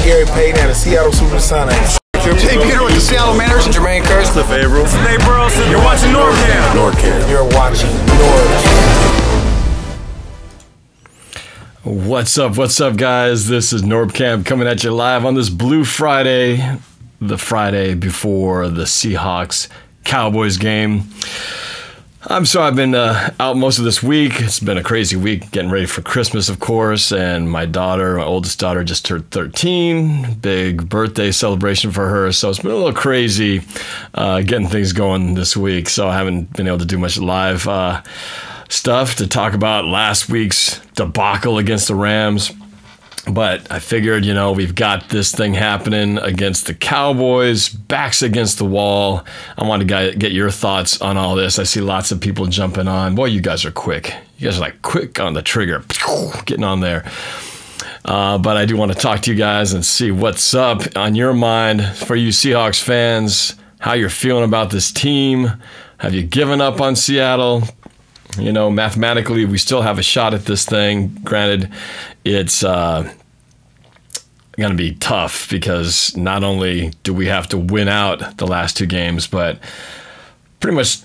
Gary Payton and the Seattle Supersonics. Jay Peter with the Seattle Mariners and Jermaine Kearse. Cliff Averill. Dave Burleson. You're watching NorbCam. NorbCam. You're watching NorbCam. What's up, guys? This is NorbCam coming at you live on this Blue Friday, the Friday before the Seahawks-Cowboys game. I'm sorry I've been out most of this week. It's been a crazy week, getting ready for Christmas, of course, and my oldest daughter, just turned 13. Big birthday celebration for her, so it's been a little crazy getting things going this week, so I haven't been able to do much live stuff to talk about last week's debacle against the Rams. But I figured, you know, we've got this thing happening against the Cowboys, backs against the wall. I want to get your thoughts on all this. I see lots of people jumping on. Boy, you guys are quick. You guys are like quick on the trigger, getting on there. But I do want to talk to you guys and see what's up on your mind for you Seahawks fans, how you're feeling about this team. Have you given up on Seattle? You know, mathematically, we still have a shot at this thing. Granted, it's going to be tough because not only do we have to win out the last two games, but pretty much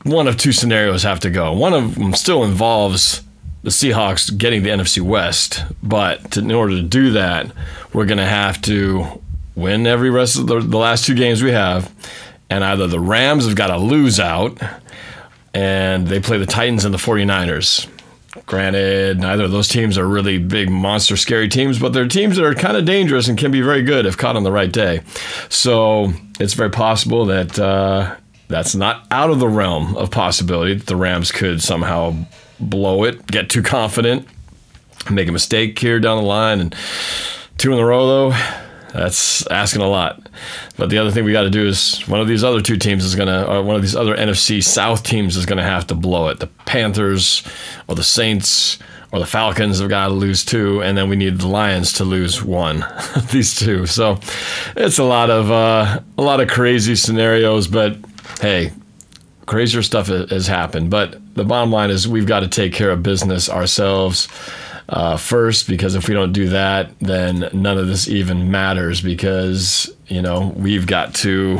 one of two scenarios have to go. One of them still involves the Seahawks getting the NFC West, but in order to do that, we're going to have to win every rest of the last two games we have, and either the Rams have got to lose out, and they play the Titans and the 49ers. Granted, neither of those teams are really big, monster, scary teams, but they're teams that are kind of dangerous and can be very good if caught on the right day. So it's very possible that that's not out of the realm of possibility that the Rams could somehow blow it, get too confident, make a mistake here down the line. And two in a row, though, that's asking a lot. But the other thing we got to do is one of these other two teams is going to, or one of these other NFC South teams is going to have to blow it. The Panthers or the Saints or the Falcons have got to lose two, and then we need the Lions to lose one. These two. So it's a lot of crazy scenarios. But hey, crazier stuff has happened. But the bottom line is we've got to take care of business ourselves first, because if we don't do that, then none of this even matters, because, you know, we've got to,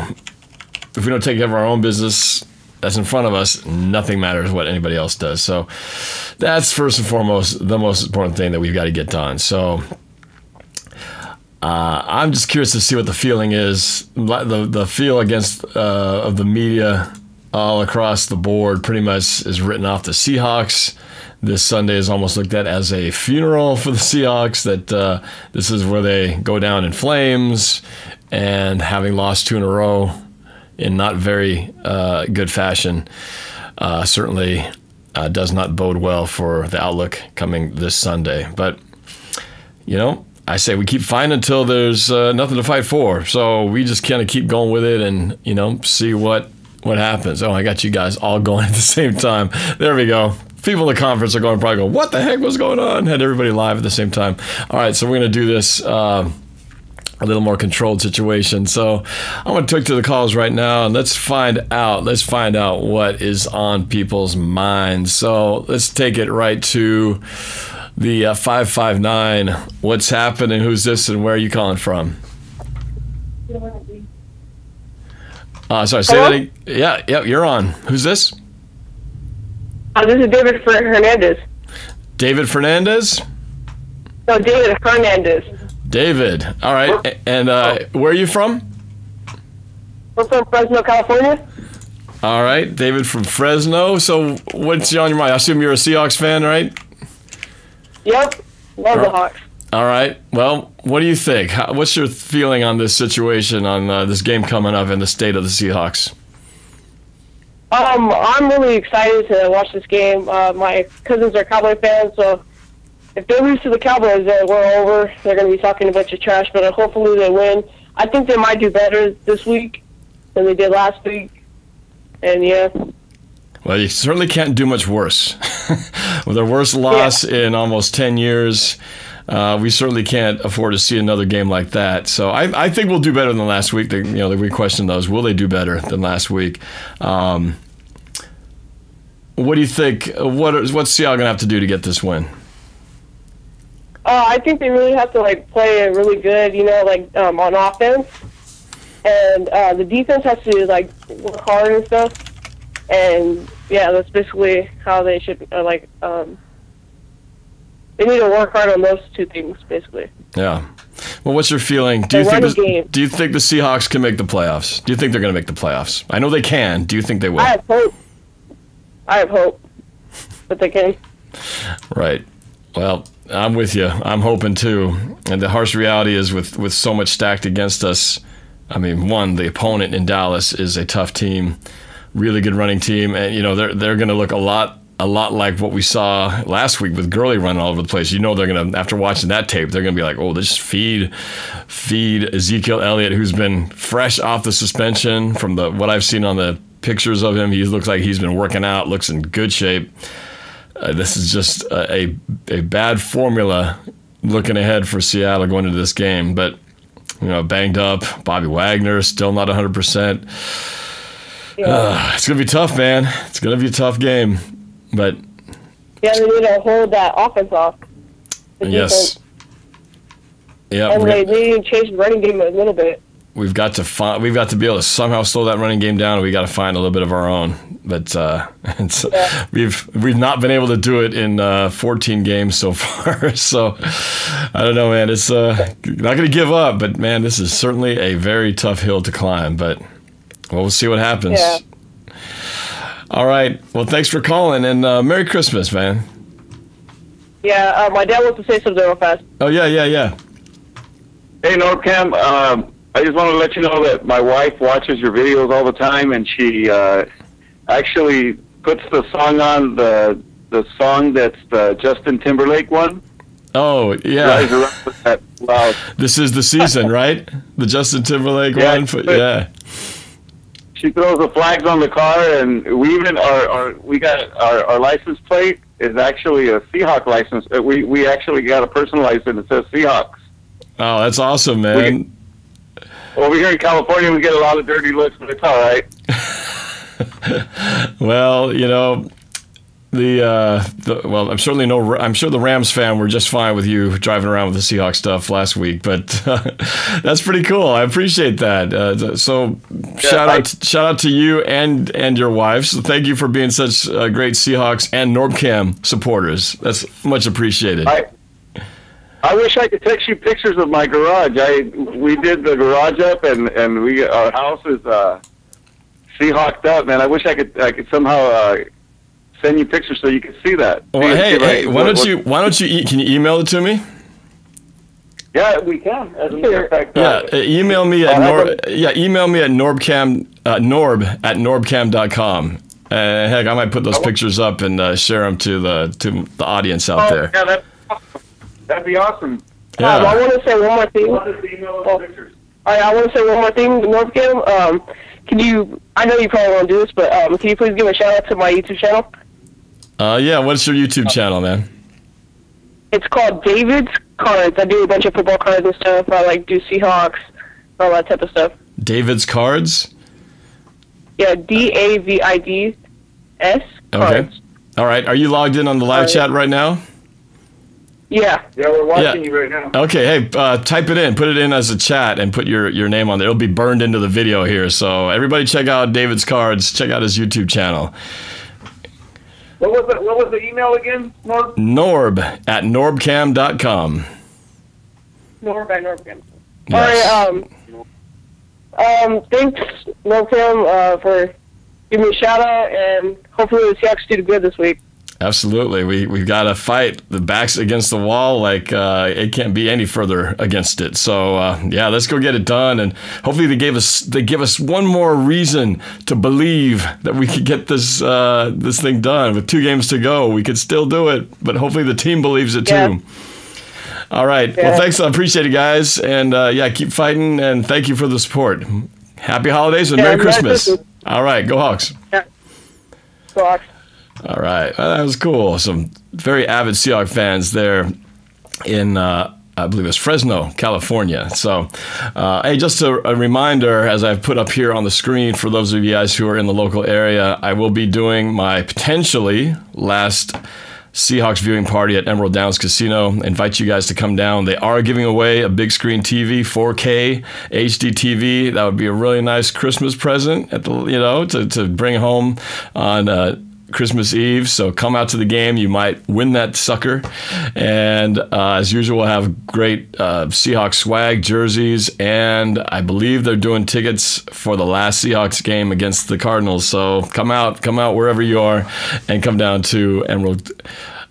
if we don't take care of our own business that's in front of us, nothing matters what anybody else does. So that's first and foremost the most important thing that we've got to get done. So I'm just curious to see what the feeling is, the feel against of the media all across the board pretty much is written off the Seahawks. This Sunday is almost looked at as a funeral for the Seahawks, that this is where they go down in flames, and having lost two in a row in not very good fashion certainly does not bode well for the outlook coming this Sunday. But, you know, I say we keep fighting until there's nothing to fight for. So we just kind of keep going with it and, you know, see what happens. Oh, I got you guys all going at the same time. There we go. People in the conference are probably going, what the heck was going on? Had everybody live at the same time. All right, so we're going to do this a little more controlled situation. So I'm going to talk to the calls right now, and let's find out what is on people's minds. So let's take it right to the 559. What's happening? Who's this, and where are you calling from? Sorry, say that again. Yeah, you're on. Who's this? This is David Hernandez. David Fernandez? No, David Hernandez. David. All right. And where are you from? We're from Fresno, California. All right. David from Fresno. So what's on your mind? I assume you're a Seahawks fan, right? Yep. Love the Hawks. All right. Well, what do you think? What's your feeling on this situation, on this game coming up, and the state of the Seahawks? I'm really excited to watch this game. My cousins are Cowboy fans, so if they lose to the Cowboys, then we're over. They're going to be talking a bunch of trash, but hopefully they win. I think they might do better this week than they did last week, and yeah. Well, you certainly can't do much worse. With their worst loss in almost 10 years, we certainly can't afford to see another game like that. So I think we'll do better than last week. We question those. Will they do better than last week? What do you think? What's Seattle going to have to do to get this win? I think they really have to like play it really good, you know, like on offense, and the defense has to like work hard and stuff. And yeah, that's basically how they should they need to work hard on those two things, basically. Yeah. Well, what's your feeling? Do you think the Seahawks can make the playoffs? Do you think they're going to make the playoffs? I know they can. Do you think they will? I have hope that they can. Right. Well, I'm with you. I'm hoping too. And the harsh reality is with so much stacked against us, I mean, one, the opponent in Dallas is a tough team, really good running team, and you know they're going to look a lot like what we saw last week with Gurley running all over the place. You know they're going to, after watching that tape, they're going to be like, oh, just feed Ezekiel Elliott, who's been fresh off the suspension. From what I've seen on the pictures of him, he looks like he's been working out, looks in good shape. This is just a bad formula looking ahead for Seattle going into this game. But, you know, banged up, Bobby Wagner still not 100%. Yeah. It's going to be tough, man. It's going to be a tough game. But yeah, they need to hold that offense off. Yes. Yeah. And they need to change the running game a little bit. We've got to be able to somehow slow that running game down, and we got to find a little bit of our own. But we've not been able to do it in 14 games so far. So I don't know, man. It's not going to give up, but man, this is certainly a very tough hill to climb. But we'll see what happens. Yeah. All right. Well, thanks for calling, and Merry Christmas, man. Yeah, my dad wants to say something real fast. Oh, yeah. Hey, NorbCam, I just want to let you know that my wife watches your videos all the time, and she actually puts the song on, the song that's the Justin Timberlake one. Oh, yeah. Wow. This is the season, right? The Justin Timberlake one? Yeah. She throws the flags on the car, and we even we got our license plate is actually a Seahawks license. We actually got a personal license that says Seahawks. Oh, that's awesome, man. Over here in California, we get a lot of dirty looks, but it's all right. Well, you know, I'm sure the Rams fan were just fine with you driving around with the Seahawks stuff last week, but that's pretty cool. I appreciate that. Shout out to you and your wives. So thank you for being such great Seahawks and NorbCam supporters. That's much appreciated. I wish I could text you pictures of my garage. We did the garage up, and our house is Seahawked up, man. I wish I could somehow send you pictures so you can see that. Well, hey, why don't you can you email it to me? Yeah, we can. As a matter of fact, email me at NorbCam Norb@NorbCam.com. Heck, I might put those pictures up and share them to the audience out there. Yeah, that'd be awesome. Yeah. I want to say one more thing. I want to say one more thing, NorbCam. I know you probably won't do this, but can you please give a shout out to my YouTube channel? Yeah, what's your YouTube channel, man? It's called David's Cards. I do a bunch of football cards and stuff. I do Seahawks, all that type of stuff. David's Cards? Yeah, DAVIDS Cards. Okay. All right. Are you logged in on the live chat right now? Yeah. Yeah, we're watching you right now. Okay, hey, type it in. Put it in as a chat and put your name on there. It'll be burned into the video here. So everybody check out David's Cards. Check out his YouTube channel. What was the email again, Norb? Norb@NorbCam.com. NorbCam. Yes. All right, thanks, NorbCam, for giving me a shout out, and hopefully the Seahawks do good this week. Absolutely. We've got to fight. The back's against the wall. Like, it can't be any further against it. So, let's go get it done. And hopefully they give us one more reason to believe that we could get this thing done. With 2 games to go, we could still do it. But hopefully the team believes it too. All right. Yeah. Well, thanks. I appreciate it, guys. And, keep fighting. And thank you for the support. Happy holidays and Merry Christmas. All right. Go Hawks. Yeah. Go Hawks. All right, well, that was cool. Some very avid Seahawks fans there in, I believe it's Fresno, California. So, hey, just a reminder, as I've put up here on the screen for those of you guys who are in the local area, I will be doing my potentially last Seahawks viewing party at Emerald Downs Casino. I invite you guys to come down. They are giving away a big screen TV, 4K HD TV. That would be a really nice Christmas present at the to bring home on Christmas Eve. So come out to the game. You might win that sucker. And as usual, we'll have great Seahawks swag, jerseys, and I believe they're doing tickets for the last Seahawks game against the Cardinals. So come out wherever you are and come down to Emerald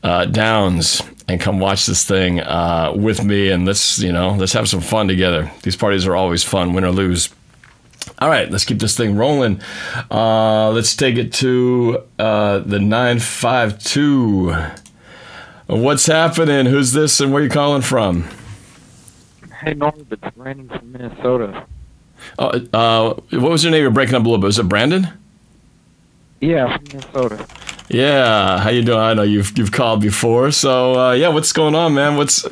Downs and come watch this thing with me, and let's have some fun together. These parties are always fun, win or lose. All right, let's keep this thing rolling. Let's take it to the 952. What's happening? Who's this and where are you calling from? Hey, Norb, it's Brandon from Minnesota. What was your name? You're breaking up a little bit. Was it Brandon? Yeah, from Minnesota. Yeah, how you doing? I know you've called before. So, yeah, what's going on, man? What's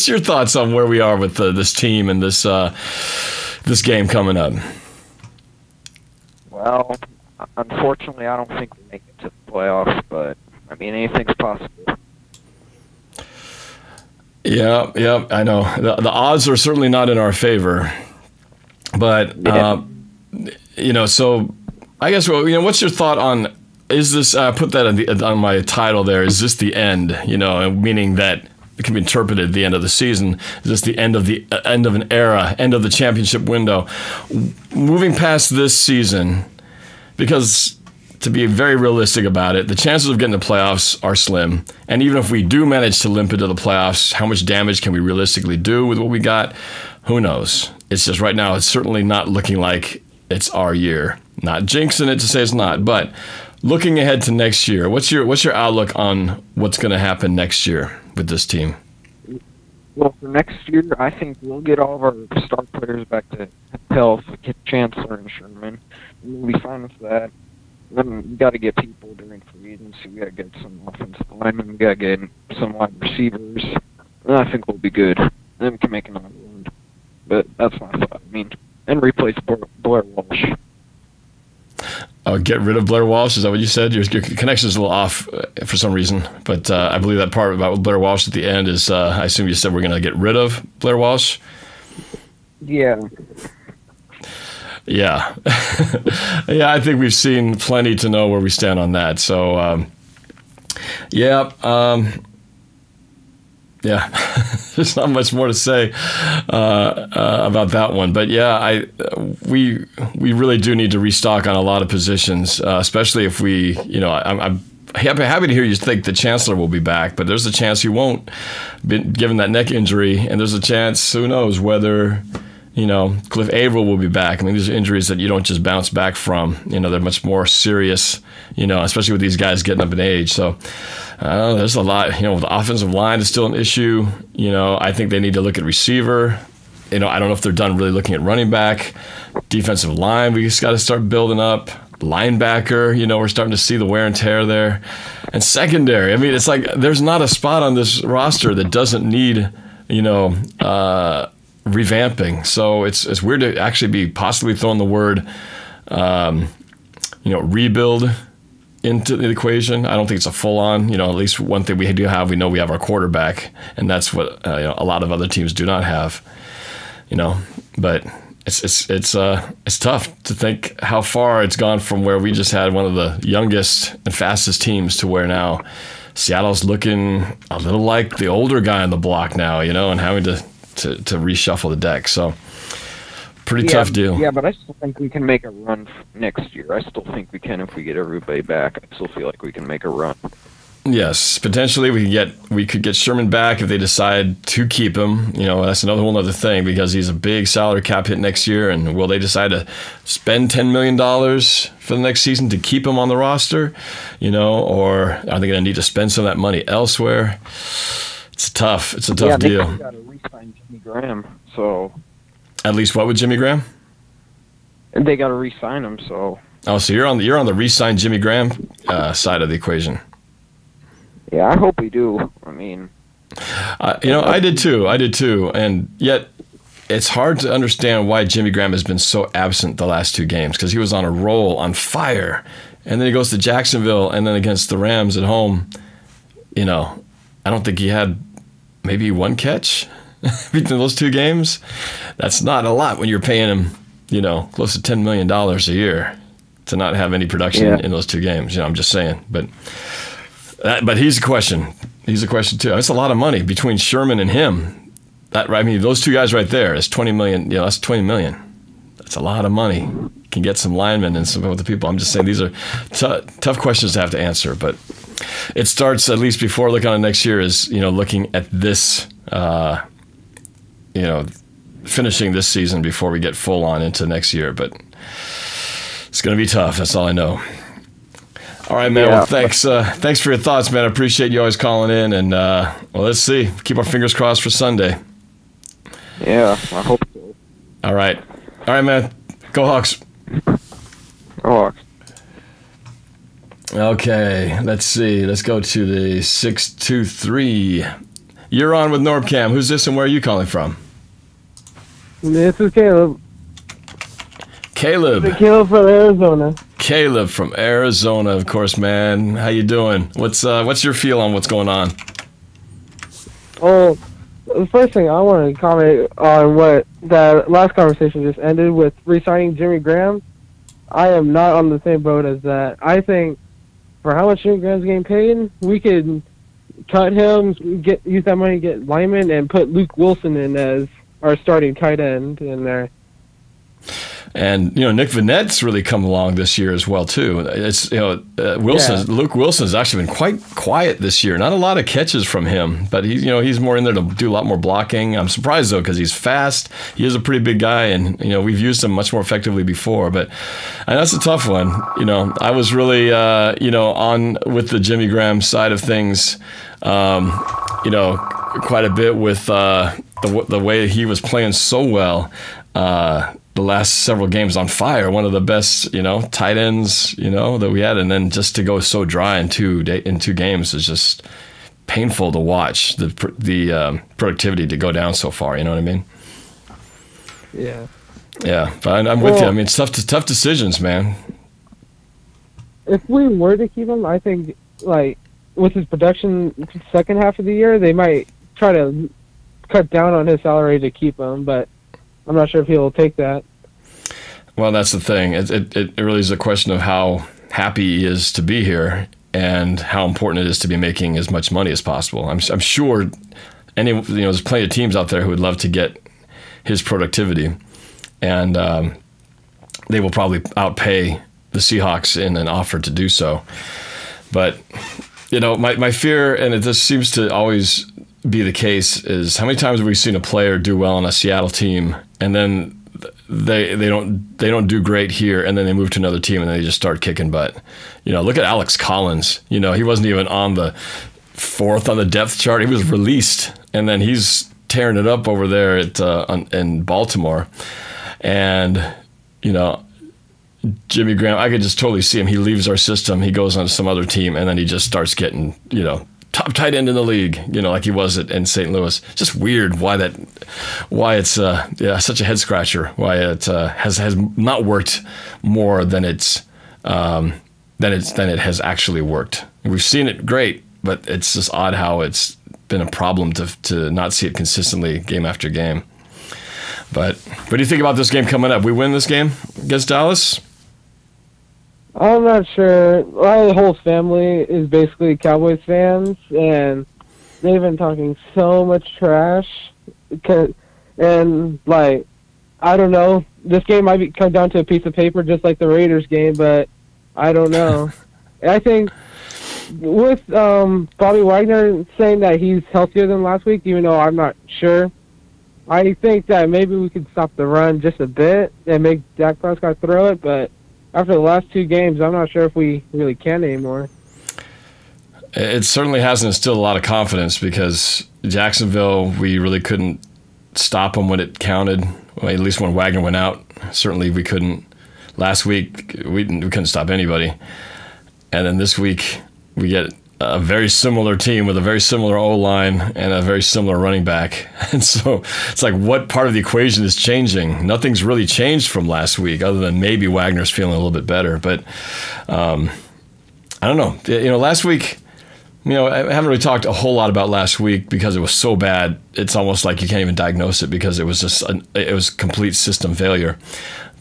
your thoughts on where we are with this team and this game coming up? Well, unfortunately, I don't think we make it to the playoffs, but, I mean, anything's possible. Yeah, I know. The odds are certainly not in our favor. But, so I guess, what's your thought on, is this, put that on my title there, is this the end? Meaning that it can be interpreted the end of the season. Is this the end of an era, end of the championship window? Moving past this season, because to be very realistic about it, the chances of getting the playoffs are slim. And even if we do manage to limp into the playoffs, how much damage can we realistically do with what we got? Who knows? It's just right now, it's certainly not looking like it's our year. Not jinxing it to say it's not, but looking ahead to next year, what's your outlook on what's going to happen next year with this team? Well, for next year, I think we'll get all of our star players back to health, get Chancellor and Sherman. We'll be fine with that. Then we got to get people during free agency. We got to get some offensive linemen. We got to get some wide receivers. And I think we'll be good. Then we can make another one. But that's my thought. I mean, and replace Blair Walsh. Get rid of Blair Walsh? Is that what you said? Your connection is a little off for some reason, but I believe that part about Blair Walsh at the end is, I assume you said we're going to get rid of Blair Walsh? Yeah. Yeah. Yeah, I think we've seen plenty to know where we stand on that. So, yeah. There's not much more to say about that one, but yeah, we really do need to restock on a lot of positions, especially if we, I'm happy to hear you think the Chancellor will be back, but there's a chance he won't, given that neck injury, and there's a chance, who knows, whether Cliff Averill will be back. I mean, these are injuries that you don't just bounce back from. They're much more serious, especially with these guys getting up in age. So there's a lot. The offensive line is still an issue. I think they need to look at receiver. I don't know if they're done really looking at running back. Defensive line, we just got to start building up. Linebacker, we're starting to see the wear and tear there. And secondary, I mean, it's like there's not a spot on this roster that doesn't need, revamping. So it's weird to actually be possibly throwing the word, rebuild into the equation. I don't think it's a full on, at least one thing we do have, we know we have our quarterback, and that's what, a lot of other teams do not have, but it's tough to think how far it's gone from where we just had one of the youngest and fastest teams to where now Seattle's looking a little like the older guy on the block now, and having to reshuffle the deck. So pretty tough deal. Yeah, but I still think we can make a run next year. I still think we can if we get everybody back. I still feel like we can make a run. Yes, potentially we could get Sherman back if they decide to keep him. That's another whole other thing, because he's a big salary cap hit next year. And will they decide to spend $10 million for the next season to keep him on the roster? Or are they going to need to spend some of that money elsewhere? It's a tough deal. They got to re-sign Jimmy Graham. So at least what with Jimmy Graham? And they got to re-sign him. So so you're on the re-sign Jimmy Graham side of the equation. Yeah, I hope we do. I mean, I did too, and yet it's hard to understand why Jimmy Graham has been so absent the last two games, because he was on a roll, on fire, and then he goes to Jacksonville, and then against the Rams at home, you know, I don't think he had maybe one catch between those 2 games. That's not a lot when you're paying him, you know, close to $10 million a year to not have any production in those 2 games. You know, I'm just saying. But he's a question. He's a question too. That's a lot of money between Sherman and him. I mean, those 2 guys right there is $20 million. You know, that's $20 million. That's a lot of money. You can get some linemen and some other people. I'm just saying these are tough questions to have to answer. But it starts, at least before looking on next year, is, you know, looking at this, you know, finishing this season before we get full on into next year. But it's going to be tough. That's all I know. All right, man. Well, thanks for your thoughts, man. I appreciate you always calling in. And, well, let's see. Keep our fingers crossed for Sunday. Yeah, I hope so. All right. All right, man. Go Hawks. Go Hawks. Okay, let's see. Let's go to the 623. You're on with NorbCam. Who's this and where are you calling from? This is Caleb. Caleb. Caleb from Arizona. Caleb from Arizona, of course, man. How you doing? What's your feel on what's going on? Oh, the first thing I want to comment on what that last conversation just ended with re-signing Jimmy Graham. I am not on the same boat as that. I think for how much Jimmy Graham's getting paid, we could cut him, use that money to get linemen, and put Luke Wilson in as our starting tight end in there. And, you know, Nick Vanette's really come along this year as well, too. It's, you know, Luke Wilson's actually been quite quiet this year. Not a lot of catches from him, but he's more in there to do a lot more blocking. I'm surprised, though, because he's fast. He is a pretty big guy, and, you know, we've used him much more effectively before. But and that's a tough one. You know, I was really, you know, on with the Jimmy Graham side of things, you know, quite a bit with the way he was playing so well. The last several games on fire, one of the best, you know, tight ends, you know, that we had, and then just to go so dry in 2 games is just painful to watch. The productivity to go down so far, you know what I mean? Yeah. Yeah, but I'm with you. I mean, it's tough decisions, man. If we were to keep him, I think, like, with his production second half of the year, they might try to cut down on his salary to keep him, but I'm not sure if he'll take that. Well, that's the thing. It really is a question of how happy he is to be here and how important it is to be making as much money as possible. I'm sure there's plenty of teams out there who would love to get his productivity, and they will probably outpay the Seahawks in an offer to do so. But, you know, my fear, and it just seems to always be the case, is how many times have we seen a player do well on a Seattle team and then they don't do great here, and then they move to another team and they just start kicking butt. You know, look at Alex Collins. You know, he wasn't even on the 4th on the depth chart. He was released, and then he's tearing it up over there in Baltimore. And, you know, Jimmy Graham, I could just totally see him. He leaves our system, he goes on to some other team, and then he just starts getting, you know, top tight end in the league, you know, like he was in St. Louis. Just weird why it's such a head scratcher. Why it has not worked more than it has actually worked. We've seen it great, but it's just odd how it's been a problem to not see it consistently game after game. But what do you think about this game coming up? We win this game against Dallas? I'm not sure. My whole family is basically Cowboys fans, and they've been talking so much trash. And, like, I don't know. This game might come down to a piece of paper just like the Raiders game, but I don't know. I think with Bobby Wagner saying that he's healthier than last week, even though I'm not sure, I think that maybe we could stop the run just a bit and make Dak Prescott throw it, but after the last 2 games, I'm not sure if we really can anymore. It certainly hasn't instilled a lot of confidence, because Jacksonville, we really couldn't stop them when it counted. Well, at least when Wagner went out, certainly we couldn't. Last week, we couldn't stop anybody. And then this week, we get a very similar team with a very similar O-line and a very similar running back. And so it's like, what part of the equation is changing? Nothing's really changed from last week, other than maybe Wagner's feeling a little bit better. But I don't know. You know, last week I haven't really talked a whole lot about last week because it was so bad. It's almost like you can't even diagnose it because it was just it was complete system failure.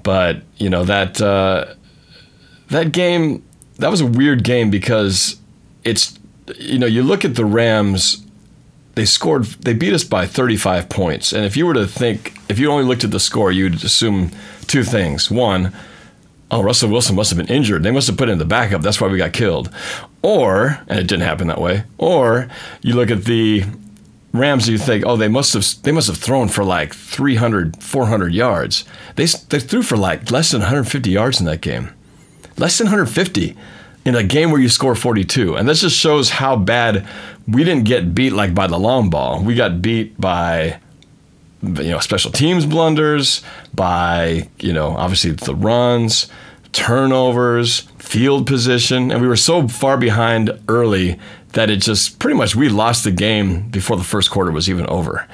But that game, that was a weird game because it's you look at the Rams, they beat us by 35 points, and if you only looked at the score, you'd assume two things. One, oh, Russell Wilson must have been injured. They must have put him in the backup. That's why we got killed. Or, and it didn't happen that way, or you look at the Rams and you think, oh, they must have thrown for like 300, 400 yards. They threw for like less than 150 yards in that game. Less than 150 in a game where you score 42. And this just shows how bad we didn't get beat like by the long ball. We got beat by special teams blunders, by, obviously the runs, turnovers, field position, and we were so far behind early that it just pretty much we lost the game before the first quarter was even over.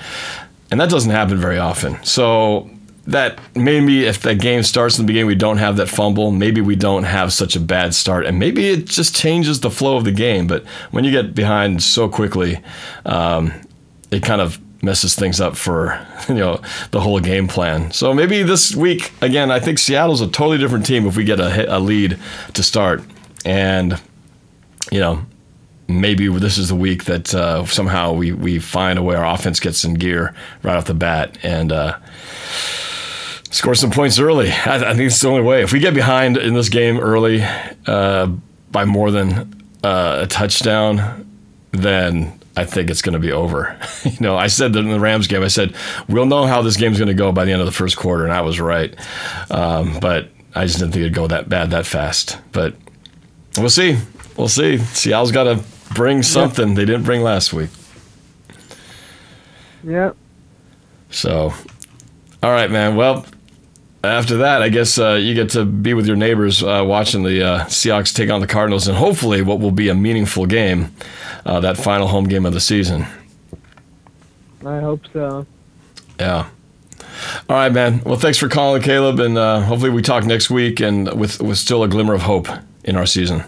And that doesn't happen very often. So that maybe if that game starts in the beginning, we don't have that fumble, maybe we don't have such a bad start, and maybe it just changes the flow of the game. But when you get behind so quickly, it kind of messes things up for the whole game plan. So maybe this week, again, I think Seattle's a totally different team if we get a lead to start. And, maybe this is the week that somehow we find a way our offense gets in gear right off the bat and score some points early. I think it's the only way. If we get behind in this game early by more than a touchdown, then I think it's going to be over. I said that in the Rams game, I said, we'll know how this game's going to go by the end of the first quarter, and I was right. But I just didn't think it'd go that bad that fast. But we'll see. We'll see. Seattle's got to bring something they didn't bring last week. Yep. So, all right, man. Well, after that, I guess you get to be with your neighbors watching the Seahawks take on the Cardinals, and hopefully what will be a meaningful game, that final home game of the season. I hope so. Yeah. All right, man. Well, thanks for calling, Caleb, and hopefully we talk next week and with still a glimmer of hope in our season.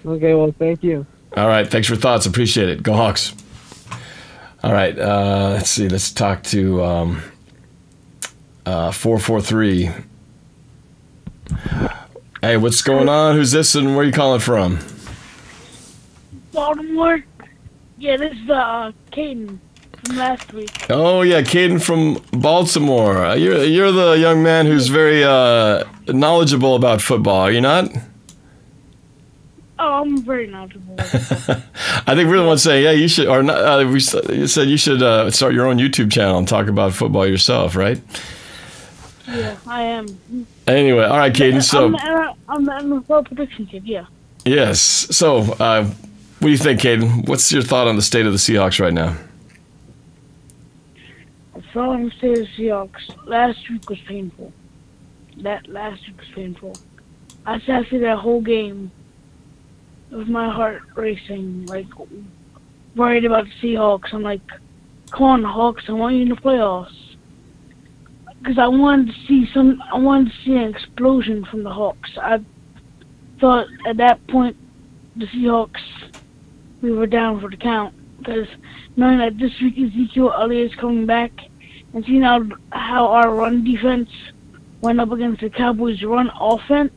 Okay, well, thank you. All right. Thanks for your thoughts. Appreciate it. Go Hawks. All right. Let's see. Let's talk to 443. Hey, what's going on? Who's this and where are you calling from? Baltimore. Yeah, this is Caden from last week. Oh, yeah, Caden from Baltimore. You're the young man who's very knowledgeable about football, are you not? Oh, I'm very knowledgeable. I think we're the ones saying, yeah, you should, or not, you said you should start your own YouTube channel and talk about football yourself, right? Yeah, I am. Anyway, all right, Caden, so... I'm the NFL prediction kid, yeah. Yes. So, what do you think, Caden? What's your thought on the state of the Seahawks right now? The thought on the state of the Seahawks, last week was painful. Last week was painful. I sat through that whole game with my heart racing, like, worried about the Seahawks. I'm like, come on, Hawks, I want you in the playoffs. Because I wanted to see an explosion from the Hawks. I thought at that point the Seahawks, we were down for the count. Because knowing that this week Ezekiel Elliott's coming back and seeing how our run defense went up against the Cowboys' run offense.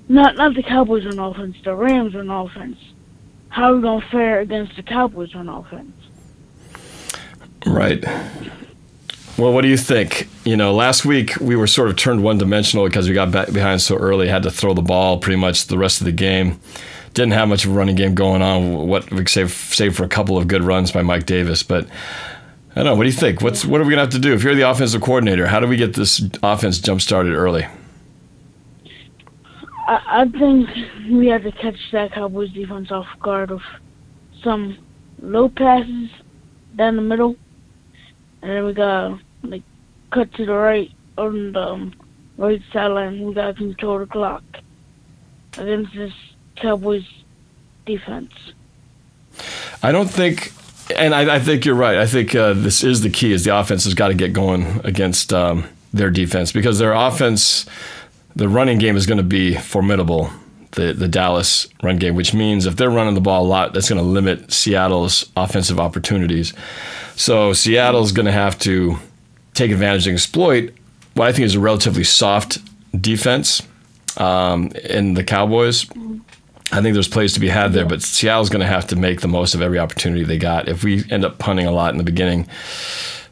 Not the Cowboys run offense, the Rams run offense. How are we going to fare against the Cowboys run offense? Right. Well, what do you think? Last week we were sort of turned one-dimensional because we got back behind so early, had to throw the ball pretty much the rest of the game. Didn't have much of a running game going on, what we save for a couple of good runs by Mike Davis. But I don't know, what do you think? What are we going to have to do? If you're the offensive coordinator, how do we get this offense jump-started early? I think we have to catch that Cowboys defense off guard with some low passes down the middle. And then we got cut to the right on the right sideline. We got to control the clock against this Cowboys defense. I don't think, and I think you're right. I think this is the key: is the offense has got to get going against their defense, because their offense, the running game is going to be formidable. the Dallas run game, which means if they're running the ball a lot, that's going to limit Seattle's offensive opportunities. So Seattle's going to have to take advantage and exploit what I think is a relatively soft defense in the Cowboys. I think there's plays to be had there, but Seattle's going to have to make the most of every opportunity they got. If we end up punting a lot in the beginning,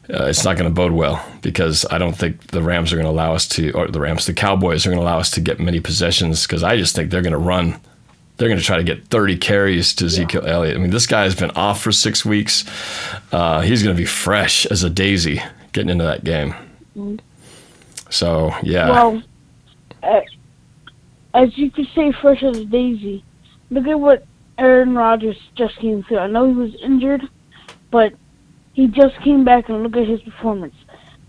it's not going to bode well, because I don't think the Rams are going to allow us to, or the Cowboys are going to allow us to get many possessions, because I just think they're going to run. They're going to try to get 30 carries to Ezekiel Elliott. I mean, this guy's been off for 6 weeks. He's going to be fresh as a daisy getting into that game. So, yeah. Well, as you could say, fresh as a daisy. Look at what Aaron Rodgers just came through. I know he was injured, but he just came back, and look at his performance.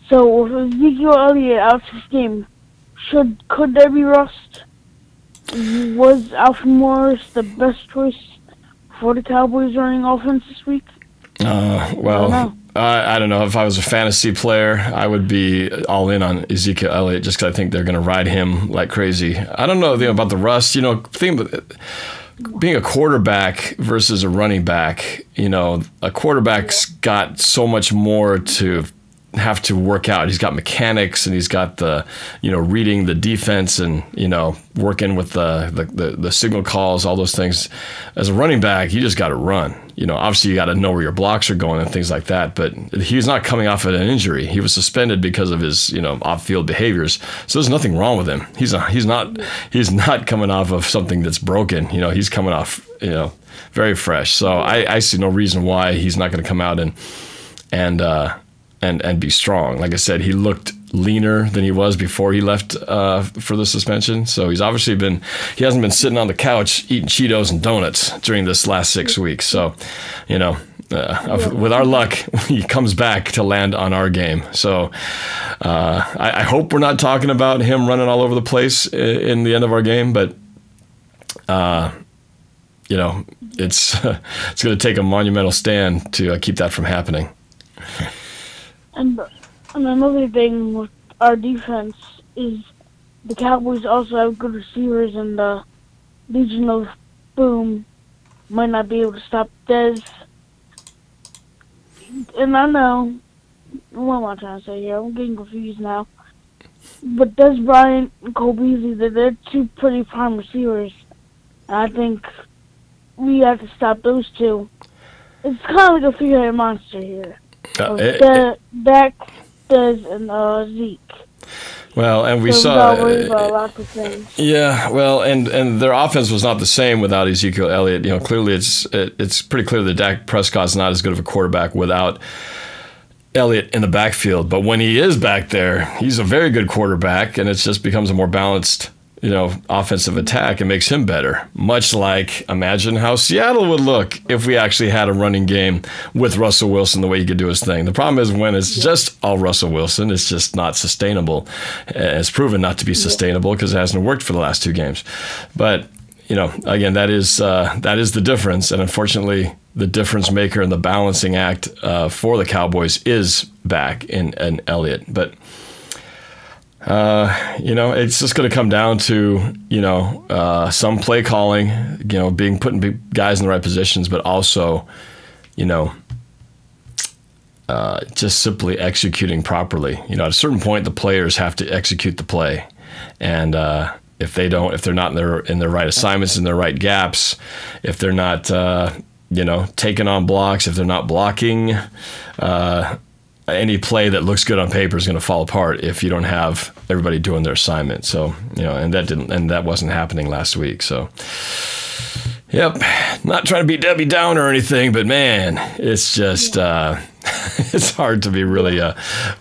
So, with Ezekiel Elliott out this game, could there be rust? Was Alfred Morris the best choice for the Cowboys running offense this week? Well, I don't know. If I was a fantasy player, I would be all in on Ezekiel Elliott, just because I think they're going to ride him like crazy. I don't know about the rust. Being a quarterback versus a running back, a quarterback's got so much more to have to work out. He's got mechanics, and he's got the, reading the defense, and, working with the signal calls, all those things. As a running back, you just got to run. Obviously you got to know where your blocks are going and things like that, but he's not coming off of an injury. He was suspended because of his, off-field behaviors. So there's nothing wrong with him. He's not coming off of something that's broken. He's coming off, very fresh. So I see no reason why he's not going to come out and be strong. Like I said, he looked leaner than he was before he left for the suspension. So he's obviously he hasn't been sitting on the couch eating Cheetos and donuts during this last 6 weeks. So, with our luck, he comes back to land on our game. So I hope we're not talking about him running all over the place in the end of our game, but it's going to take a monumental stand to keep that from happening. And another thing with our defense is the Cowboys also have good receivers, and the Legion of Boom might not be able to stop Dez. And I know, what am I trying to say here? I'm getting confused now. But Dez Bryant and Cole Beasley, they're two pretty prime receivers. And I think we have to stop those two. It's kind of like a figure-headed monster here. Dak, Dez, and Zeke. Well, and we saw. Lots of things. Yeah, well, and their offense was not the same without Ezekiel Elliott. Clearly it's pretty clear that Dak Prescott's not as good of a quarterback without Elliott in the backfield. But when he is back there, he's a very good quarterback, and it just becomes a more balanced, offensive attack. It makes him better. Much like, imagine how Seattle would look if we actually had a running game with Russell Wilson the way he could do his thing. The problem is when it's just all Russell Wilson, it's just not sustainable. It's proven not to be sustainable because it hasn't worked for the last 2 games. But, again, that is the difference. And unfortunately, the difference maker and the balancing act for the Cowboys is back in Elliott. But it's just going to come down to, some play calling, putting guys in the right positions, but also, just simply executing properly. At a certain point, the players have to execute the play. And if they're not in their right assignments, in their right gaps, if they're not, taking on blocks, if they're not blocking, any play that looks good on paper is going to fall apart if you don't have everybody doing their assignment. So, and that wasn't happening last week. So, yep, not trying to be Debbie Downer or anything, but man, it's just it's hard to be really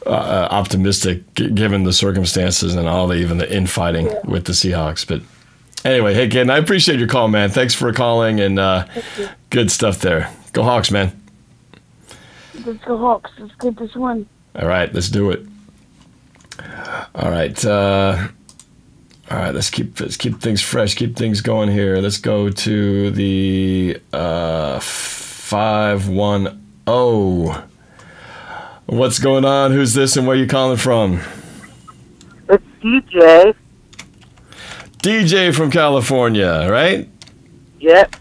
optimistic given the circumstances and even the infighting with the Seahawks. But anyway, hey Ken, I appreciate your call, man. Thanks for calling, and good stuff there. Go Hawks, man. Let's go Hawks. Let's get this one. All right, let's do it. All right, let's keep things fresh, keep things going here. Let's go to the 510. What's going on? Who's this and where are you calling from? It's DJ. DJ from California, right? Yep.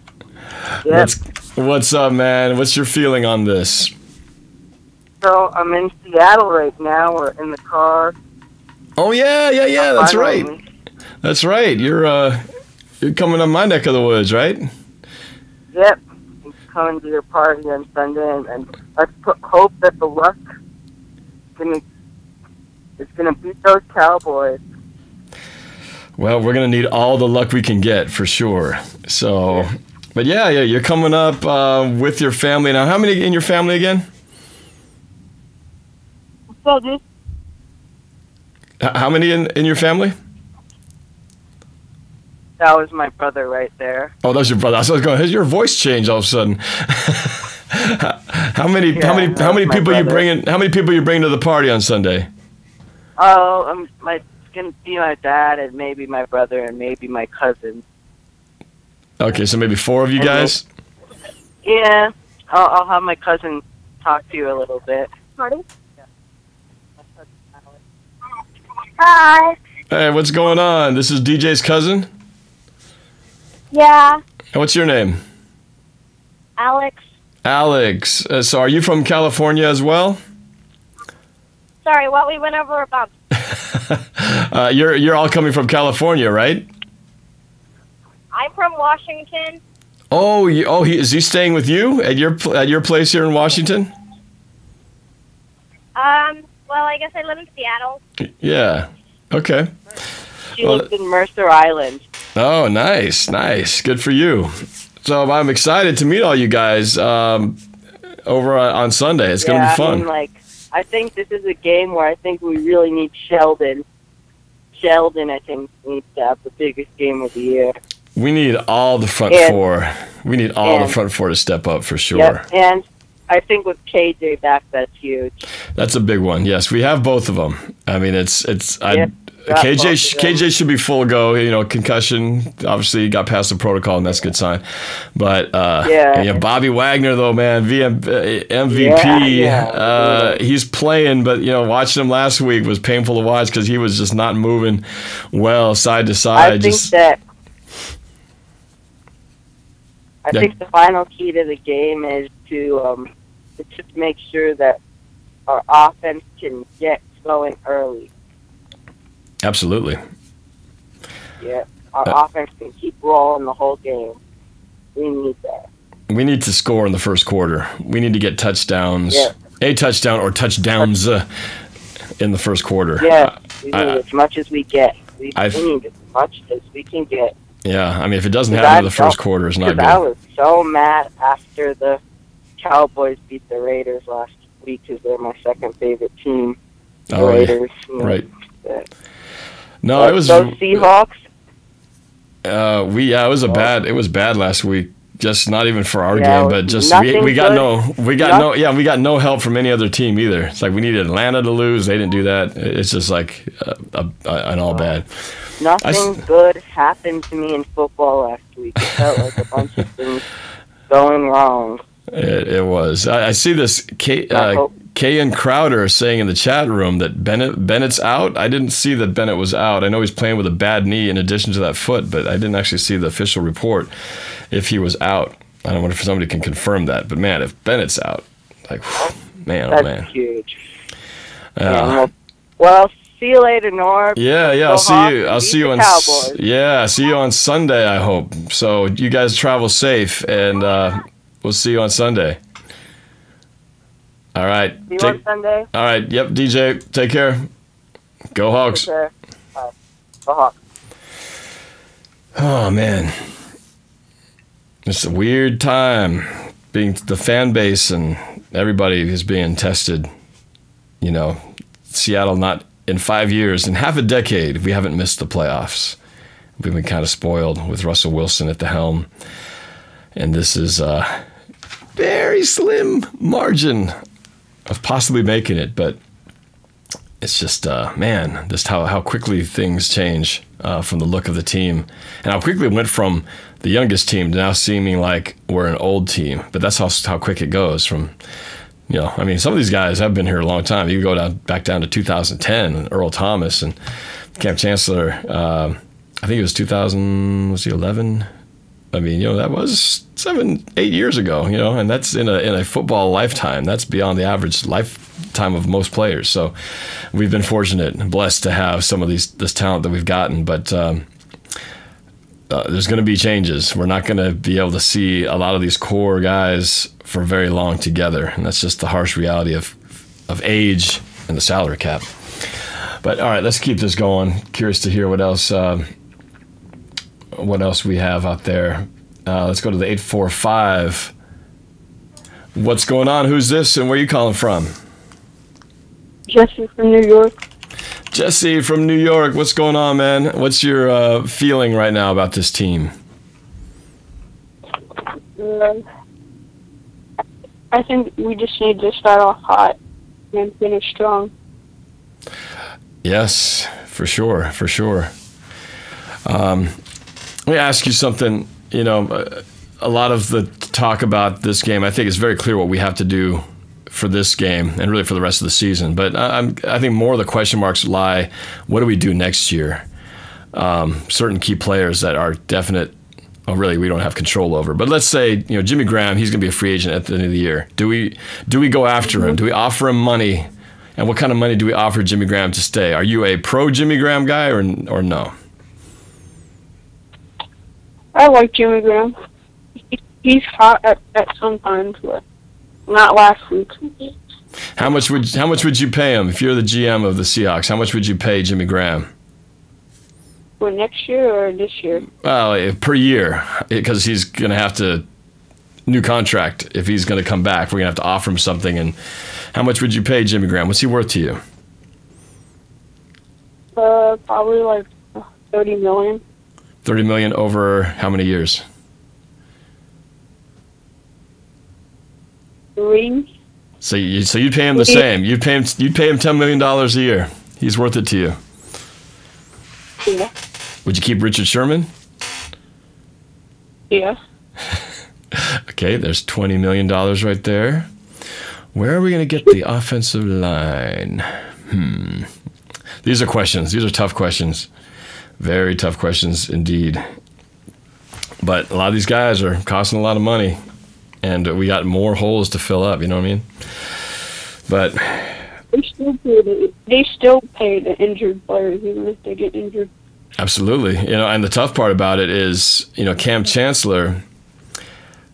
Yep. What's up, man? What's your feeling on this? So I'm in Seattle right now. We're in the car. Oh yeah. That's right. That's right. You're coming on my neck of the woods, right? Yep. I'm coming to your party on Sunday, and let's hope that the luck is gonna beat those Cowboys. Well, we're gonna need all the luck we can get for sure. So, but yeah, you're coming up with your family now. How many in your family again? So this. How many in your family? That was my brother right there. Oh, that's your brother. I was going. Has your voice changed all of a sudden? How many people you bringing? How many people you bringing to the party on Sunday? Oh, it's gonna be my dad and maybe my brother and maybe my cousin. Okay, so maybe 4 of you guys. Yeah, I'll have my cousin talk to you a little bit. Party. Hi. Hey, what's going on? This is DJ's cousin. Yeah. And what's your name? Alex. Alex. So are you from California as well? Sorry, what we went over about. You're all coming from California, right? I'm from Washington. Oh, is he staying with you at your place here in Washington? Well, I guess I live in Seattle. Yeah. Okay. She lives in Mercer Island. Oh, nice. Good for you. So I'm excited to meet all you guys over on Sunday. It's going to be fun. I think this is a game where I think we really need Sheldon. Sheldon, I think, needs to have the biggest game of the year. We need all the front four. We need all the front four to step up for sure. Yep, and I think with KJ back, that's huge. That's a big one. Yes, we have both of them. I mean, KJ should be full go. You know, concussion. Obviously, he got past the protocol, and that's a good sign. But Bobby Wagner, though, man, MVP. He's playing, but watching him last week was painful to watch because he was just not moving well side to side. I think the final key to the game is to just make sure that our offense can get going early. Absolutely. Yeah, our offense can keep rolling the whole game. We need that. We need to score in the first quarter. We need to get touchdowns, a touchdown or touchdowns in the first quarter. Yeah, we need as much as we get. We need as much as we can get. Yeah, I mean, if it doesn't happen in the first quarter, it's not good. I was so mad after the Cowboys beat the Raiders last week because they're my second favorite team. The Raiders. Right. No, it was those Seahawks. It was bad last week. Just not even for our game, but just we got no help from any other team either. It's like we needed Atlanta to lose. They didn't do that. It's just like an all bad. Nothing good happened to me in football last week. It felt like a bunch of things going wrong. It was. I see this K and Crowder saying in the chat room that Bennett's out. I didn't see that Bennett was out. I know he's playing with a bad knee in addition to that foot, but I didn't actually see the official report if he was out. I don't wonder if somebody can confirm that. But man, if Bennett's out, man, that's huge. Well, see you later, Norb. Yeah. I'll see you on Cowboys. Yeah, see you on Sunday, I hope. So you guys travel safe, and we'll see you on Sunday. All right. See you on Sunday. All right. Yep, DJ. Take care. Go Hawks. Take care. All right. Go Hawks. Oh, man. It's a weird time being the fan base and everybody is being tested. Seattle not in 5 years, in half a decade, we haven't missed the playoffs. We've been kind of spoiled with Russell Wilson at the helm. And this is a very slim margin of possibly making it. But it's just, just how quickly things change from the look of the team. And how quickly it went from the youngest team to now seeming like we're an old team. But that's how quick it goes from... some of these guys have been here a long time. You go back down to 2010, Earl Thomas and Cam Chancellor, I think it was 2011. I mean, that was 7, 8 years ago, and that's in a football lifetime. That's beyond the average lifetime of most players. So we've been fortunate and blessed to have some of this talent that we've gotten, but there's going to be changes. We're not going to be able to see a lot of these core guys for very long together, and that's just the harsh reality of age and the salary cap. But all right, let's keep this going. Curious to hear what else we have out there. Let's go to the 845. What's going on? Who's this, and where are you calling from? Jesse from New York. Jesse from New York. What's going on, man? What's your feeling right now about this team? I think we just need to start off hot and finish strong. Yes, for sure, for sure. Let me ask you something. A lot of the talk about this game, I think it's very clear what we have to do for this game and really for the rest of the season. But I think more of the question marks lie, what do we do next year? Certain key players that are definite, really we don't have control over. But let's say, Jimmy Graham, he's going to be a free agent at the end of the year. Do we go after him? Do we offer him money? And what kind of money do we offer Jimmy Graham to stay? Are you a pro Jimmy Graham guy or no? I like Jimmy Graham. He's hot at some times, but not last week. How much would you pay him if you're the GM of the Seahawks? How much would you pay Jimmy Graham? For next year or this year? Well, per year, because he's going to have to new contract. If he's going to come back, we're going to have to offer him something. And how much would you pay Jimmy Graham? What's he worth to you? Probably like $30 million. $30 million over how many years? 3. So you'd pay him the same. You'd pay him $10 million a year. He's worth it to you. Yeah. Would you keep Richard Sherman? Yeah. Okay, there's $20 million right there. Where are we going to get the offensive line? These are questions. These are tough questions. Very tough questions indeed. But a lot of these guys are costing a lot of money, and we got more holes to fill up, you know what I mean? But they still pay the injured players even if they get injured. Absolutely. And the tough part about it is, Cam Chancellor,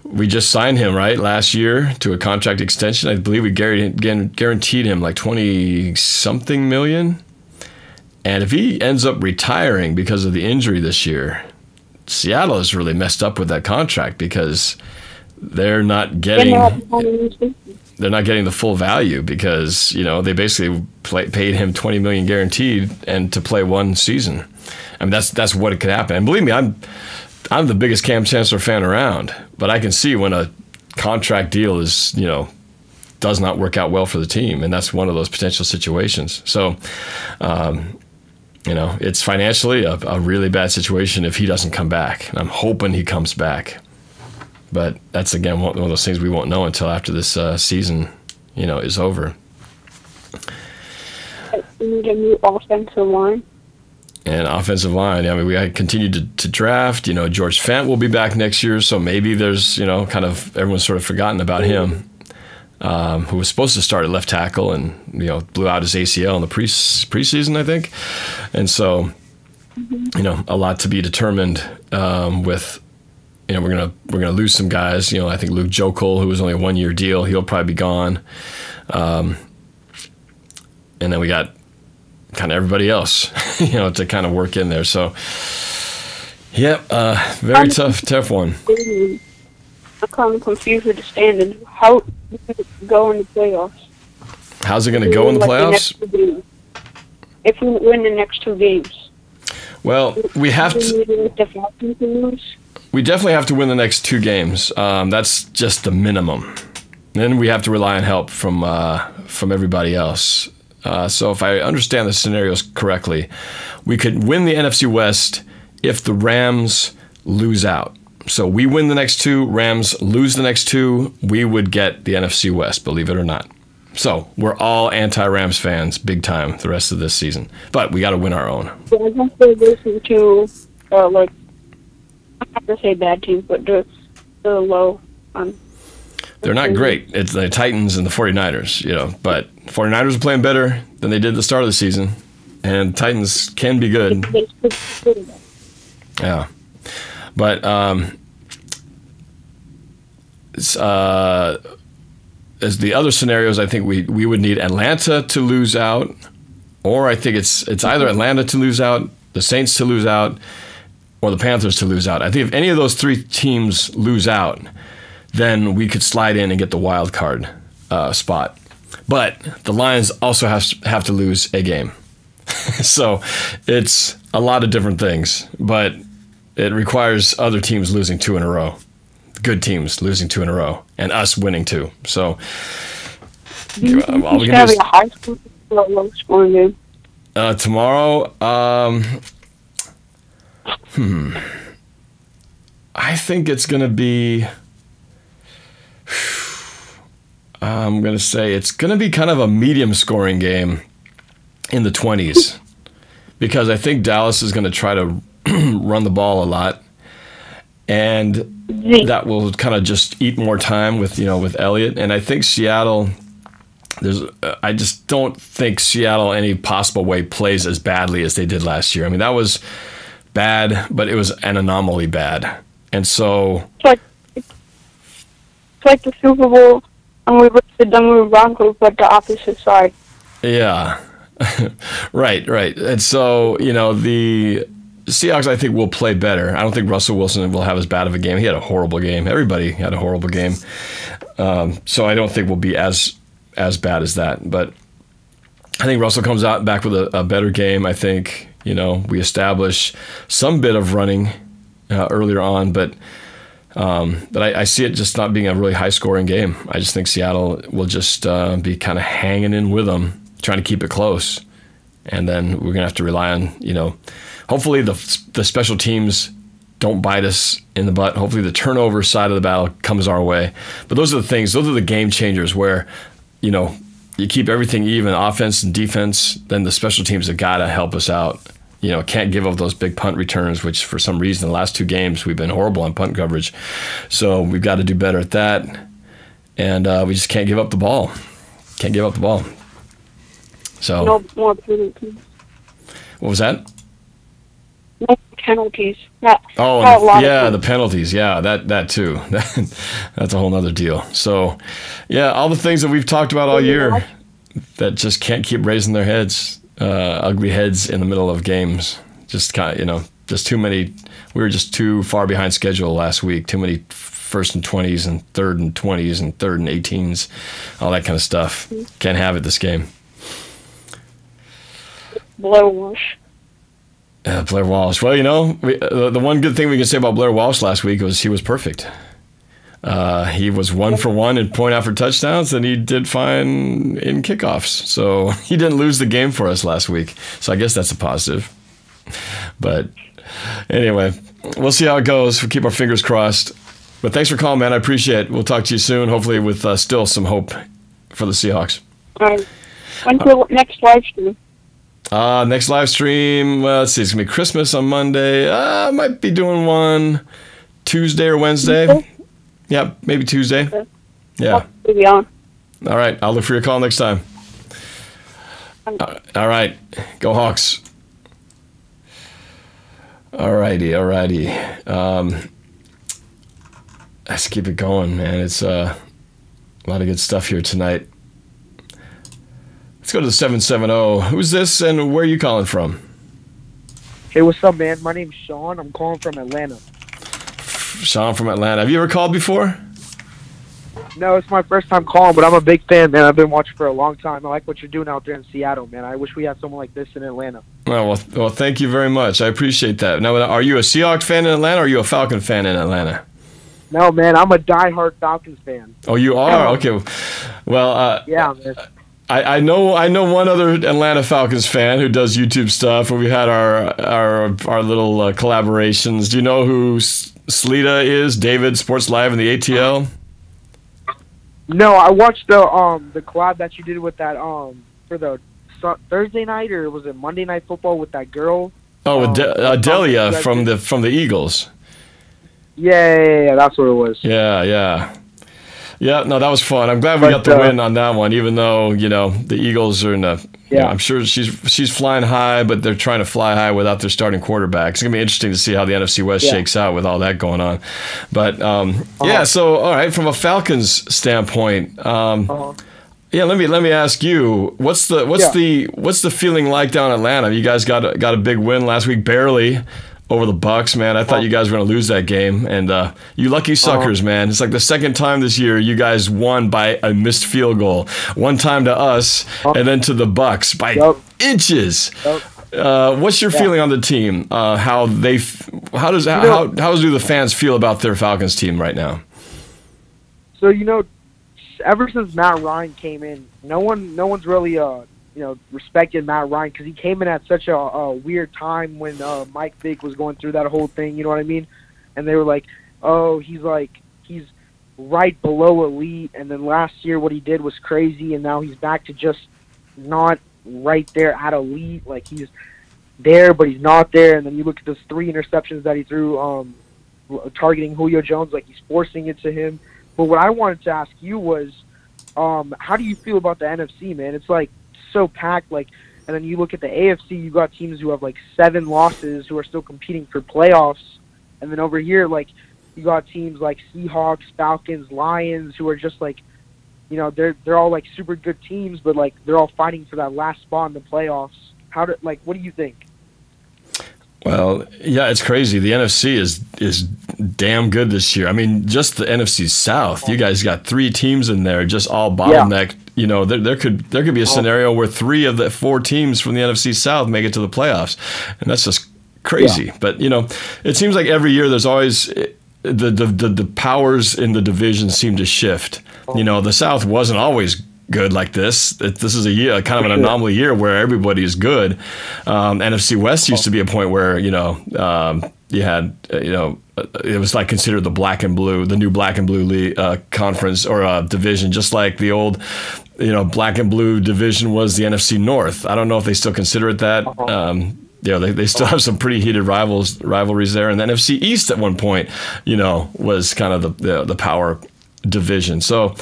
we just signed him, right, last year to a contract extension. I believe we guaranteed him like 20-something million. And if he ends up retiring because of the injury this year, Seattle is really messed up with that contract because they're not getting the full value because, they basically paid him $20 million guaranteed and to play one season. I mean, that's what it could happen. And believe me, I'm the biggest Cam Chancellor fan around, but I can see when a contract deal is, does not work out well for the team, and that's one of those potential situations. So, it's financially a really bad situation if he doesn't come back. I'm hoping he comes back. But that's, again, one of those things we won't know until after this season, is over. We need a new offensive line. And offensive line, I mean, we continued to draft. George Fant will be back next year, so maybe there's, kind of everyone's sort of forgotten about him, who was supposed to start at left tackle and, blew out his ACL in the preseason, I think. And so, a lot to be determined with. We're gonna lose some guys. I think Luke Jokel, who was only a 1-year deal, he'll probably be gone. And then we got kind of everybody else, to kind of work in there. So, yep, very tough one. I'm kind of confused with the standings. How does it go in the playoffs? How's it going to go in the playoffs? If we win the next 2 games. Well, we have to. We definitely have to win the next 2 games. That's just the minimum. Then we have to rely on help from everybody else. So if I understand the scenarios correctly, we could win the NFC West if the Rams lose out. So we win the next 2, Rams lose the next 2, we would get the NFC West, believe it or not. So we're all anti-Rams fans big time the rest of this season. But we got to win our own. I guess they're losing to like, I'm not going to say bad teams, but they're low on. They're not great. It's the Titans and the 49ers, you know, but 49ers are playing better than they did at the start of the season, and Titans can be good. Yeah. But as the other scenarios, I think we would need Atlanta to lose out, or I think it's either Atlanta to lose out, the Saints to lose out, or the Panthers to lose out. I think if any of those three teams lose out, then we could slide in and get the wild card spot. But the Lions also have to lose a game. So it's a lot of different things, but it requires other teams losing 2 in a row, good teams losing 2 in a row, and us winning 2. So all we can do is a high school low scoring game. Tomorrow. I think it's going to be. I'm going to say it's going to be kind of a medium scoring game in the 20s, because I think Dallas is going to try to run the ball a lot, and that will kind of just eat more time with Elliott. And I think Seattle, I just don't think Seattle any possible way plays as badly as they did last year. I mean, that was bad, but it was an anomaly bad. And so it's like the Super Bowl, and we were the Denver Broncos, but the opposite side. Yeah. Right. And so, the Seahawks, I think, will play better. I don't think Russell Wilson will have as bad of a game. He had a horrible game. Everybody had a horrible game. So I don't think we'll be as bad as that. But I think Russell comes out back with a better game. I think, we establish some bit of running earlier on, but I see it just not being a really high-scoring game. I just think Seattle will just be kind of hanging in with them, trying to keep it close. And then we're going to have to rely on, hopefully the special teams don't bite us in the butt. Hopefully the turnover side of the battle comes our way. But those are the game changers where, you keep everything even, offense and defense, then the special teams have got to help us out. Can't give up those big punt returns, which for some reason the last 2 games we've been horrible on punt coverage. So we've got to do better at that. And we just can't give up the ball. So No more penalties. What was that? No penalties. The penalties. Yeah, that too. That's a whole other deal. So, yeah, all the things that we've talked about all year that just can't keep raising their heads, ugly heads in the middle of games. Just kind of, just too many. We were just too far behind schedule last week. Too many 1st and 20s and 3rd and 20s and 3rd and 18s, all that kind of stuff. Can't have it this game. Blair Walsh. Blair Walsh. Well, the one good thing we can say about Blair Walsh last week was he was perfect. He was 1 for 1 in point after touchdowns, and he did fine in kickoffs. So he didn't lose the game for us last week. So I guess that's a positive. But anyway, we'll see how it goes. We'll keep our fingers crossed. But thanks for calling, man. I appreciate it. We'll talk to you soon, hopefully with still some hope for the Seahawks. All right. When's the next live stream? Next live stream, let's see, it's going to be Christmas on Monday. Might be doing one Tuesday or Wednesday. Okay. Yeah, maybe Tuesday. Okay. Yeah. Maybe on. All right, I'll look for your call next time. All right, go Hawks. All righty. Let's keep it going, man. It's a lot of good stuff here tonight. Let's go to the 770. Who's this and where are you calling from? Hey, what's up, man? My name's Sean. I'm calling from Atlanta. Sean from Atlanta. Have you ever called before? No, it's my first time calling, but I'm a big fan, man. I've been watching for a long time. I like what you're doing out there in Seattle, man. I wish we had someone like this in Atlanta. Well, thank you very much. I appreciate that. Now, are you a Seahawks fan in Atlanta or are you a Falcon fan in Atlanta? No, man, I'm a diehard Falcons fan. Oh, you are? Okay. Well, yeah, man. I know one other Atlanta Falcons fan who does YouTube stuff, and we had our little collaborations. Do you know who Slita is? David, Sports Live in the ATL? No, I watched the collab that you did with that for the Thursday night, or was it Monday Night Football with that girl Delia from the Eagles. Yeah, that's what it was. Yeah. No, that was fun. I'm glad we got the win on that one, even though the Eagles are in a. Yeah, I'm sure she's flying high, but they're trying to fly high without their starting quarterback. It's gonna be interesting to see how the NFC West shakes out with all that going on. But so all right, from a Falcons standpoint, let me ask you, what's the feeling like down in Atlanta? You guys got a big win last week, barely, over the Bucs, man. I thought you guys were going to lose that game, and you lucky suckers, man. It's like the second time this year you guys won by a missed field goal. One time to us, and then to the Bucs by inches. What's your feeling on the team? How do the fans feel about their Falcons team right now? So ever since Matt Ryan came in, no one's really respected Matt Ryan because he came in at such a weird time when Mike Vick was going through that whole thing. You know what I mean? And they were like, "Oh, he's right below elite." And then last year, what he did was crazy, and now he's back to just not right there at elite. Like he's there, but he's not there. And then you look at those 3 interceptions that he threw, targeting Julio Jones, like he's forcing it to him. But what I wanted to ask you was, how do you feel about the NFC, man? It's like so packed, and then you look at the AFC, you got teams who have 7 losses who are still competing for playoffs, and then over here, you got teams like Seahawks, Falcons, Lions, who are just they're all super good teams, but they're all fighting for that last spot in the playoffs. What do you think? Well, yeah, it's crazy. The NFC is damn good this year. I mean, just the NFC South. You guys got 3 teams in there, just all bottlenecked. There could be a scenario where 3 of the 4 teams from the NFC South make it to the playoffs, and that's just crazy. Yeah. But it seems like every year there's always the powers in the division seem to shift. The South wasn't always good like this. This is a year, kind of an anomaly year where everybody is good. NFC West used to be a point where you had it was considered the black and blue, the new black and blue league, conference or division, just like the old black and blue division was the NFC North. I don't know if they still consider it that. They still have some pretty heated rivalries there. And the NFC East at one point, was kind of the power division. So,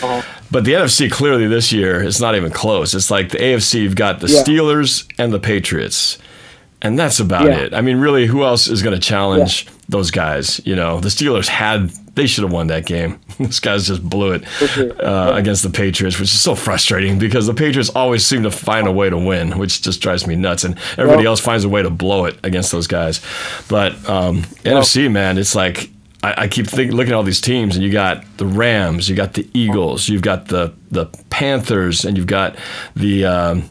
but the NFC clearly this year, it's not even close. It's like the AFC, you've got the Steelers and the Patriots, and that's about it. I mean, really, who else is going to challenge those guys? The Steelers they should have won that game. Those guys just blew it against the Patriots, which is so frustrating because the Patriots always seem to find a way to win, which just drives me nuts. And everybody else finds a way to blow it against those guys. But NFC, man, it's like, I keep looking at all these teams, and you got the Rams, you got the Eagles, you've got the Panthers, and you've got the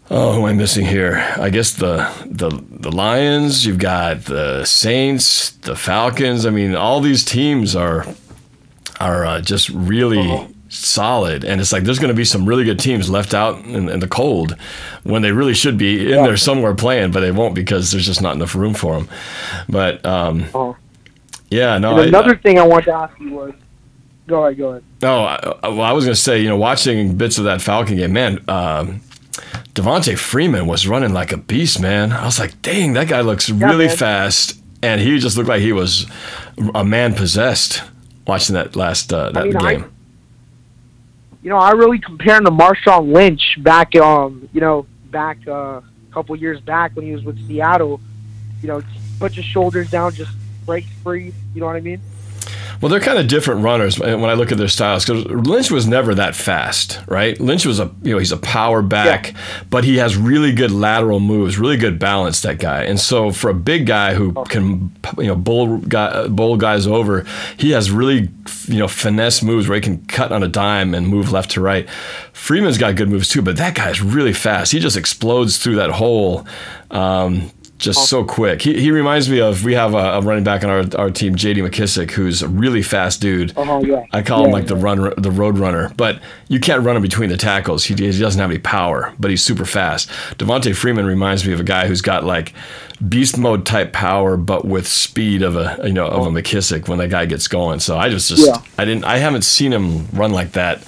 who am I missing here? I guess the Lions. You've got the Saints, the Falcons. I mean, all these teams are just really solid, and it's like there's going to be some really good teams left out in the cold when they really should be in there somewhere playing, but they won't because there's just not enough room for them. But yeah, no. And another thing I wanted to ask you was, go ahead. No, I was going to say, watching bits of that Falcon game, man, Devontae Freeman was running like a beast, man. I was like, dang, that guy looks really fast, and he just looked like he was a man possessed watching that last game. I really compare him to Marshawn Lynch back, back a couple years back when he was with Seattle. Put your shoulders down, just break free. You know what I mean? Well, they're kind of different runners when I look at their styles, because Lynch was never that fast, right? Lynch was he's a power back, but he has really good lateral moves, really good balance, that guy. And so for a big guy who can bowl guys over, he has really finesse moves where he can cut on a dime and move left to right. Freeman's got good moves too, but that guy's really fast. He just explodes through that hole. Just so quick. He reminds me of, we have a running back on our team, J.D. McKissick, who's a really fast dude. I call him the road runner, but you can't run him between the tackles. He doesn't have any power, but he's super fast. Devontae Freeman reminds me of a guy who's got like beast mode type power, but with speed of a McKissick when that guy gets going. So I haven't seen him run like that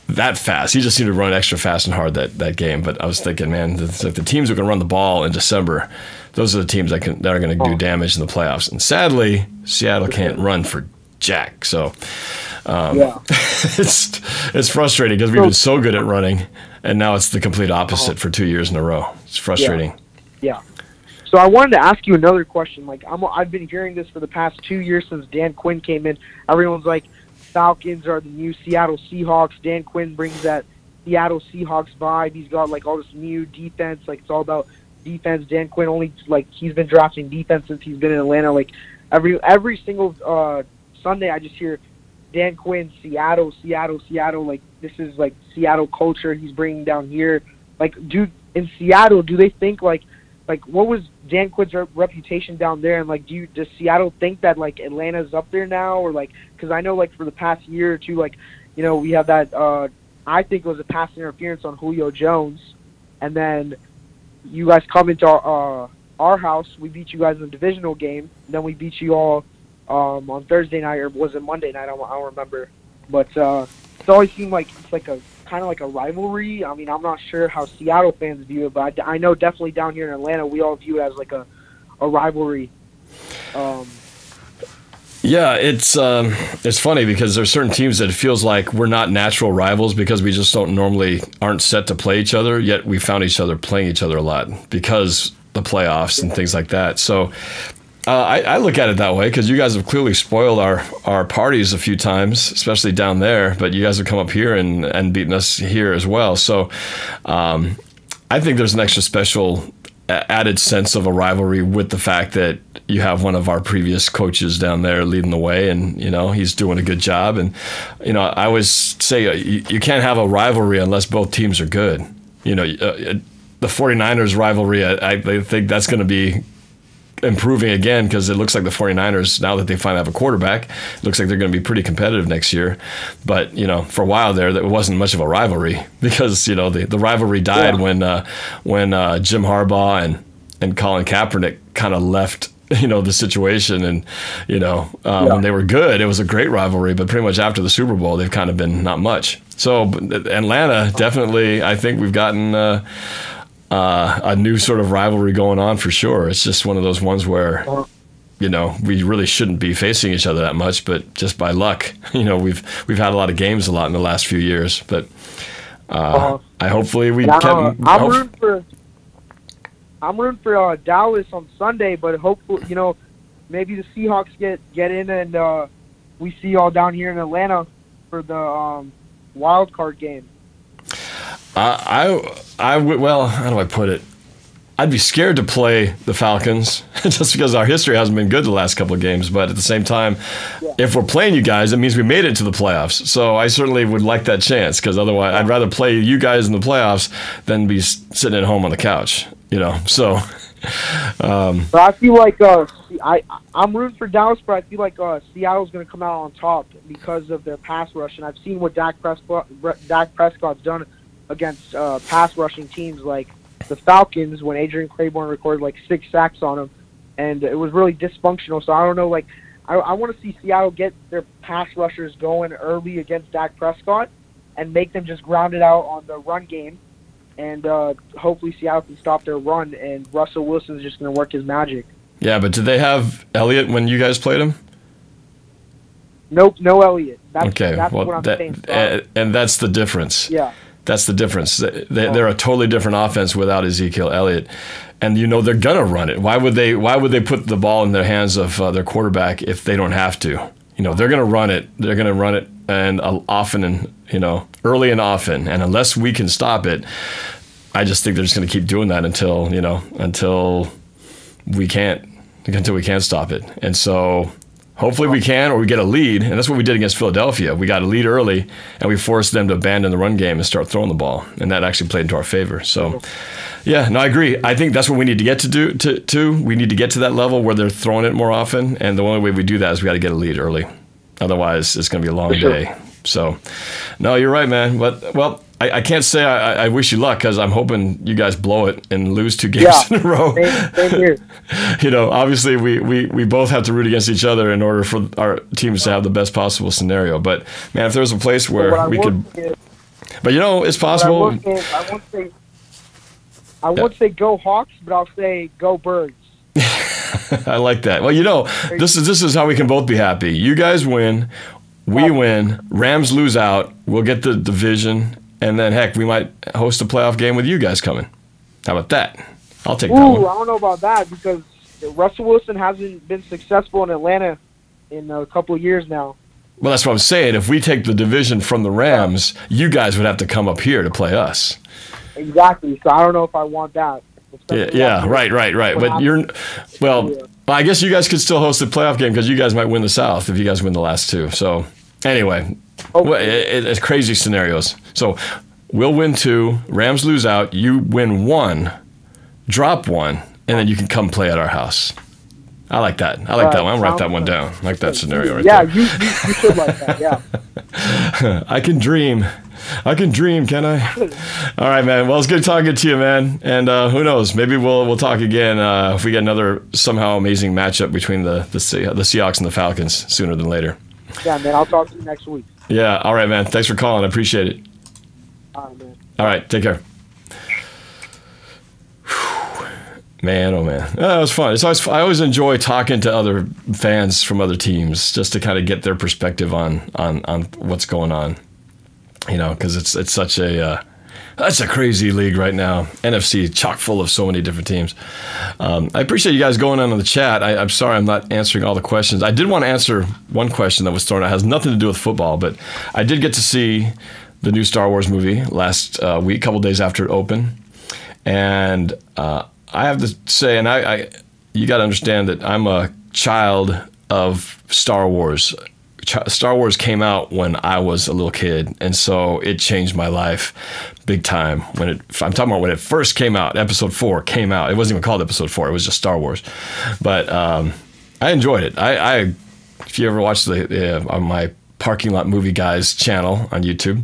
that fast. He just seemed to run extra fast and hard that game. But I was thinking, man, it's like the teams who can run the ball in December, those are the teams that are going to do damage in the playoffs. And sadly, Seattle can't run for jack. So it's frustrating because we've been so good at running, and now it's the complete opposite for 2 years in a row. It's frustrating. Yeah. So I wanted to ask you another question. Like I've been hearing this for the past 2 years since Dan Quinn came in. Everyone's like, Falcons are the new Seattle Seahawks. Dan Quinn brings that Seattle Seahawks vibe. He's got like all this new defense. Like it's all about defense. Dan Quinn only he's been drafting defense since he's been in Atlanta. Like every single Sunday, I just hear Dan Quinn, Seattle, Seattle, Seattle. Like this is like Seattle culture he's bringing down here. Like, in Seattle, do they think like what was Dan Quinn's reputation down there, and like does Seattle think that like Atlanta's up there now, or like because I know like for the past year or two, like we have that I think it was a pass interference on Julio Jones, and then you guys come into our house, we beat you guys in the divisional game, and then we beat you all on Thursday night, or was it Monday night? I don't remember, but it's always seemed like it's like a kind of like a rivalry. I mean, I'm not sure how Seattle fans view it, but I know definitely down here in Atlanta, we all view it as like a rivalry. Yeah, it's funny because there's certain teams that it feels like we're not natural rivals because we just aren't set to play each other, yet we found each other playing each other a lot because the playoffs and things like that. So I look at it that way because you guys have clearly spoiled our parties a few times, especially down there, but you guys have come up here and beaten us here as well. So I think there's an extra special added sense of a rivalry with the fact that you have one of our previous coaches down there leading the way, and he's doing a good job. And I always say you can't have a rivalry unless both teams are good. The 49ers rivalry, I think that's going to be improving again because it looks like the 49ers, now that they finally have a quarterback, it looks like they're going to be pretty competitive next year. But for a while there, that wasn't much of a rivalry because the rivalry died when Jim Harbaugh and Colin Kaepernick kind of left the situation, and when they were good, it was a great rivalry. But pretty much after the Super Bowl, they've kind of been not much. So Atlanta, definitely, I think we've gotten a new sort of rivalry going on for sure. It's just one of those ones where, we really shouldn't be facing each other that much, but just by luck, we've had a lot of games a lot in the last few years. But I hopefully we can. I'm rooting for Dallas on Sunday, but hopefully, maybe the Seahawks get in and we see y'all down here in Atlanta for the wild card game. I would, well, how do I put it? I'd be scared to play the Falcons just because our history hasn't been good the last couple of games. But at the same time, if we're playing you guys, it means we made it to the playoffs. So I certainly would like that chance because otherwise I'd rather play you guys in the playoffs than be sitting at home on the couch, So, but I feel like I'm rooting for Dallas, but I feel like Seattle's going to come out on top because of their pass rush. And I've seen what Dak Prescott's done against pass rushing teams like the Falcons when Adrian Claiborne recorded like 6 sacks on him, and it was really dysfunctional. So I don't know, like I want to see Seattle get their pass rushers going early against Dak Prescott and make them just ground it out on the run game, and hopefully Seattle can stop their run, and Russell Wilson's just going to work his magic. Yeah, but did they have Elliott when you guys played him? Nope, no Elliott. That's well, what I'm saying. And that's the difference. Yeah. That's the difference. They're a totally different offense without Ezekiel Elliott, and they're gonna run it. Why would they put the ball in the hands of their quarterback if they don't have to? They're gonna run it. They're gonna run it, and often and early and often. And unless we can stop it, I just think they're just gonna keep doing that until we can't stop it. And so. Hopefully we can, or we get a lead, and that's what we did against Philadelphia. We got a lead early, and we forced them to abandon the run game and start throwing the ball, and that actually played into our favor. So, yeah, no, I agree. I think that's what we need to get to. We need to get to that level where they're throwing it more often, and the only way we do that is we got to get a lead early. Otherwise, it's going to be a long day. So, no, you're right, man. But, well, I can't say I wish you luck because I'm hoping you guys blow it and lose 2 games in a row. Same here. Obviously we both have to root against each other in order for our teams to have the best possible scenario. But man, if there's a place where we could, But you know, it's But possible. I won't say go Hawks, but I'll say go Birds. I like that. Well, you know, this is how we can both be happy. You guys win, we win, Rams lose out, we'll get the division, and then heck, we might host a playoff game with you guys coming. How about that? I'll take that one. I don't know about that because Russell Wilson hasn't been successful in Atlanta in a couple of years now. Well, that's what I'm saying. If we take the division from the Rams, you guys would have to come up here to play us. Exactly. So I don't know if I want that. Yeah, right. But I guess you guys could still host a playoff game because you guys might win the South if you guys win the last two. So anyway, it's crazy scenarios. So we'll win 2, Rams lose out, you win 1, drop 1, and then you can come play at our house. I like that. I like that one. I'll write that one down. I like that scenario right there. Yeah, you should like that, yeah. I can dream. Can I? All right, man. Well, it's good talking to you, man. And who knows? Maybe we'll talk again if we get another somehow amazing matchup between the Seahawks and the Falcons sooner than later. Yeah, man. I'll talk to you next week. Yeah. All right, man. Thanks for calling. I appreciate it. All right, man. All right. Take care. Man, oh man, it was fun. I always enjoy talking to other fans from other teams just to kind of get their perspective on what's going on. You know, because it's such a crazy league right now. NFC chock full of so many different teams. I appreciate you guys going on the chat. I'm sorry I'm not answering all the questions. I did want to answer one question that was thrown out. It has nothing to do with football, but I did get to see the new Star Wars movie last week, a couple days after it opened, and I have to say, and you got to understand that I'm a child of Star Wars. Star Wars came out when I was a little kid, and so it changed my life big time. I'm talking about when it first came out, Episode 4 came out. It wasn't even called Episode 4. It was just Star Wars. But I enjoyed it. If you ever watch my Parking Lot Movie Guys channel on YouTube,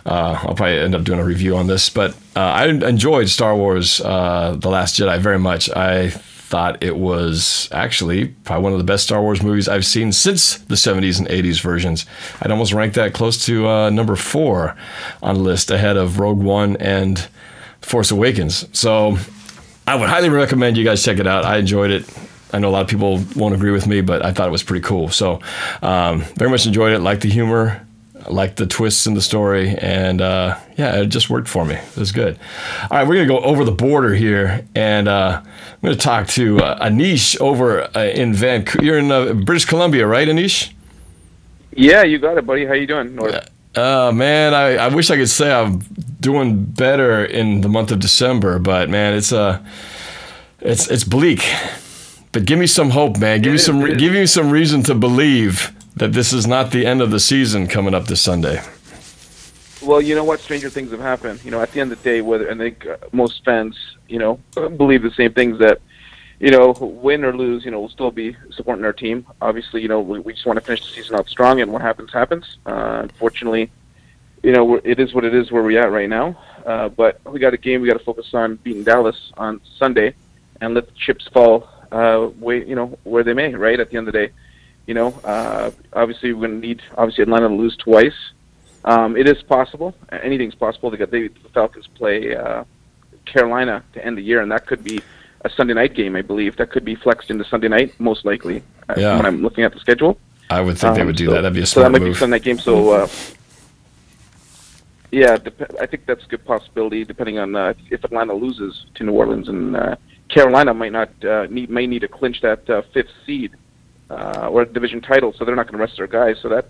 I'll probably end up doing a review on this, but I enjoyed Star Wars The Last Jedi very much. I thought it was actually probably one of the best Star Wars movies I've seen since the 70s and 80s versions. I'd almost rank that close to number 4 on the list, ahead of Rogue One and Force Awakens. So I would highly recommend you guys check it out. I enjoyed it. I know a lot of people won't agree with me, but I thought it was pretty cool. So very much enjoyed it. Liked the humor, liked the twists in the story, and it just worked for me. It was good. All right, we're going to go over the border here, and I'm going to talk to Anish over in Vancouver. You're in British Columbia, right, Anish? Yeah, you got it, buddy. How you doing, Norb? Man, I wish I could say I'm doing better in the month of December, but man, it's bleak. But give me some hope, man. Give me some reason to believe that this is not the end of the season coming up this Sunday. Well, you know what? Stranger things have happened. You know, at the end of the day, I think most fans, believe the same things, that, win or lose, we'll still be supporting our team. Obviously, we just want to finish the season out strong, and what happens, happens. Unfortunately, it is what it is where we're at right now. But we got a game. We got to focus on beating Dallas on Sunday, and let the chips fall where they may. Right at the end of the day, obviously we're going to need Atlanta to lose twice. It is possible. Anything's possible. The Falcons play Carolina to end the year, and that could be a Sunday night game, I believe. That could be flexed into Sunday night, most likely, when I'm looking at the schedule. I would think they would do that. That'd be a smart move. So that might be Sunday night game. So, I think that's a good possibility, depending on if Atlanta loses to New Orleans, and Carolina may need to clinch that 5th seed. Or a division title, so they're not going to rest their guys. So that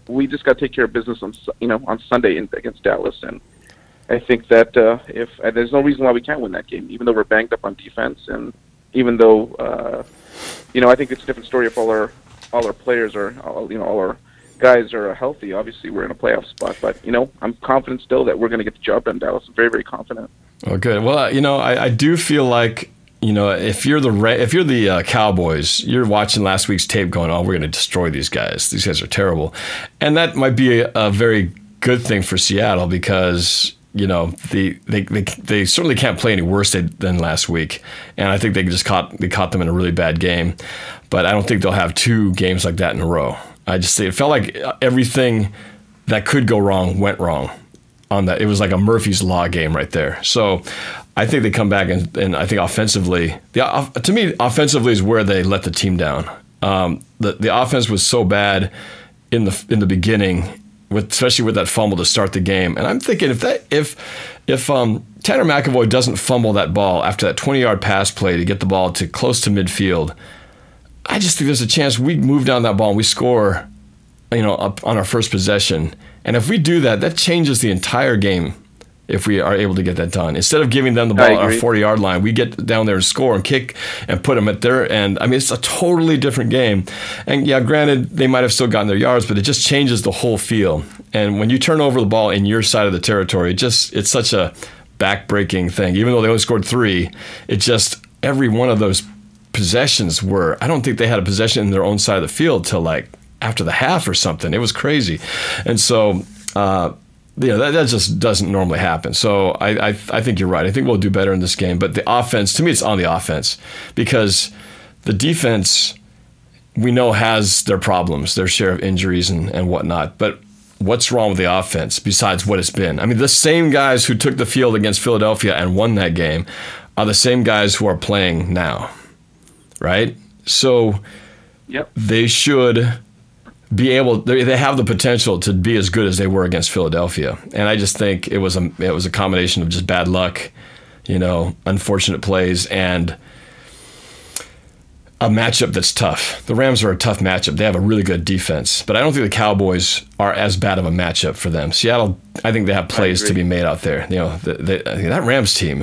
we just got to take care of business on Sunday against Dallas, and I think that there's no reason why we can't win that game, even though we're banged up on defense, and even though I think it's a different story if all our players are all our guys are healthy. Obviously, we're in a playoff spot, but I'm confident still that we're going to get the job done. Dallas, I'm very, very confident. Oh, good. Well, I do feel like, if you're the Cowboys, you're watching last week's tape going, oh, we're going to destroy these guys. These guys are terrible. And that might be a very good thing for Seattle, because, they certainly can't play any worse than last week. And I think they caught them in a really bad game. But I don't think they'll have 2 games like that in a row. It felt like everything that could go wrong went wrong on that. It was like a Murphy's Law game right there. So I think they come back and I think offensively, to me, offensively is where they let the team down. The offense was so bad in the beginning, especially with that fumble to start the game. And I'm thinking if Tanner McAvoy doesn't fumble that ball after that 20-yard pass play to get the ball to close to midfield, I just think there's a chance we move down that ball and we score, up on our first possession. And if we do that, that changes the entire game if we are able to get that done. Instead of giving them the ball at our 40-yard line, we get down there and score and kick and put them at their end. I mean, it's a totally different game. And yeah, granted, they might have still gotten their yards, but it just changes the whole feel. And when you turn over the ball in your side of the territory, it's such a back-breaking thing. Even though they only scored 3, it just, every one of those possessions I don't think they had a possession in their own side of the field till like after the half or something. It was crazy. And so, that just doesn't normally happen. So I think you're right. I think we'll do better in this game. But the offense, to me, it's on the offense because the defense, we know, has their problems, their share of injuries and whatnot. But what's wrong with the offense besides what it's been? I mean, the same guys who took the field against Philadelphia and won that game are the same guys who are playing now, right? So they should be able. They have the potential to be as good as they were against Philadelphia, and I just think it was a combination of just bad luck, unfortunate plays, and a matchup that's tough. The Rams are a tough matchup. They have a really good defense, but I don't think the Cowboys are as bad of a matchup for them. Seattle, I think they have plays to be made out there. That Rams team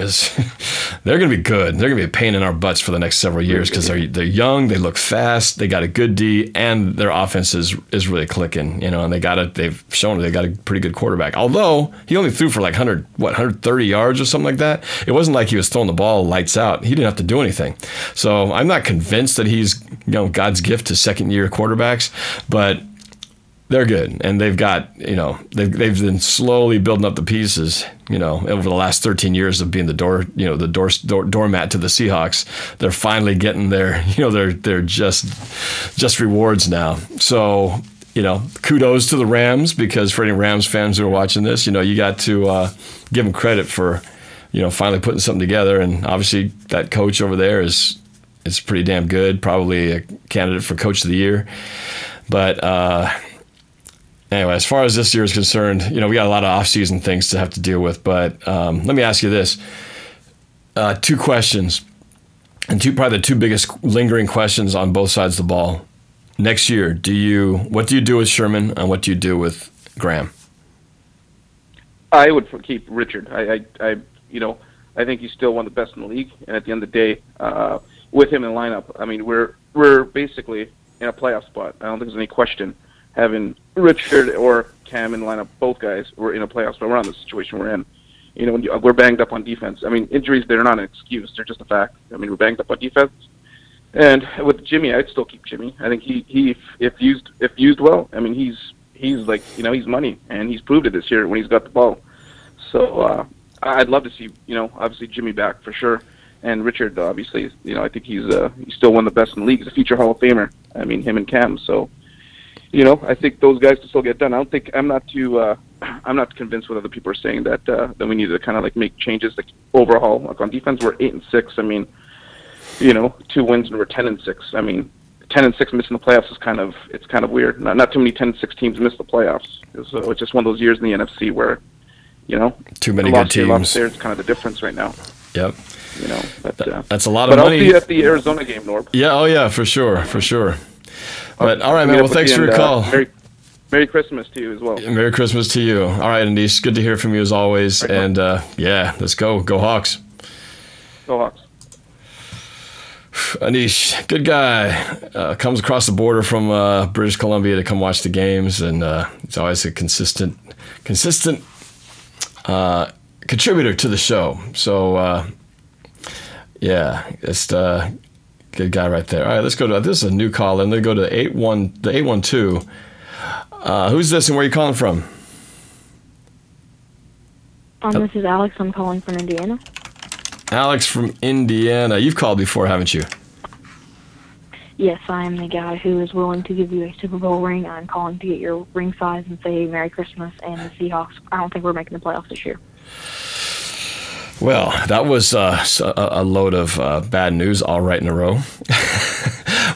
they're going to be good. They're going to be a pain in our butts for the next several years because they're young, they look fast, they got a good D, and their offense is really clicking. And they've shown they got a pretty good quarterback. Although he only threw for like 130 yards or something like that. It wasn't like he was throwing the ball lights out. He didn't have to do anything. So I'm not convinced that he's God's gift to second-year quarterbacks, but they're good, and they've got they've been slowly building up the pieces over the last 13 years of being the doormat to the Seahawks. They're finally getting their they're just rewards now. So kudos to the Rams, because for any Rams fans who are watching this, you got to give them credit for finally putting something together, and obviously that coach over there is pretty damn good, probably a candidate for Coach of the Year. But anyway, as far as this year is concerned, we got a lot of off-season things to have to deal with. But let me ask you this. 2 questions, and probably the 2 biggest lingering questions on both sides of the ball. Next year, what do you do with Sherman, and what do you do with Graham? I would keep Richard. I think he's still one of the best in the league. And at the end of the day, with him in the lineup, I mean, we're basically in a playoff spot. I don't think there's any question having Richard or Cam in the lineup. Both guys were in a playoff spot. We're not in the situation we're in. We're banged up on defense. I mean, injuries, they're not an excuse. They're just a fact. I mean, we're banged up on defense. And with Jimmy, I'd still keep Jimmy. I think he if used well, I mean, he's like, he's money, and he's proved it this year when he's got the ball. So I'd love to see, obviously Jimmy back for sure. And Richard, obviously, I think he's still one of the best in the league. He's a future Hall of Famer. I mean, him and Cam. So, I think those guys can still get done. I'm not convinced what other people are saying that we need to kind of like make changes, like overhaul. Like on defense, we're 8-6. I mean, 2 wins and we're 10-6. I mean, 10-6 missing the playoffs is kind of weird. Not too many 10-6 teams miss the playoffs. So it's just one of those years in the NFC where, too many good teams. There's kind of the difference right now. Yep. But that's a lot of money. But I'll see you at the Arizona game, Norb. Yeah. Oh yeah, for sure. But all right, man. Well, thanks for your call. Merry Christmas to you as well. Merry Christmas to you. All right, Anish. Good to hear from you as always. Right, and let's go. Go Hawks. Go Hawks. Anish, good guy. Comes across the border from British Columbia to come watch the games, and he's always a consistent contributor to the show. So, just good guy right there. All right, let's go to this is a new caller. Let me go to the 812. Who's this and where are you calling from? This is Alex. I'm calling from Indiana. Alex from Indiana. You've called before, haven't you? yes, I am the guy who is willing to give you a Super Bowl ring. I'm calling to get your ring size and say Merry Christmas. And the Seahawks, I don't think we're making the playoffs this year. Well, that was a load of bad news all right in a row.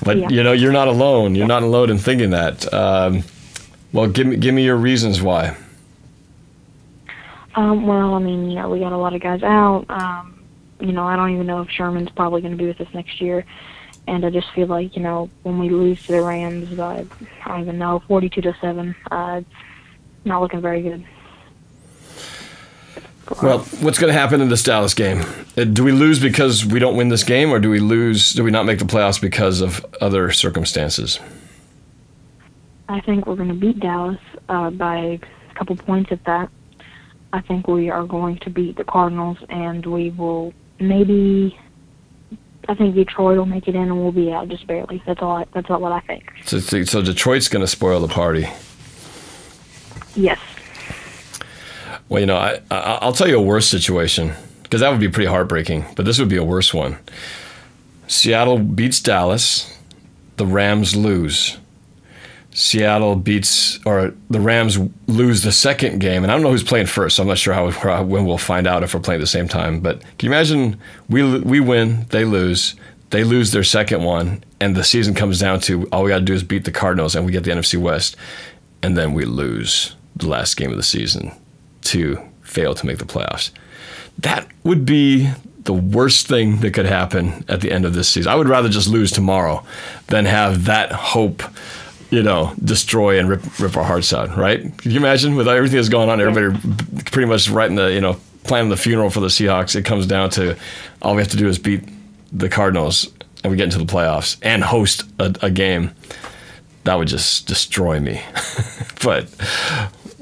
But, Yeah. you're not alone. You're not alone in thinking that. Well, give me your reasons why. Well, I mean, we got a lot of guys out. I don't even know if Sherman's probably going to be with us next year. And I just feel like, when we lose to the Rams by, I don't even know, 42-7, it's not looking very good. Well, what's going to happen in this Dallas game? Do we lose because we don't win this game, or do we not make the playoffs because of other circumstances? I think we're going to beat Dallas by a couple points at that. I think we are going to beat the Cardinals, and we will I think Detroit will make it in, and we'll be out just barely. That's all what I think. So Detroit's going to spoil the party. Yes. Well, I'll tell you a worse situation, because that would be pretty heartbreaking, but this would be a worse one. Seattle beats Dallas, the Rams lose. The Rams lose the second game, and I don't know who's playing first, so I'm not sure when we'll find out if we're playing at the same time. But can you imagine we win, they lose their second one, and the season comes down to all we got to do is beat the Cardinals, and we get the NFC West, and then we lose the last game of the season to fail to make the playoffs. That would be the worst thing that could happen at the end of this season. I would rather just lose tomorrow than have that hope destroy and rip our hearts out, right? Can you imagine with everything that's going on, everybody pretty much writing planning the funeral for the Seahawks. It comes down to all we have to do is beat the Cardinals and we get into the playoffs and host a game. That would just destroy me. but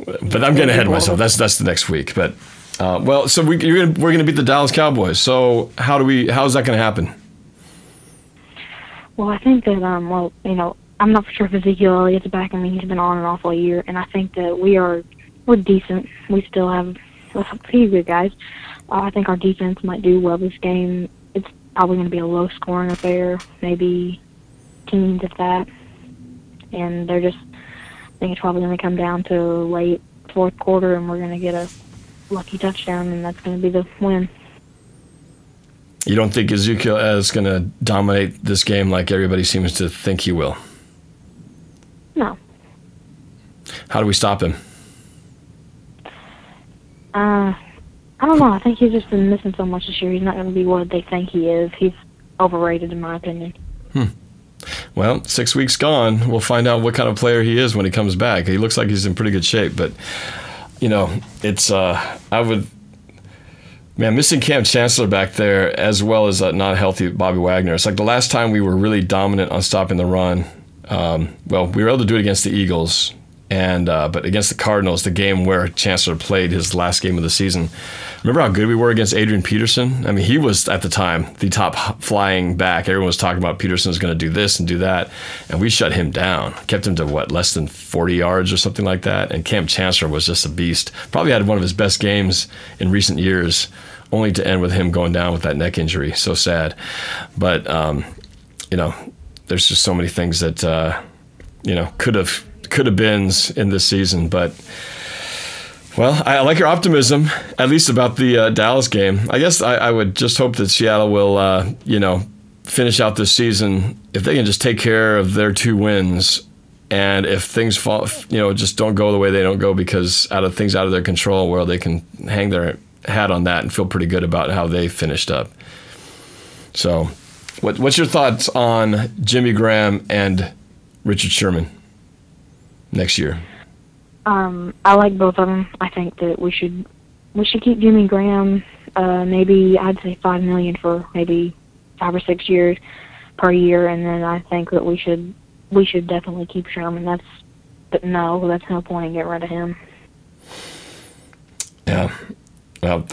I'm getting ahead of myself. That's the next week. But so we're gonna beat the Dallas Cowboys. So how is that gonna happen? Well, I think that I'm not for sure if Ezekiel Elliott's back. I mean, he's been on and off all year, and I think that we're decent. We still have a few good guys. I think our defense might do well this game. It's probably going to be a low-scoring affair, maybe teens at that. And I think it's probably going to come down to late fourth quarter, and we're going to get a lucky touchdown, and that's going to be the win. You don't think Ezekiel is going to dominate this game like everybody seems to think he will? No. How do we stop him? I don't know. I think he's just been missing so much this year. He's not going to be what they think he is. He's overrated, in my opinion. Well, 6 weeks gone. We'll find out what kind of player he is when he comes back. He looks like he's in pretty good shape, but it's missing Cam Chancellor back there, as well as not healthy Bobby Wagner. It's like the last time we were really dominant on stopping the run. We were able to do it against the Eagles, but against the Cardinals, the game where Chancellor played his last game of the season. Remember how good we were against Adrian Peterson? I mean, he was, at the time, the top flying back. Everyone was talking about Peterson's going to do this and do that, and we shut him down. Kept him to, less than 40 yards or something like that, and Cam Chancellor was just a beast. Probably had one of his best games in recent years, only to end with him going down with that neck injury. So sad. But, there's just so many things that, could have been in this season. But, I like your optimism, at least about the Dallas game. I guess I would just hope that Seattle will, finish out this season. If they can just take care of their 2 wins, and if things fall, just don't go the way they don't go because things out of their control, where they can hang their hat on that and feel pretty good about how they finished up. So what's your thoughts on Jimmy Graham and Richard Sherman next year? I like both of them. I think that we should keep Jimmy Graham. Maybe I'd say $5 million for maybe 5 or 6 years per year, and then I think that we should definitely keep Sherman. That's no point in getting rid of him. Yeah. Well,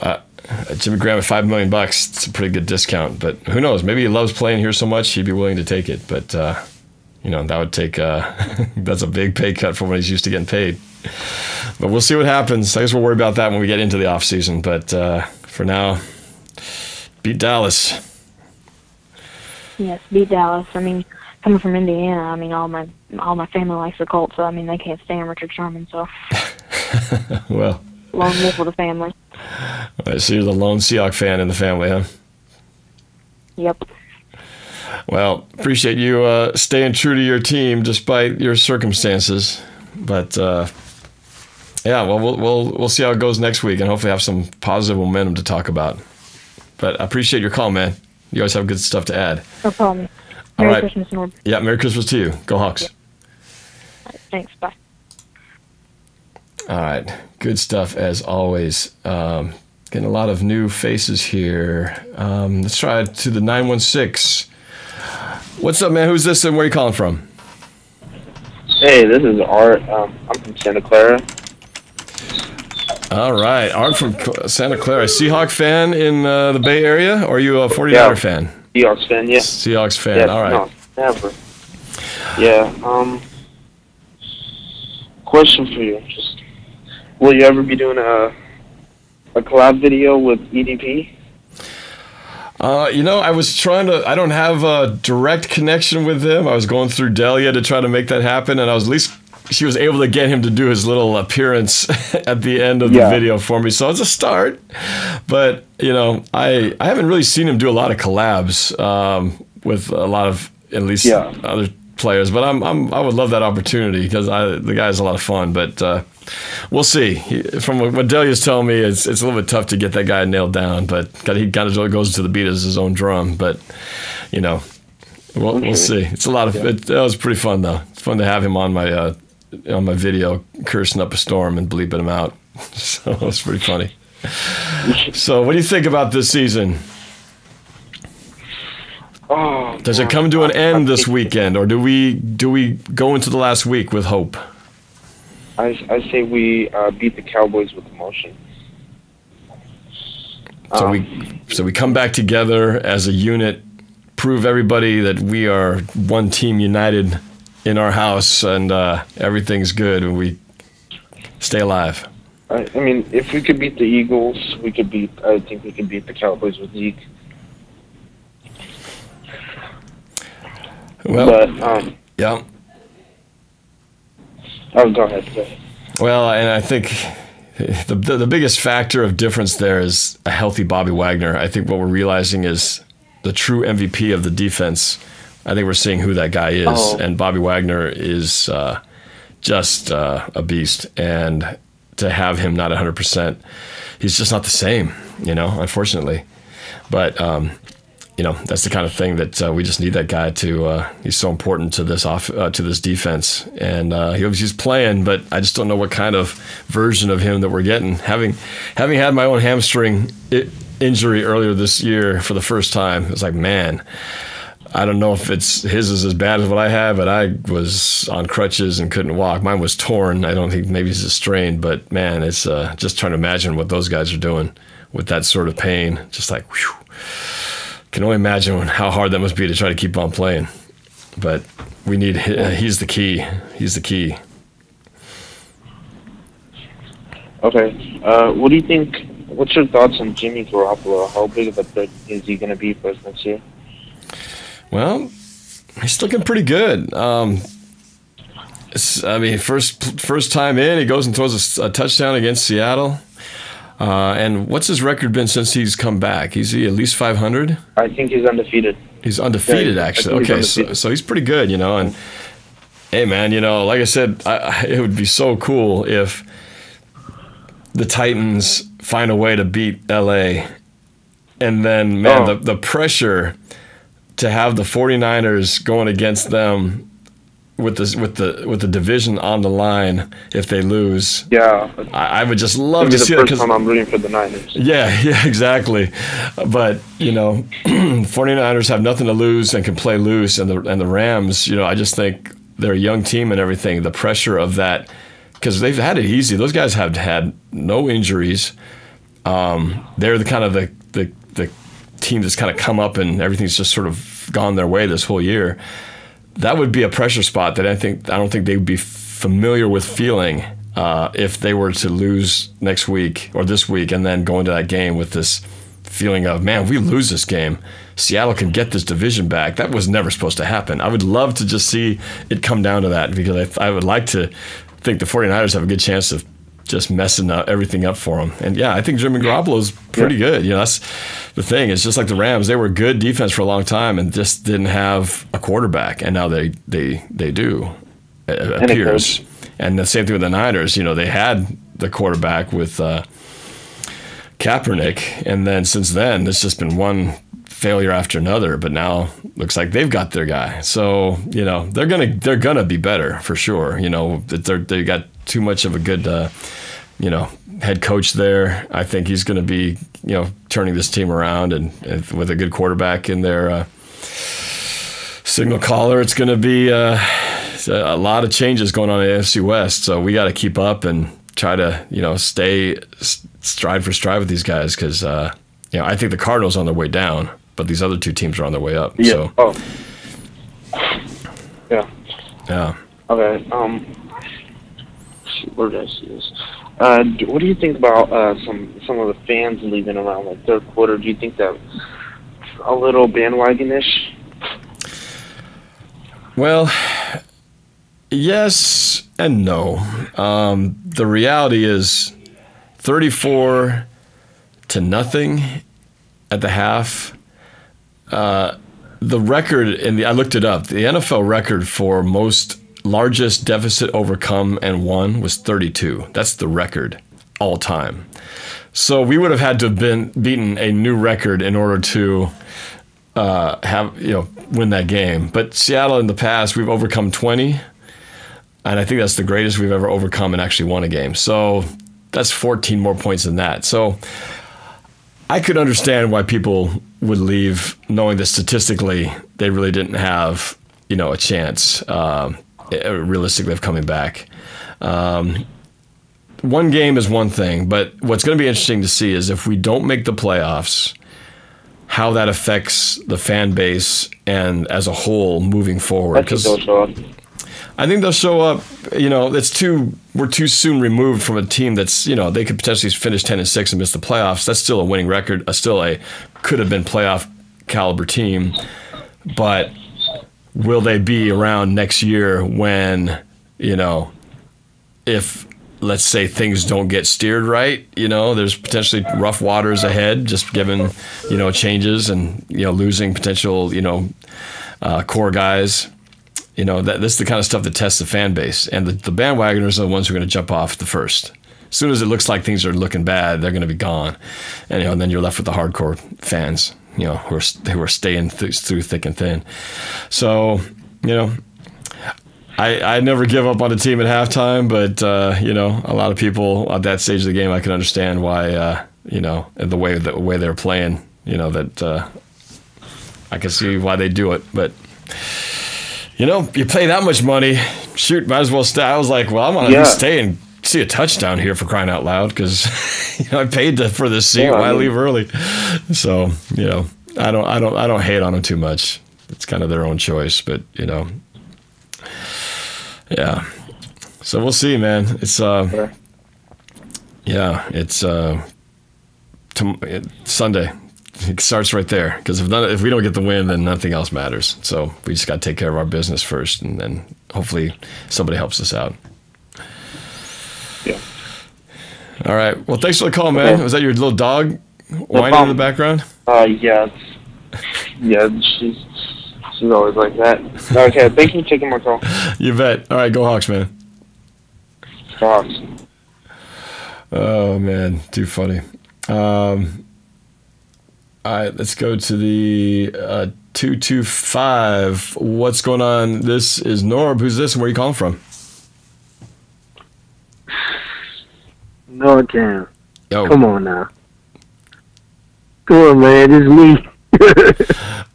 Jimmy Graham at $5 million, it's a pretty good discount. But who knows? Maybe he loves playing here so much he'd be willing to take it. But that would take that's a big pay cut from what he's used to getting paid. But we'll see what happens. I guess we'll worry about that when we get into the offseason. But for now, beat Dallas. Yes, beat Dallas. I mean, coming from Indiana, I mean, all my family likes the Colts, so I mean, they can't stand Richard Sherman, so. Well. Lone wolf for the family. Right, so you're the lone Seahawks fan in the family, huh? Yep. Well, appreciate you staying true to your team despite your circumstances. But yeah, well, we'll see how it goes next week, and hopefully have some positive momentum to talk about. But I appreciate your call, man. You always have good stuff to add. No problem. All Merry right. Christmas, Norb. Yeah, Merry Christmas to you. Go Hawks. Yep. All right, thanks. Bye. All right, good stuff as always. Getting a lot of new faces here. Let's try it to the 916. What's up, man? Who's this and where are you calling from? Hey, this is Art. I'm from Santa Clara. All right, Art from Santa Clara. Seahawks fan in the Bay Area, or are you a 49er fan? Seahawks fan, yeah. Seahawks fan, Yeah, all right. No, never. Yeah, question for you. Just, will you ever be doing a collab video with EDP? I was trying to, I don't have a direct connection with him. I was going through Delia to try to make that happen, and I was at least, she was able to get him to do his little appearance at the end of the video for me. So it's a start. But, I haven't really seen him do a lot of collabs with a lot of, at least other players. But I would love that opportunity because the guy's a lot of fun. But we'll see. From what Delia's telling me, it's a little bit tough to get that guy nailed down. But he kind of goes to the beat as his own drum. But, we'll see. It's a lot of it was pretty fun though. It's fun to have him on my video cursing up a storm and bleeping him out. So it was pretty funny. So what do you think about this season? Does it come to an end this weekend, or do we go into the last week with hope? I say we beat the Cowboys with emotion. So we come back together as a unit, prove everybody that we are one team united in our house, and everything's good, and we stay alive. I mean, if we could beat the Eagles, I think we could beat the Cowboys with Zeke. Well, but, yeah. Oh, go ahead. Well, and I think the biggest factor of difference there is a healthy Bobby Wagner. I think what we're realizing is the true MVP of the defense. I think we're seeing who that guy is, and Bobby Wagner is just a beast. And to have him not 100%, he's just not the same, unfortunately. But that's the kind of thing that we just need that guy to. He's so important to this defense, and he's playing, but I just don't know what kind of version of him that we're getting. Having had my own hamstring injury earlier this year for the first time, it's like, man, I don't know if his is as bad as what I have, but I was on crutches and couldn't walk. Mine was torn. I don't think maybe it's a strain, but man, it's just trying to imagine what those guys are doing with that sort of pain. Just like, whew. Can only imagine how hard that must be to try to keep on playing. But we need, he's the key. He's the key. Okay. What do you think? What's your thoughts on Jimmy Garoppolo? How big of a threat is he going to be for us next year? Well, he's looking pretty good. First time in, he goes and throws a touchdown against Seattle. And what's his record been since he's come back? Is he at least 500? I think he's undefeated. He's undefeated, actually. Okay, so he's pretty good, And hey, man, like I said, it would be so cool if the Titans find a way to beat LA, and then the pressure to have the 49ers going against them with the division on the line if they lose. Yeah, I would just love to see that. It's the first time I'm rooting for the Niners. Yeah, exactly. But 49ers have nothing to lose and can play loose, and the Rams, I just think they're a young team and everything. The pressure of that, because they've had it easy. Those guys have had no injuries. They're the kind of the team that's kind of come up and everything's just sort of gone their way this whole year. That would be a pressure spot that I don't think they would be familiar with feeling if they were to lose next week or this week and then go into that game with this feeling of, man, we lose this game, Seattle can get this division back. That was never supposed to happen. I would love to just see it come down to that, because I would like to think the 49ers have a good chance of just messing everything up for them. And yeah, I think Jimmy Garoppolo's pretty good. You know, that's the thing. It's just like the Rams. They were good defense for a long time and just didn't have a quarterback, and now they do. It appears. And the same thing with the Niners. You know, they had the quarterback with Kaepernick, and then since then it's just been one failure after another. But now looks like they've got their guy. So you know they're gonna be better for sure. You know they got too much of a good head coach there. I think he's going to be turning this team around, and with a good quarterback in their signal caller, it's going to be a lot of changes going on in the AFC West. So we got to keep up and try to stay stride for stride with these guys, because I think the Cardinals are on their way down, but these other two teams are on their way up. Yeah. So. Oh. Yeah. Yeah. Okay. Where did I see this? What do you think about some of the fans leaving around like third quarter? Do you think that's a little bandwagonish? Well, yes and no. The reality is 34-0 at the half. The record I looked it up. The NFL record for largest deficit overcome and won was 32. That's the record all time. So we would have had to have been beaten a new record in order to win that game. But Seattle in the past, we've overcome 20, and I think that's the greatest we've ever overcome and actually won a game. So that's 14 more points than that. So I could understand why people would leave, knowing that statistically they really didn't have a chance realistically of coming back. One game is one thing, but what's going to be interesting to see is if we don't make the playoffs, how that affects the fan base and as a whole moving forward. I think they'll show up. We're too soon removed from a team that's they could potentially finish 10-6 and miss the playoffs. That's still a winning record. Still a could have been playoff caliber team, but will they be around next year when, if, let's say, things don't get steered right, there's potentially rough waters ahead, just given, changes and, losing potential, core guys. This is the kind of stuff that tests the fan base. And the bandwagoners are the ones who are going to jump off the first. As soon as it looks like things are looking bad, they're going to be gone. And, and then you're left with the hardcore fans, who are staying through thick and thin. So, I never give up on a team at halftime, but, a lot of people at that stage of the game, I can understand why, the way they're playing, that I can see why they do it. But, you pay that much money, shoot, might as well stay. I was like, well, I'm going to stay and see a touchdown here, for crying out loud, because I paid for this seat. Why leave early? So I don't hate on them too much. It's kind of their own choice, but yeah. So we'll see, man. It's it's Sunday. It starts right there, because if we don't get the win, then nothing else matters. So we just got to take care of our business first, and then hopefully somebody helps us out. Yeah. All right. Well, thanks for the call, man. Was that your little dog whining in the background? Yeah. Yeah, she's always like that. Okay, thank you for taking my call. You bet. All right, go Hawks, man. Go Hawks. Oh, man. Too funny. All right, let's go to the 225. What's going on? This is Norb. Who's this, and where are you calling from? NorbCam. Yo. Come on now. Come on, man. This is me.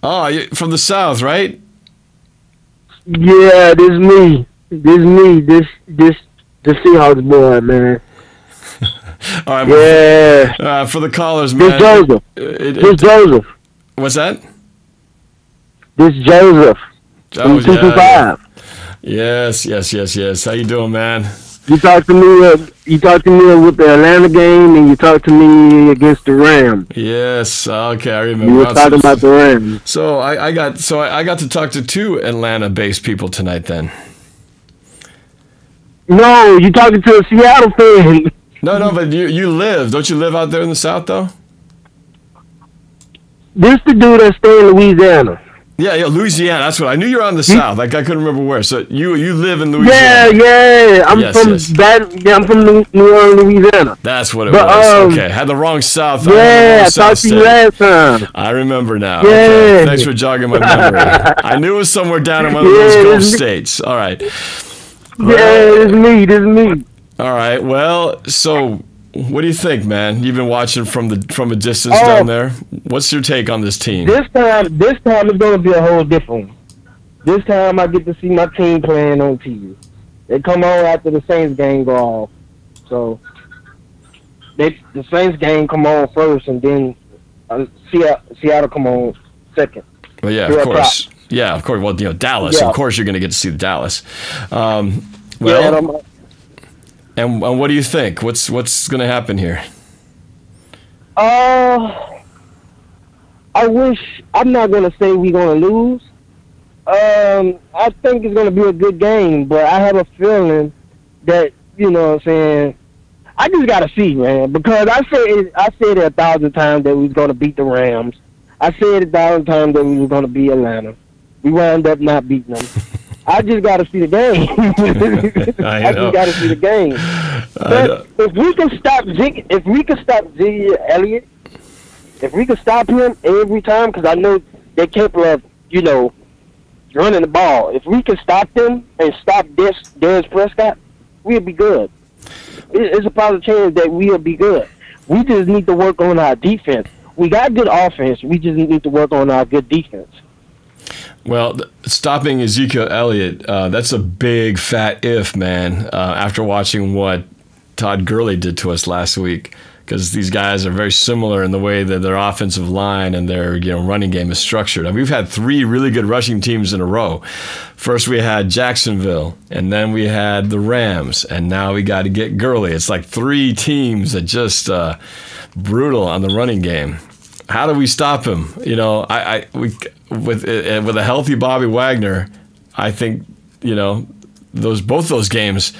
Oh, you're from the South, right? Yeah, this is me. This the Seahawks boy, man. All right. Yeah. For the callers, man. This Joseph. This Joseph. What's that? This Joseph. Oh, from 225. Yes. How you doing, man? You talked to me You talked to me with the Atlanta game, and you talked to me against the Rams. Yes. Okay, I remember. You were talking about the Rams. So I got to talk to 2 Atlanta-based people tonight. Then. No, you talking to a Seattle fan. No, but you live. Don't you live out there in the South though? This the dude that stay in Louisiana. Yeah, Louisiana. That's what I knew. You were on the South. Like I couldn't remember where. So you live in Louisiana. Yeah. I'm from New Orleans, Louisiana. That's what it was. Okay, had the wrong South. Yeah, I talked to you last time. I remember now. Yeah. Okay. Thanks for jogging my memory. I knew it was somewhere down in one of those Gulf states. All right. Yeah, it's me. All right. Well, so what do you think, man? You've been watching from a distance down there. What's your take on this team? This time it's gonna be a whole different one. This time I get to see my team playing on TV. They come on after the Saints game go off, so the Saints game come on first, and then Seattle come on second. Well, yeah, of course. Yeah, of course. Well, Dallas. Yeah. Of course, you're going to get to see the Dallas. And what do you think? What's going to happen here? I wish. I'm not going to say we're going to lose. I think it's going to be a good game, but I have a feeling that what I'm saying. I just got to see, man, because I said it 1,000 times that we was going to beat the Rams. I said it 1,000 times that we was going to beat Atlanta. We wound up not beating them. I just got to see the game. I just got to see the game. But if we can stop Ziggy Elliott, if we can stop him every time, because I know they're capable of, running the ball. If we can stop them and stop Dez Prescott, we'll be good. It's a positive chance that we'll be good. We just need to work on our defense. We got good offense. We just need to work on our good defense. Well, stopping Ezekiel Elliott, that's a big fat if, man, after watching what Todd Gurley did to us last week, because these guys are very similar in the way that their offensive line and their running game is structured. And we've had 3 really good rushing teams in a row. First we had Jacksonville, and then we had the Rams, and now we got to get Gurley. It's like 3 teams that just brutal on the running game. How do we stop him? With a healthy Bobby Wagner, I think both those games.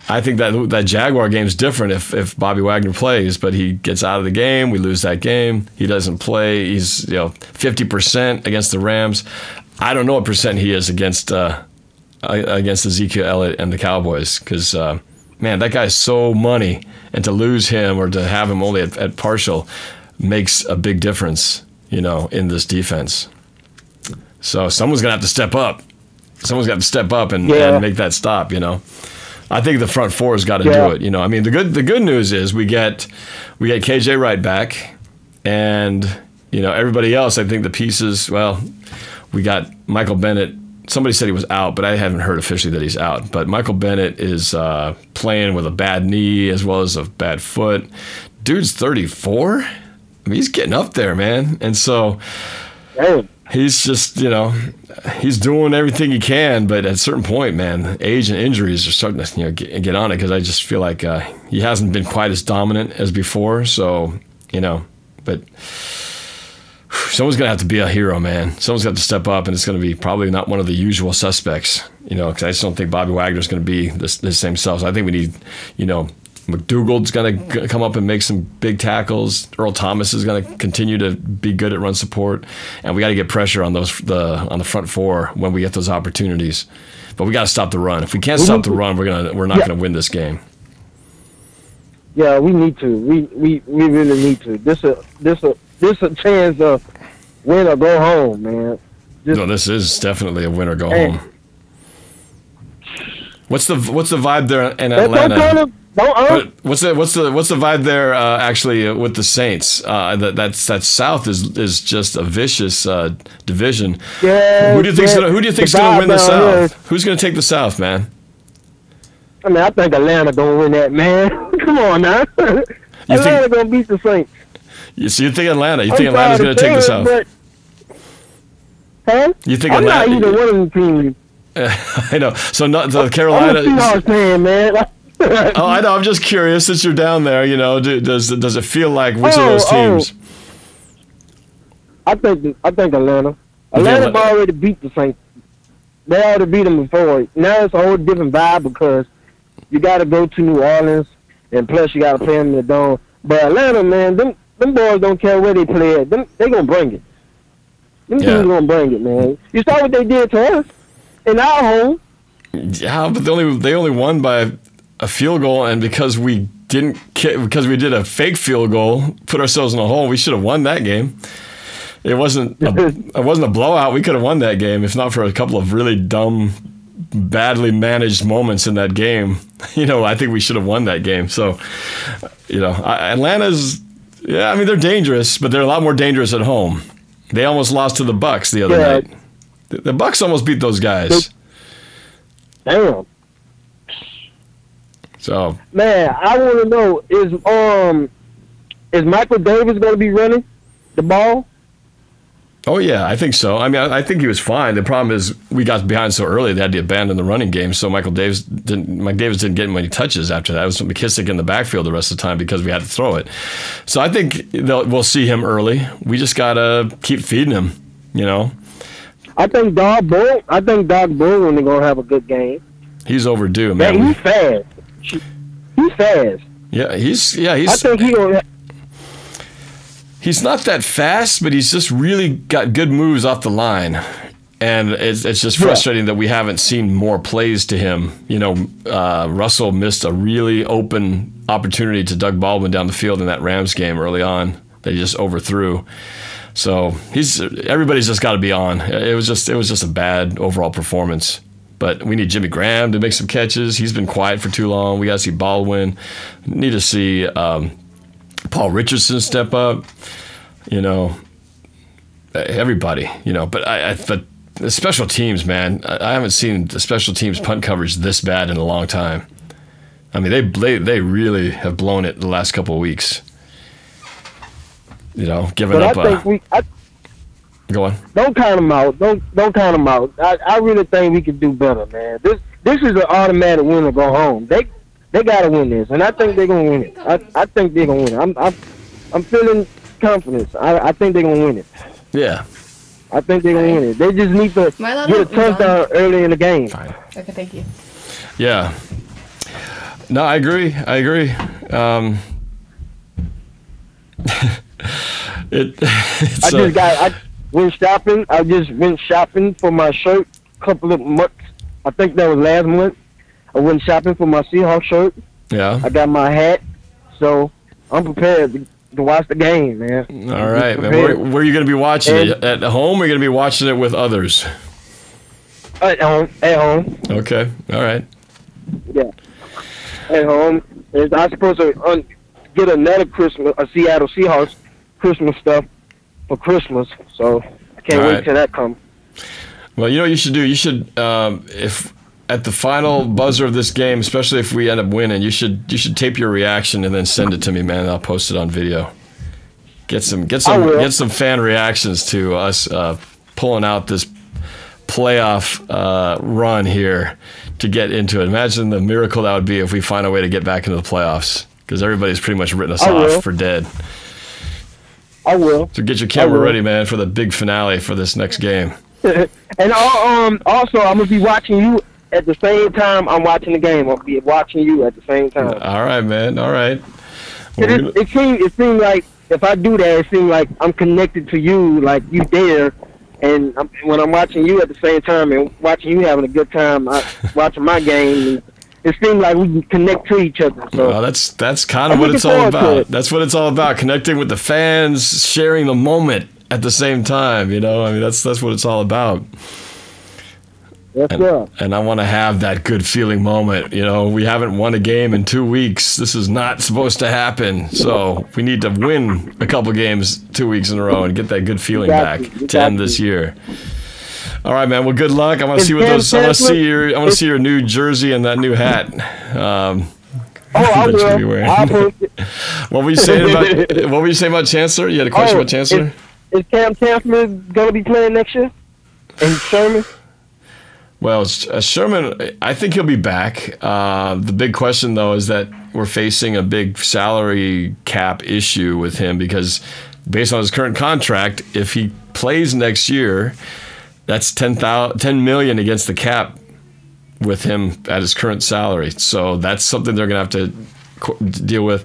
I think that Jaguar game's different if Bobby Wagner plays, but he gets out of the game, we lose that game. He doesn't play. He's 50% against the Rams. I don't know what percent he is against Ezekiel Elliott and the Cowboys, because man, that guy's so money, and to lose him or to have him only at partial makes a big difference, in this defense. So someone's gonna have to step up. Someone's got to step up and make that stop. I think the front four has got to do it. I mean, the good news is we get KJ Wright back, and everybody else. I think the pieces. Well, we got Michael Bennett. Somebody said he was out, but I haven't heard officially that he's out. But Michael Bennett is playing with a bad knee as well as a bad foot. Dude's 34. I mean, he's getting up there, man. And so he's just, he's doing everything he can. But at a certain point, man, age and injuries are starting to, get on it, because I just feel like he hasn't been quite as dominant as before. So, but someone's going to have to be a hero, man. Someone's got to step up, and it's going to be probably not one of the usual suspects, because I just don't think Bobby Wagner's going to be the same self. So I think we need, McDougald's going to come up and make some big tackles. Earl Thomas is going to continue to be good at run support, and we got to get pressure on the front four when we get those opportunities. But we got to stop the run. If we can't stop the run, we're not going to win this game. Yeah, we need to. We really need to. This a chance to win or go home, man. No, this is definitely a win or go home. What's the vibe there in Atlanta? What's the vibe there actually with the Saints? That South is just a vicious division. Yeah, who do you think's going to win the South? Here. Who's going to take the South, man? I mean, I think Atlanta going to win that, man. Come on now. Atlanta going to beat the Saints. So you think Atlanta? You think Atlanta's going to take the South? You think I'm not either one of the teams. I know. So not the Carolina. I'm a Seahawks fan, man. Oh, I know. I'm just curious. Since you're down there, you know, does it feel like which of those teams? I think Atlanta. Atlanta's already beat the Saints. They already beat them before. Now it's a whole different vibe because you got to go to New Orleans, and plus you got to play them in the dome. But Atlanta, man, them boys don't care where they play at. They gonna bring it. Them teams gonna bring it, man. You saw what they did to us in our home. Yeah, but they only won by a field goal, and because we did a fake field goal, put ourselves in a hole. We should have won that game. It wasn't a blowout. We could have won that game if not for a couple of really dumb, badly managed moments in that game. You know, I think we should have won that game. So, you know, Atlanta's, yeah, I mean, they're dangerous, but they're a lot more dangerous at home. They almost lost to the Bucks the other night. The Bucks almost beat those guys. Damn. So, man, I want to know, is Michael Davis going to be running the ball? Oh, yeah, I think so. I mean, I think he was fine. The problem is we got behind so early they had to abandon the running game, so Mike Davis didn't get many touches after that. It was McKissick in the backfield the rest of the time because we had to throw it. So I think we'll see him early. We just got to keep feeding him, you know. I think Doug Baldwin's going to have a good game. He's overdue, man. He's fast. He's fast. Yeah, he's. I think he's not that fast, but he's just really got good moves off the line. And it's just frustrating that we haven't seen more plays to him. You know, Russell missed a really open opportunity to Doug Baldwin down the field in that Rams game early on. They just overthrew. So everybody's just got to be on. It was just a bad overall performance. But we need Jimmy Graham to make some catches. He's been quiet for too long. We got to see Baldwin. Need to see Paul Richardson step up. You know, everybody. You know, but but the special teams, man. I haven't seen the special teams punt coverage this bad in a long time. I mean, they really have blown it the last couple of weeks. You know, giving up. Go on. Don't count them out. Don't count them out. I really think we can do better, man. This is an automatic win to go home. They got to win this, and I think they're gonna win it. I think they're gonna win it. I'm feeling confidence. I think they're gonna win it. Yeah. I think they're gonna win it. They just need to get a touchdown early in the game. Okay, thank you. Yeah. No, I agree. I went shopping. I just went shopping for my shirt a couple of months. I think that was last month. I went shopping for my Seahawks shirt. Yeah. I got my hat, so I'm prepared to watch the game, man. All right, man. Where are you going to be watching it? At home, or are you going to be watching it with others? At home. Okay. All right. Yeah. At home. I'm supposed to get another a Seattle Seahawks Christmas stuff for Christmas, so I can't wait till that comes. Well, you know what you should do? You should, if at the final buzzer of this game, especially if we end up winning, you should tape your reaction and then send it to me, man. I'll post it on video. Get some fan reactions to us pulling out this playoff run here to get into it. Imagine the miracle that would be if we find a way to get back into the playoffs, because everybody's pretty much written us off for dead. I will. So get your camera ready, man, for the big finale for this next game. And also, I'm gonna be watching you at the same time I'm watching the game. I'll be watching you at the same time. All right, man. All right. Well, it seems like if I do that, it seems like I'm connected to you, like you there. And when I'm watching you at the same time and watching you having a good time, watching my game, it seems like we can connect to each other. So well, that's kind of what it's all about. That's what it's all about, connecting with the fans, sharing the moment at the same time. You know, I mean, that's what it's all about. And I want to have that good feeling moment. You know, we haven't won a game in 2 weeks. This is not supposed to happen. So we need to win a couple games 2 weeks in a row and get that good feeling back to end this year. All right, man. Well, good luck. I want to see what those. I want to see your new jersey and that new hat. I will. What were you saying about Chancellor? You had a question about Chancellor? Is Cam Chancellor going to be playing next year? And Sherman? Well, Sherman, I think he'll be back. The big question, though, is that we're facing a big salary cap issue with him because based on his current contract, if he plays next year, that's $10 million against the cap with him at his current salary. So that's something they're going to have to deal with.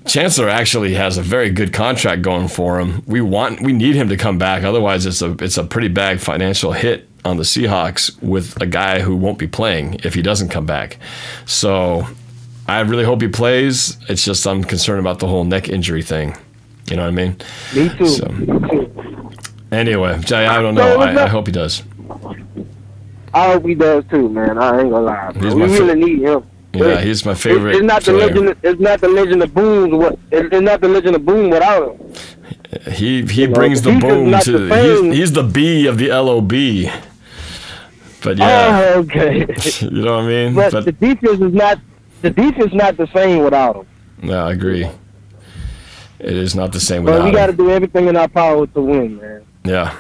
Chancellor actually has a very good contract going for him. We need him to come back. Otherwise, it's a pretty bad financial hit on the Seahawks with a guy who won't be playing if he doesn't come back. So I really hope he plays. It's just I'm concerned about the whole neck injury thing. You know what I mean? Me too. So, Me too. Anyway, I don't know. I hope he does. I hope he does too, man. I ain't gonna lie. Bro. We really need him. Yeah, he's my favorite. It's not the player. legend. It's not the Legend of Boom. It's not the Legend of Boom without him. He brings the boom to. He's the B of the LOB. But yeah. Oh, okay. You know what I mean? But the defense is not. The defense not the same without him. No, I agree. It is not the same without him. But we got to do everything in our power to win, man. Yeah.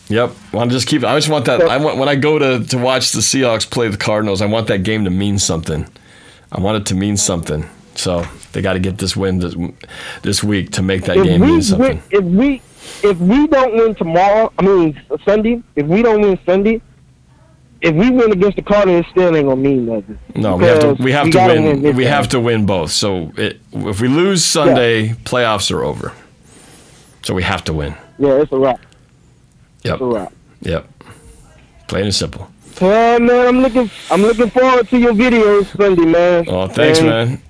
Yep. I just want that. When I go to watch the Seahawks play the Cardinals, I want that game to mean something. I want it to mean something. So they got to get this win this week to make that game mean something. If we don't win tomorrow, Sunday. If we don't win Sunday, if we win against the Cardinals, it still ain't gonna mean nothing. No, we have to win. We have to win both. So if we lose Sunday, playoffs are over. So we have to win. Yeah, it's a wrap. Yep. It's a wrap. Yep. Plain and simple. Well, man, I'm looking forward to your videos Sunday, man. Oh, thanks, man.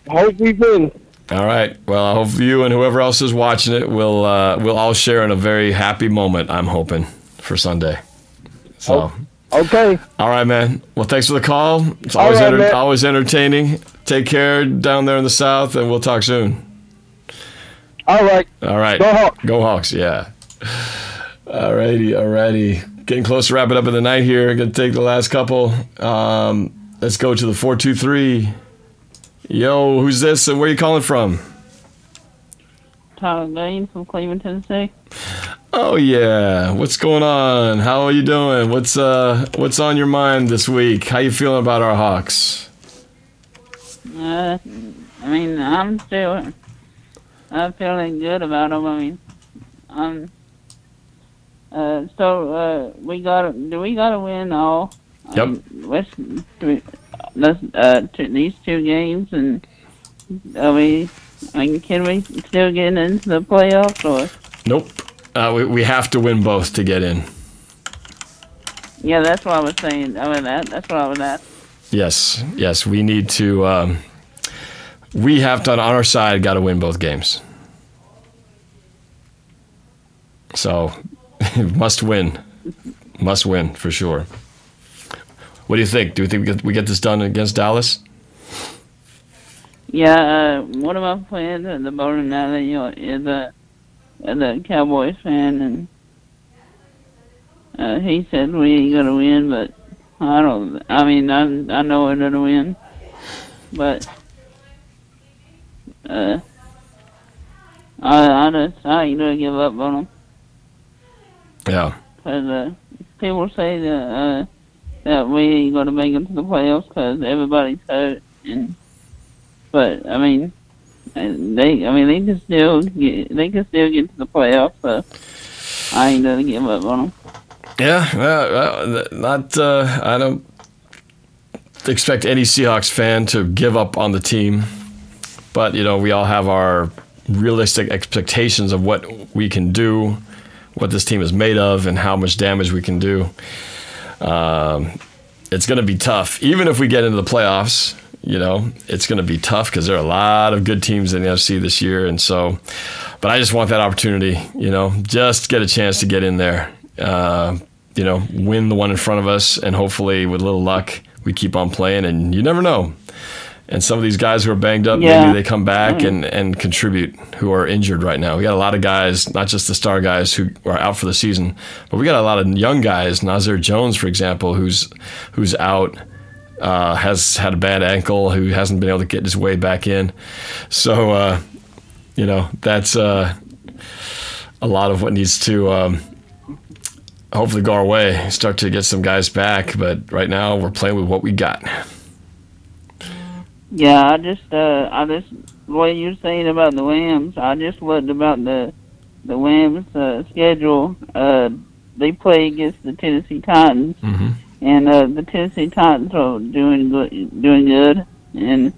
Hope we win. All right. Well, I hope you and whoever else is watching it will all share in a very happy moment. I'm hoping for Sunday. So. Okay. All right, man. Well, thanks for the call. It's always always entertaining. Take care down there in the South, and we'll talk soon. All right. All right. Go Hawks. Go Hawks. Yeah. Alrighty. Getting close to wrapping up in the night here. Gonna take the last couple. Let's go to the 423. Yo, who's this and where you calling from? Tyler Lane from Cleveland, Tennessee. Oh yeah. What's going on? How are you doing? What's on your mind this week? How you feeling about our Hawks? I'm feeling good about them. We gotta win all. Yep. These two games, and can we still get into the playoffs or? Nope. We have to win both to get in. Yeah, that's what I was saying. That's what I was at. Yes. We need to. We have to on our side. Got to win both games. So, must win for sure. What do you think? Do you think we get this done against Dallas? Yeah. One of my friends at the bowling alley is a Cowboys fan, and he said we ain't gonna win, but I know we're gonna win, but I ain't gonna give up on them. Yeah. Because people say that we ain't gonna make it to the playoffs because everybody's hurt, but they can still get to the playoffs. So I ain't gonna give up on them. Yeah, I don't expect any Seahawks fan to give up on the team, but we all have our realistic expectations of what we can do, what this team is made of, and how much damage we can do. It's going to be tough, even if we get into the playoffs. It's going to be tough because there are a lot of good teams in the NFC this year, and so. But I just want that opportunity, just get a chance to get in there, win the one in front of us, and hopefully, with a little luck, we keep on playing. And you never know. And some of these guys who are banged up, maybe they come back and contribute who are injured right now. We got a lot of guys, not just the star guys who are out for the season, but we got a lot of young guys. Nazir Jones, for example, who's out, has had a bad ankle, who hasn't been able to get his way back in. So, that's a lot of what needs to hopefully go our way, start to get some guys back. But right now, we're playing with what we got. Yeah, I just what you're saying about the Rams, I just looked about the Rams schedule. They play against the Tennessee Titans, and the Tennessee Titans are doing good, and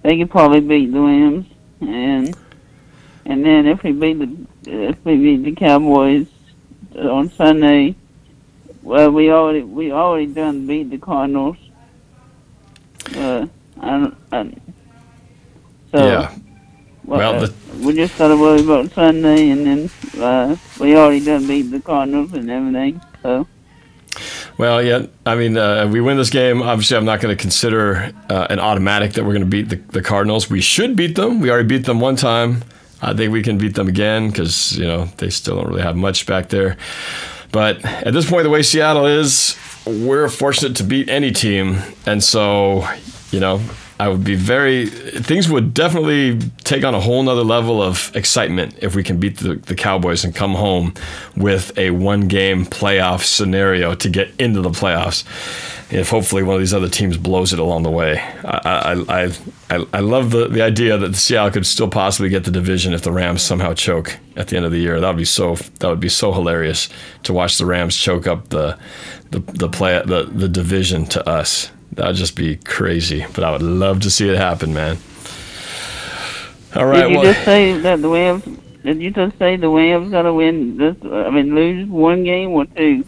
they could probably beat the Rams, and then if we beat the Cowboys on Sunday, well, we already done beat the Cardinals. Yeah. Well, we just got to worry about Sunday, and then we already done beat the Cardinals and everything. So. Well, yeah. I mean, we win this game. Obviously, I'm not going to consider an automatic that we're going to beat the Cardinals. We should beat them. We already beat them one time. I think we can beat them again because they still don't really have much back there. But at this point, the way Seattle is, we're fortunate to beat any team, and so I would be things would definitely take on a whole nother level of excitement if we can beat the Cowboys and come home with a one-game playoff scenario to get into the playoffs. If hopefully one of these other teams blows it along the way. I love the idea that the Seattle could still possibly get the division if the Rams somehow choke at the end of the year. That would be so hilarious to watch the Rams choke up the division to us. That would just be crazy, but I would love to see it happen, man. All right. Did you just say that the Rams? Did you just say the Rams got to win this? I mean, lose one game or two?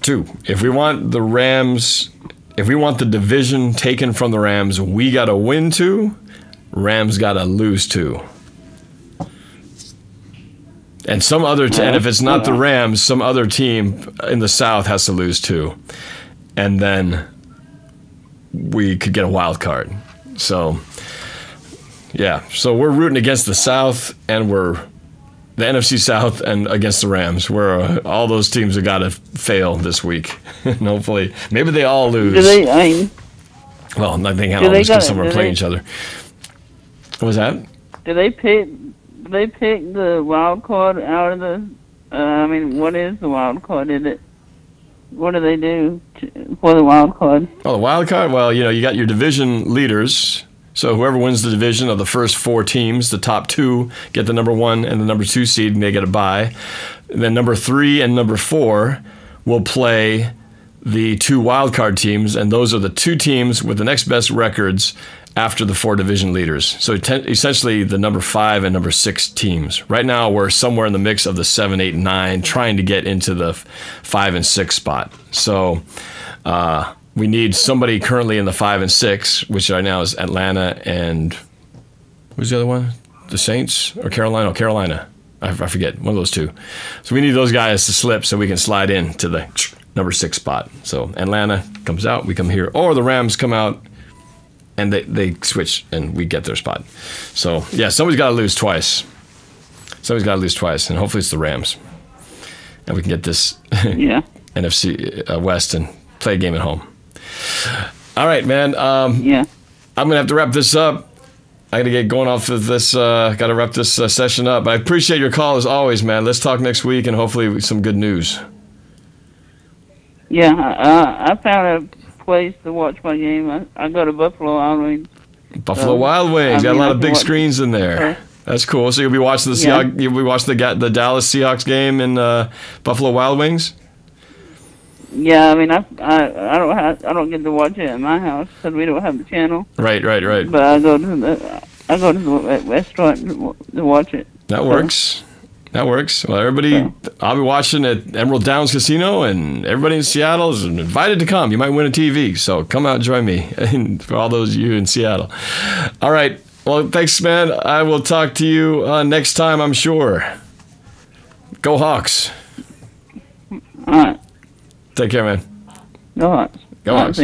Two. If we want the Rams, if we want the division taken from the Rams, we got to win two. Rams got to lose two. And some other, and if it's not the Rams, some other team in the South has to lose two, and then we could get a wild card. So, yeah. So we're rooting against the South, and we're the NFC South, and against the Rams. Where all those teams have got to fail this week, and hopefully, maybe they all lose. Well, I think all lose because some are playing each other. What was that? Do they pick the wild card out of the? What is the wild card? Is it? What do they do for the wild card? Oh, the wild card? Well, you got your division leaders. So whoever wins the division of the first four teams, the top two get the number 1 and the number 2 seed, and they get a bye. And then number 3 and number 4 will play the 2 wild card teams, and those are the 2 teams with the next best records after the 4 division leaders. So essentially the number 5 and number 6 teams. Right now we're somewhere in the mix of the 7, 8, and 9, trying to get into the 5 and 6 spot. So we need somebody currently in the 5 and 6, which right now is Atlanta and who's the other one? The Saints or Carolina? Oh, Carolina. I forget. One of those two. So we need those guys to slip so we can slide in to the number 6 spot. So Atlanta comes out, we come here, or the Rams come out and they switch and we get their spot. So yeah, somebody's got to lose twice. Somebody's got to lose twice, and hopefully it's the Rams, and we can get this NFC West and play a game at home. All right, man. I'm gonna have to wrap this up. I gotta get going off of this. Gotta wrap this session up. I appreciate your call as always, man. Let's talk next week and hopefully some good news. Yeah, I found a place to watch my game. I go to Buffalo Wild Wings. Buffalo Wild Wings. Got a lot of big screens in there. That's cool. So you'll be watching the Seahawks. You'll be watching the Dallas Seahawks game in Buffalo Wild Wings. Yeah, I don't get to watch it at my house because we don't have the channel. Right. But I go to the restaurant to watch it. That works. That works. Well, everybody, I'll be watching at Emerald Downs Casino, and everybody in Seattle is invited to come. You might win a TV, so come out and join me. And for all those of you in Seattle. All right. Well, thanks, man. I will talk to you next time, I'm sure. Go Hawks. All right. Take care, man. Go Hawks. Go Hawks.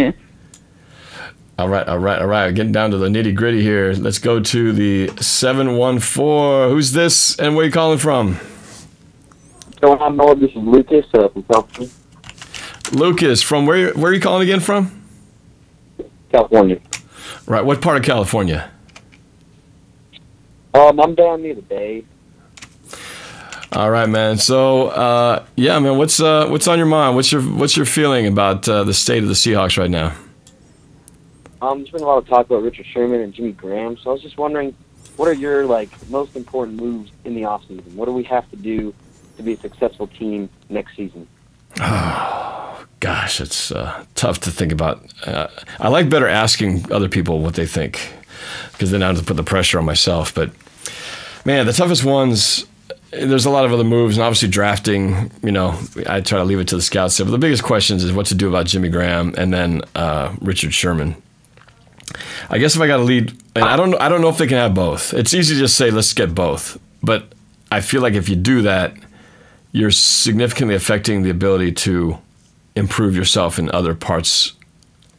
All right. Getting down to the nitty gritty here. Let's go to the 714. Who's this and where are you calling from? What's going on, Norb? This is Lucas from California. Lucas, from where are you calling again from? California. Right. What part of California? I'm down near the Bay. All right, man. So, yeah, man, what's on your mind? What's your feeling about the state of the Seahawks right now? There's been a lot of talk about Richard Sherman and Jimmy Graham, so I was just wondering, what are your most important moves in the offseason? What do we have to do to be a successful team next season? Oh, gosh, it's tough to think about. I like better asking other people what they think, because then I don't have to put the pressure on myself. But, man, the toughest ones, there's a lot of other moves, and obviously drafting, I try to leave it to the scouts. But the biggest questions is what to do about Jimmy Graham and then Richard Sherman. I guess if I got to lead, and I don't know if they can have both. It's easy to just say, let's get both. But I feel like if you do that, you're significantly affecting the ability to improve yourself in other parts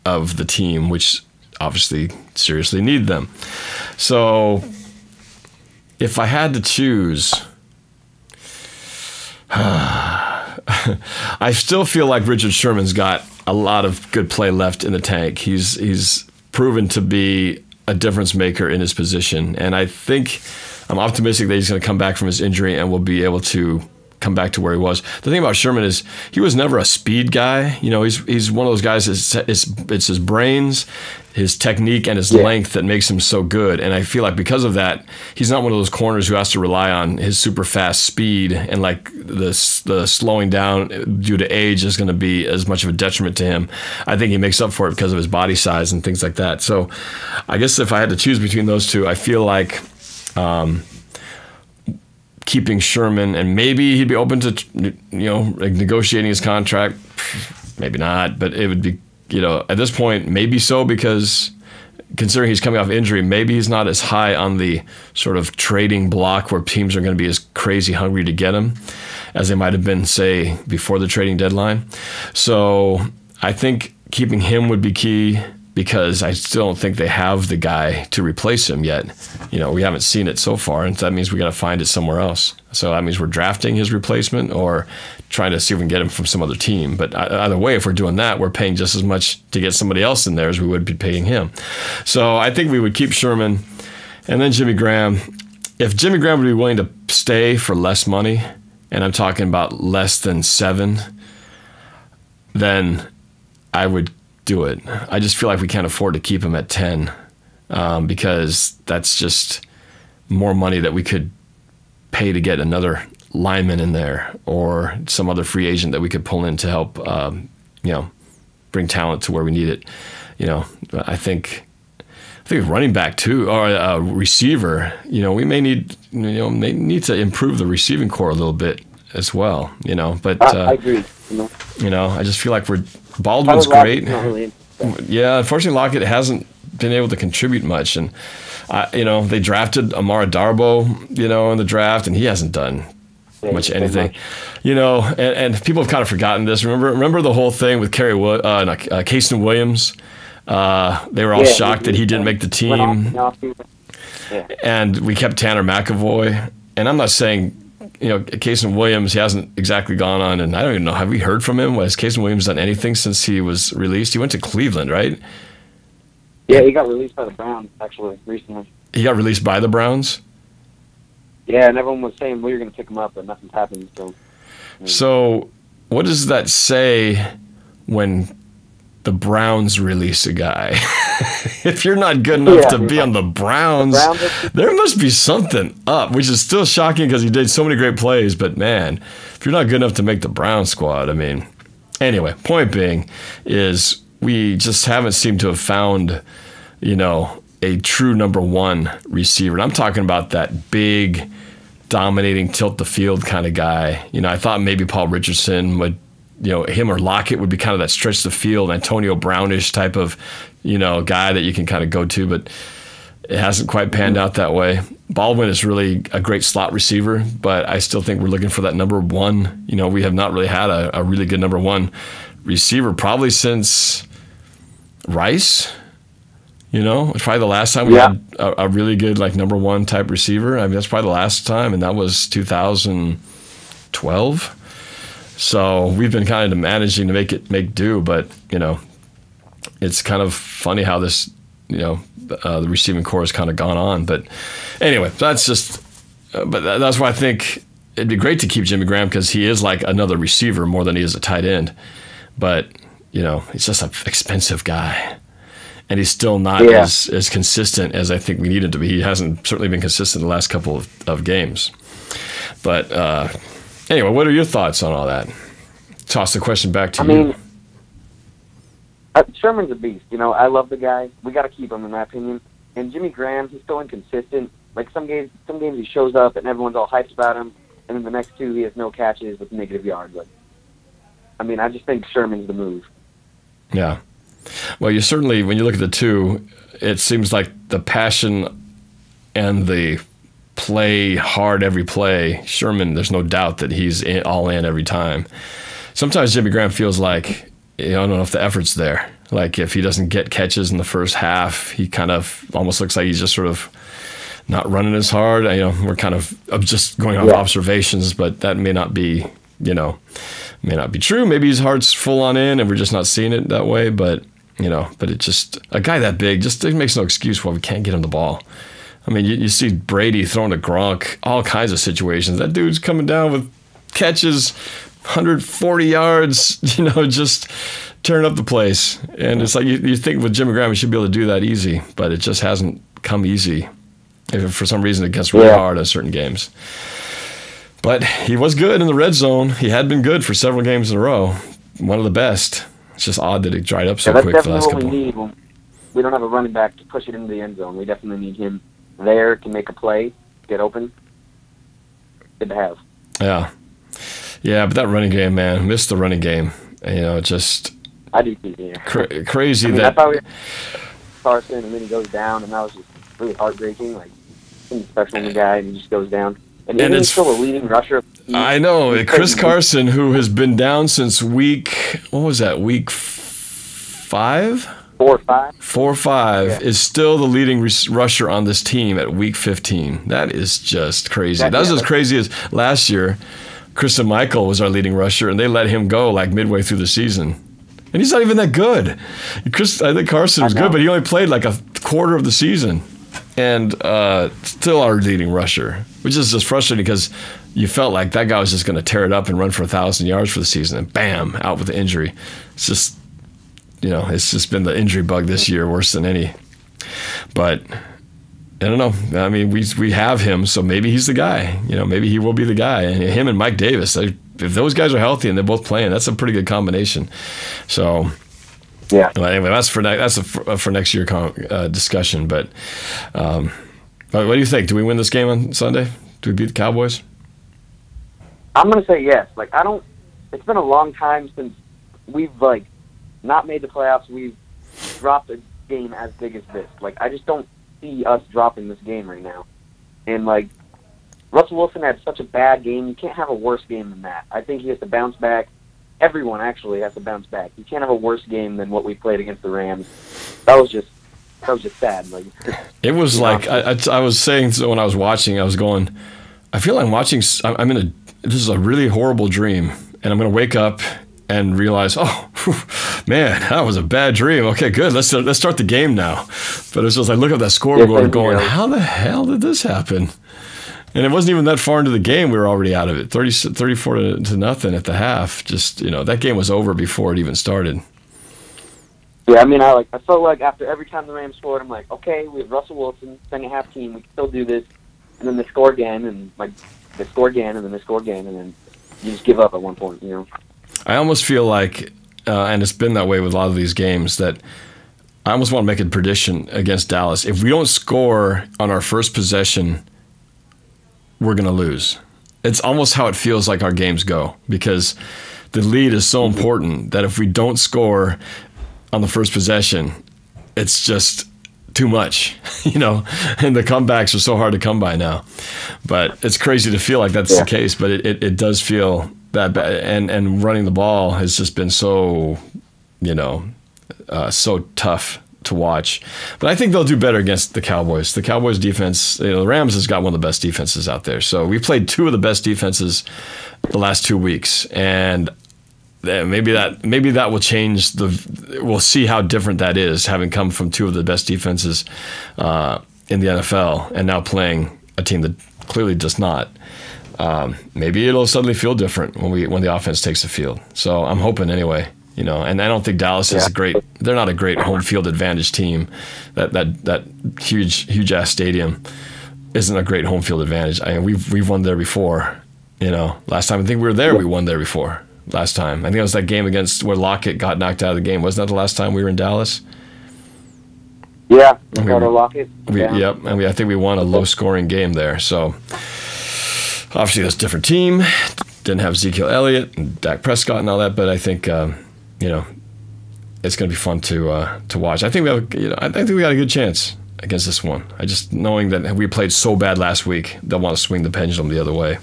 of the team, which obviously seriously need them. So if I had to choose, I still feel like Richard Sherman's got a lot of good play left in the tank. He's proven to be a difference maker in his position, and I think I'm optimistic that he's going to come back from his injury and will be able to come back to where he was. The thing about Sherman is he was never a speed guy. He's one of those guys. It's his brains, his technique, and his length that makes him so good. And I feel like because of that, he's not one of those corners who has to rely on his super fast speed, and the slowing down due to age is going to be as much of a detriment to him. I think he makes up for it because of his body size and things like that. So I guess if I had to choose between those two, I feel like keeping Sherman, and maybe he'd be open to negotiating his contract. Maybe not, but it would be, at this point, maybe so, because considering he's coming off injury, maybe he's not as high on the sort of trading block where teams are going to be as crazy hungry to get him as they might have been, say, before the trading deadline. So I think keeping him would be key, because I still don't think they have the guy to replace him yet. We haven't seen it so far, and that means we got to find it somewhere else. So that means we're drafting his replacement or trying to see if we can get him from some other team. But either way, if we're doing that, we're paying just as much to get somebody else in there as we would be paying him. So I think we would keep Sherman and then Jimmy Graham. If Jimmy Graham would be willing to stay for less money, and I'm talking about less than 7, then I would do it. I just feel like we can't afford to keep him at 10, because that's just more money that we could pay to get another lineman in there or some other free agent that we could pull in to help, bring talent to where we need it. I think running back too, or a receiver. We may need, they need to improve the receiving core a little bit as well. But I agree. I just feel like Baldwin's great. Yeah, unfortunately, Lockett hasn't been able to contribute much, and they drafted Amara Darboh, in the draft, and he hasn't done much anything. And people have kind of forgotten this. Remember the whole thing with Casey Williams. They were all shocked that he didn't make the team, and we kept Tanner McAvoy. And I'm not saying, Casey Williams, he hasn't exactly gone on, and I don't even know, have we heard from him? Has Casey Williams done anything since he was released? He went to Cleveland, right? Yeah, he got released by the Browns, actually, recently. He got released by the Browns? Yeah, and everyone was saying, well, you're going to pick him up, but nothing's happened. So what does that say when the Browns release a guy? If you're not good enough to be on the Browns, there must be something up, which is still shocking because he did so many great plays. But, man, if you're not good enough to make the Browns squad, anyway, point being is we just haven't seemed to have found, a true number 1 receiver. And I'm talking about that big, dominating, tilt the field kind of guy. I thought maybe Paul Richardson would, him or Lockett would be kind of that stretch the field, Antonio Brownish type of, guy that you can kind of go to, but it hasn't quite panned out that way. Baldwin is really a great slot receiver, but I still think we're looking for that number 1. We have not really had a really good number 1 receiver probably since Rice. It's probably the last time we had a really good number 1 type receiver. That's probably the last time, and that was 2012. So we've been kind of managing to make do, but it's kind of funny how this the receiving core has kind of gone on. But anyway, that's just. But that's why I think it'd be great to keep Jimmy Graham because he is like another receiver more than he is a tight end. But, he's just an expensive guy. And he's still not as consistent as I think we need him to be. He hasn't certainly been consistent the last couple of games. But anyway, what are your thoughts on all that? Toss the question back to you. Sherman's a beast. I love the guy. We got to keep him, in my opinion. And Jimmy Graham, he's still inconsistent. Like some games he shows up and everyone's all hyped about him, and then the next two he has no catches with negative yards. I just think Sherman's the move. Yeah. Well, you certainly, when you look at the two, it seems like the passion and the play hard every play. Sherman, there's no doubt that he's all in every time. Sometimes Jimmy Graham feels like, I don't know if the effort's there. Like if he doesn't get catches in the first half, he kind of almost looks like he's just sort of not running as hard. We're kind of just going off observations, but that may not be, may not be true. Maybe his heart's full on in and we're just not seeing it that way. But, but it just, a guy that big, it makes no excuse why we can't get him the ball. You see Brady throwing to Gronk, all kinds of situations. That dude's coming down with catches, 140 yards, just turn up the place. And it's like you think with Jimmy Graham, he should be able to do that easy, but it just hasn't come easy. For some reason, it gets really hard in certain games. But he was good in the red zone. He had been good for several games in a row. One of the best. It's just odd that it dried up so quick for the last couple. That's definitely what we need. We don't have a running back to push it into the end zone. We definitely need him there to make a play, get open. Good to have. Yeah. Yeah, but that running game, man, missed the running game. Just I do too, yeah. Crazy I thought we had Carson, and then he goes down, and that was just really heartbreaking. Like, special in the guy, and he just goes down. And he's still a leading rusher. I know. Chris Carson, who has been down since week 5? 4 or 5. 4 or 5 is still the leading rusher on this team at week 15. That is just crazy. That was as crazy as last year. Christian Michael was our leading rusher, and they let him go like midway through the season. And he's not even that good. I think Carson was good, but he only played like a quarter of the season. And still our leading rusher, which is just frustrating because you felt like that guy was just going to tear it up and run for 1,000 yards for the season, and bam, out with the injury. It's just, it's just been the injury bug this year, worse than any. But I don't know. We have him, so maybe he's the guy. Maybe he will be the guy. And him and Mike Davis, if those guys are healthy and they're both playing, that's a pretty good combination. So. Yeah. Anyway, that's for next year discussion. But what do you think? Do we win this game on Sunday? Do we beat the Cowboys? I'm gonna say yes. It's been a long time since we've not made the playoffs. We've dropped a game as big as this. I just don't see us dropping this game right now. And Russell Wilson had such a bad game. You can't have a worse game than that. I think he has to bounce back. Everyone actually has to bounce back. You can't have a worse game than what we played against the Rams. That was just sad. It was I was saying so when I was watching, I was going, I feel like I'm watching. This is a really horrible dream, and I'm going to wake up and realize, oh man, that was a bad dream. Okay, good. Let's start the game now. But it's just I look at that scoreboard going, how the hell did this happen? And it wasn't even that far into the game. We were already out of it, 34 to nothing at the half. Just, that game was over before it even started. Yeah, I felt like after every time the Rams scored, I'm like, okay, we have Russell Wilson, second half team, we can still do this. And then they score again, and they score again, and then they score again, and then you just give up at one point, I almost feel like, and it's been that way with a lot of these games, that I almost want to make a prediction against Dallas. If we don't score on our first possession, we're going to lose. It's almost how it feels like our games go, because the lead is so important that if we don't score on the first possession, it's just too much, and the comebacks are so hard to come by now. But it's crazy to feel like that's the case, but it does feel that bad. And running the ball has just been so, so tough to watch. But I think they'll do better against the Cowboys. The Cowboys defense, the Rams has got one of the best defenses out there. So we played two of the best defenses the last 2 weeks, and maybe that will change we'll see how different that is, having come from two of the best defenses in the NFL and now playing a team that clearly does not. Maybe it'll suddenly feel different when the offense takes the field. So I'm hoping anyway. And I don't think Dallas is they're not a great home field advantage team. That huge ass stadium isn't a great home field advantage. I mean, we've won there before. Last time I think we were there, we won there before. Last time I think it was that game against where Lockett got knocked out of the game. Wasn't that the last time we were in Dallas? Yeah, Lockett. Yep, and I think we won a low-scoring game there. So obviously that's a different team. Didn't have Ezekiel Elliott and Dak Prescott and all that, but I think it's going to be fun to watch. I think we have I think we got a good chance against this one. I just knowing that we played so bad last week, they'll want to swing the pendulum the other way.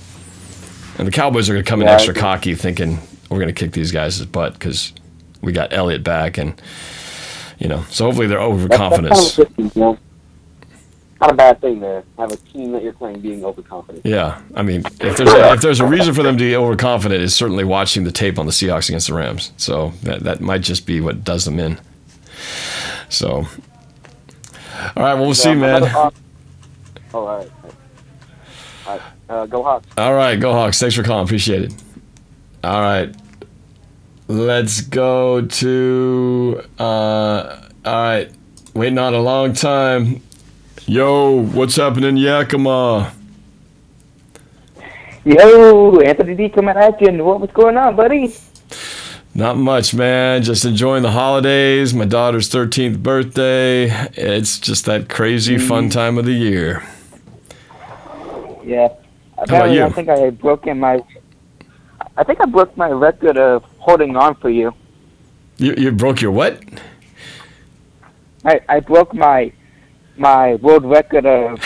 And the Cowboys are going to come in extra cocky, thinking we're going to kick these guys' butt because we got Elliott back, and so hopefully they're overconfident. That's kind of a good thing, not a bad thing to have a team that you're playing being overconfident. Yeah, I mean, if there's a reason for them to be overconfident, is certainly watching the tape on the Seahawks against the Rams. So that might just be what does them in. So, all right, well, we'll see, man. All right. Go Hawks. All right, go Hawks. Thanks for calling. Appreciate it. All right. Let's go to, all right, waiting on a long time. Yo, what's happening, Yakima? Yo, Anthony D coming at you. What's going on, buddy? Not much, man. Just enjoying the holidays. My daughter's 13th birthday. It's just that crazy fun time of the year. Yeah. How about you? I think I broke my record of holding on for you. You broke your what? I broke my world record of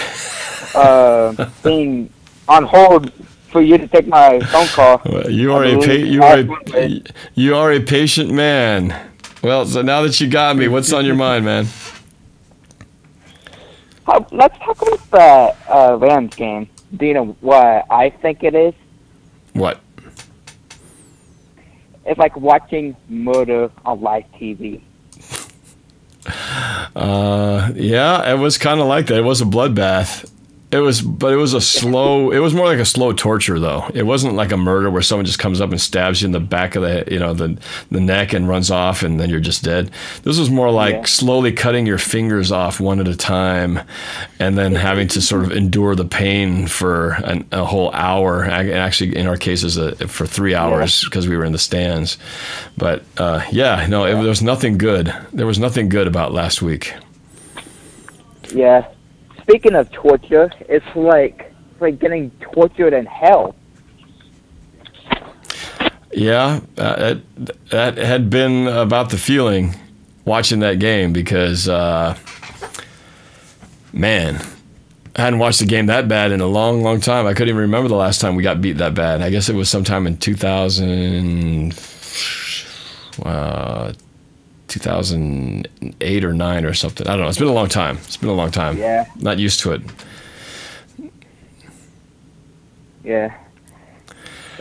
being on hold for you to take my phone call. Well, you are a patient man. Well, so now that you got me, what's on your mind, man? Let's talk about the Rams game. Do you know what I think it is? What? It's like watching murder on live TV. Yeah, it was kind of like that. It was a bloodbath. It was more like a slow torture, though. It wasn't like a murder where someone just comes up and stabs you in the back of the neck and runs off and then you're just dead. This was more like slowly cutting your fingers off one at a time and then having to sort of endure the pain for a whole hour. Actually, in our cases, for 3 hours because we were in the stands. But there was nothing good. There was nothing good about last week. Yeah. Speaking of torture, it's like getting tortured in hell. Yeah, that had been about the feeling watching that game because, man, I hadn't watched the game that bad in a long, long time. I couldn't even remember the last time we got beat that bad. I guess it was sometime in 2008 or 9 or something. I don't know. It's been a long time. Yeah. Not used to it. Yeah.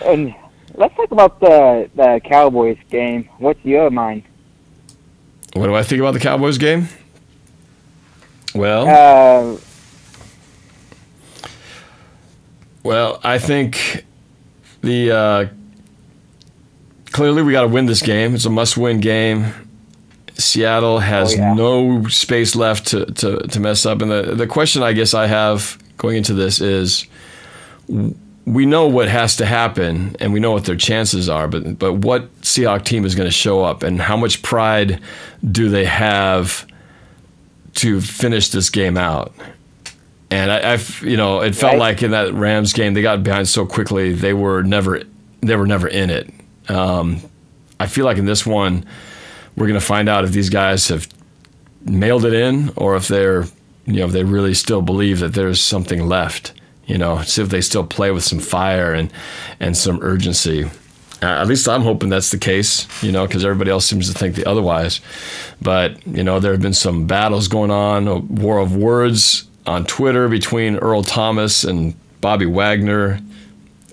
And let's talk about the Cowboys game. What's your mind? What do I think about the Cowboys game? Well, I think clearly we got to win this game. It's a must-win game. Seattle has no space left to mess up. And the question I guess I have going into this is, we know what has to happen and we know what their chances are, but what Seahawks team is going to show up and how much pride do they have to finish this game out? And it felt like in that Rams game they got behind so quickly they were never in it. I feel like in this one we're going to find out if these guys have mailed it in or if they're if they really still believe that there's something left. See if they still play with some fire and some urgency. At least I'm hoping that's the case, because everybody else seems to think the otherwise. But, there have been some battles going on, a war of words on Twitter between Earl Thomas and Bobby Wagner.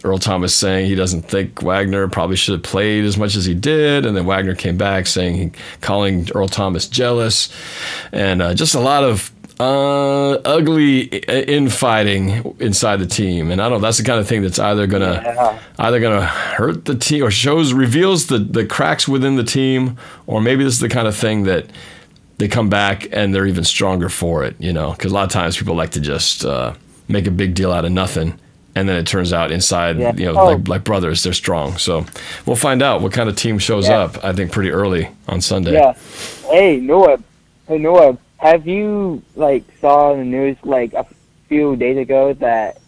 Earl Thomas saying he doesn't think Wagner probably should have played as much as he did. And then Wagner came back calling Earl Thomas jealous. And just a lot of ugly infighting inside the team, and I don't know. That's the kind of thing that's either gonna hurt the team or reveals the cracks within the team, or maybe this is the kind of thing that they come back and they're even stronger for it. Because a lot of times people like to just make a big deal out of nothing, and then it turns out inside, like brothers, they're strong. So we'll find out what kind of team shows up. I think pretty early on Sunday. Yeah. Hey Norb. Have you saw in the news a few days ago that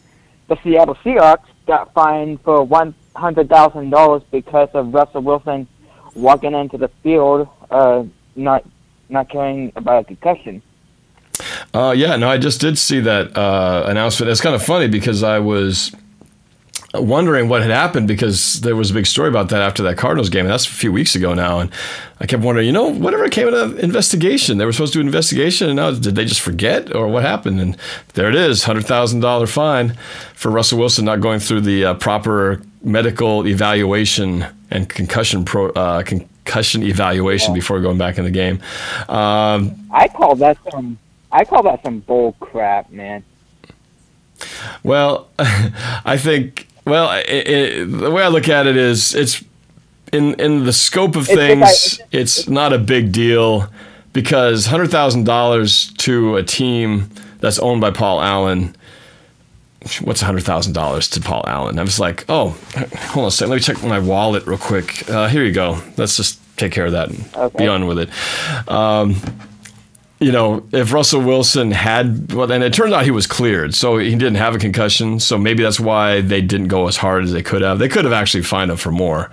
the Seattle Seahawks got fined for $100,000 because of Russell Wilson walking into the field not caring about a concussion? I just did see that announcement. It's kind of funny because I was wondering what had happened, because there was a big story about that after that Cardinals game, and that's a few weeks ago now, and I kept wondering, whatever came of the investigation, they were supposed to do an investigation, and now did they just forget, or what happened? And there it is, $100,000 fine for Russell Wilson not going through the proper medical evaluation and concussion evaluation before going back in the game. I call that some bull crap, man. Well, I think. Well, the way I look at it is, it's in the scope of things, it's not a big deal, because $100,000 to a team that's owned by Paul Allen. What's $100,000 to Paul Allen? I was like, oh, hold on a second. Let me check my wallet real quick. Here you go. Let's just take care of that and be on with it. If Russell Wilson had, and it turned out he was cleared, so he didn't have a concussion, so maybe that's why they didn't go as hard as they could have. They could have actually fined him for more,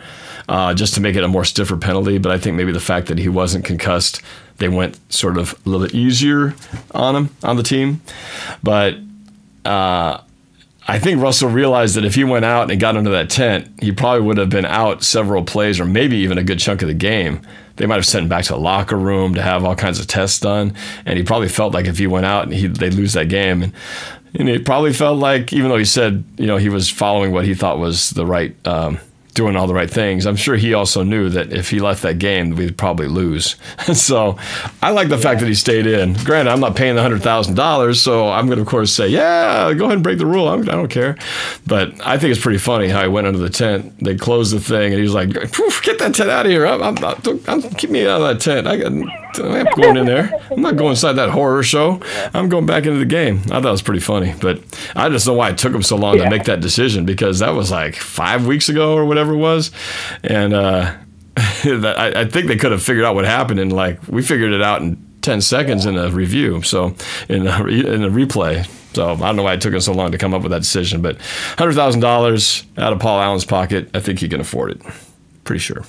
just to make it a more stiffer penalty, but I think maybe the fact that he wasn't concussed, they went sort of a little bit easier on him, on the team. But I think Russell realized that if he went out and got under that tent, he probably would have been out several plays, or maybe even a good chunk of the game. They might have sent him back to the locker room to have all kinds of tests done, and he probably felt like if he went out and they'd lose that game, and he probably felt like, even though he said he was following what he thought was the right, doing all the right things, I'm sure he also knew that if he left that game, we'd probably lose. So I like the fact that he stayed in. Granted, I'm not paying the $100,000, so I'm going to, of course, say, yeah, go ahead and break the rule. I don't care. But I think it's pretty funny how he went under the tent. They closed the thing, and he was like, get that tent out of here. Keep me out of that tent. I'm going in there. I'm not going inside that horror show. I'm going back into the game. I thought it was pretty funny. But I just know why it took him so long to make that decision, because that was like 5 weeks ago or whatever it was, and I think they could have figured out what happened, and we figured it out in 10 seconds in a review, so in a replay. So I don't know why it took us so long to come up with that decision, but $100,000 out of Paul Allen's pocket, I think he can afford it. Pretty sure.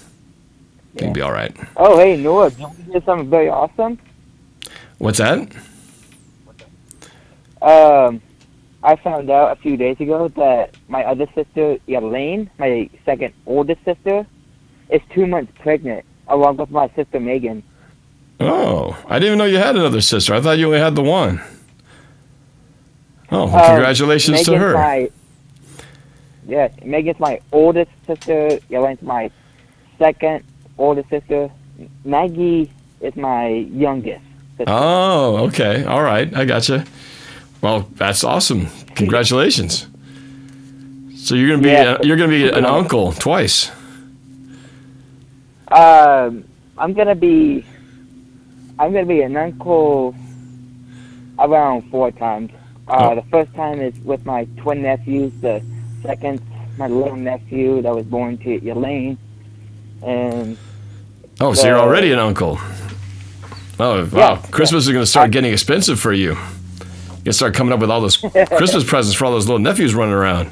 He'll be all right. Oh, hey, Noah, did you hear something very awesome? What's that? I found out a few days ago that my other sister, Elaine, my second oldest sister, is 2 months pregnant, along with my sister, Megan. Oh, I didn't even know you had another sister. I thought you only had the one. Oh, well, congratulations to her. Megan's my oldest sister. Elaine's my second oldest sister. Maggie is my youngest sister. Oh, okay. All right. I gotcha. Well, that's awesome. Congratulations. So you're gonna be an uncle twice. I'm gonna be an uncle around 4 times. The first time is with my twin nephews. The second, my little nephew that was born to Elaine. And so you're already an uncle. Oh wow! Yeah, Christmas is gonna start getting expensive for you. You start coming up with all those Christmas presents for all those little nephews running around.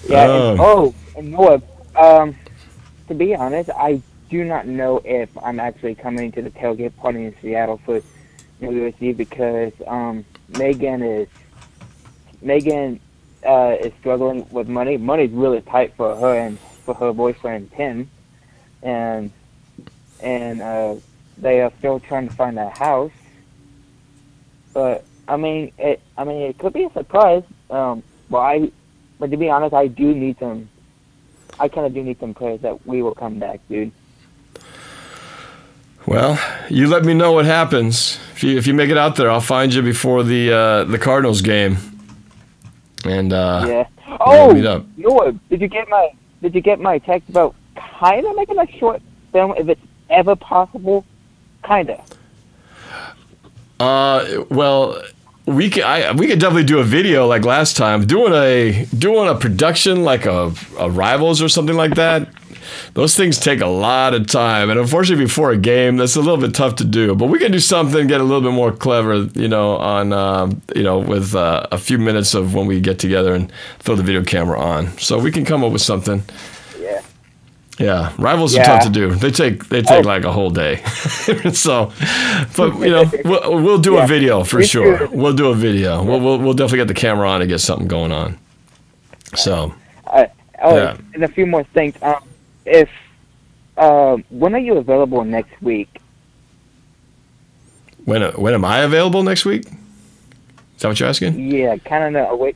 And Noah, to be honest, I do not know if I'm actually coming to the tailgate party in Seattle for New Year's Eve, because Megan is struggling with money. Money's really tight for her and for her boyfriend Tim, and they are still trying to find a house. But it could be a surprise. But to be honest, I kind of do need some prayers that we will come back, dude. Well, you let me know what happens. If you make it out there, I'll find you before the Cardinals game. And yeah. we'll Oh, meet up. Norb, did you get my text about kind of making a short film if it's ever possible? Kinda. Well, we could definitely do a video like last time. Doing a production like a Rivals or something like that. Those things take a lot of time, and unfortunately, before a game, that's a little bit tough to do. But we can do something, get a little bit more clever, on with a few minutes of when we get together and throw the video camera on. So we can come up with something. Yeah. Yeah, Rivals are tough to do. They take like a whole day. So, but we'll do a video for sure. We'll do a video. We'll definitely get the camera on and get something going on. So. Yeah. And a few more things. When are you available next week? When am I available next week? Is that what you're asking? Yeah, kind of away.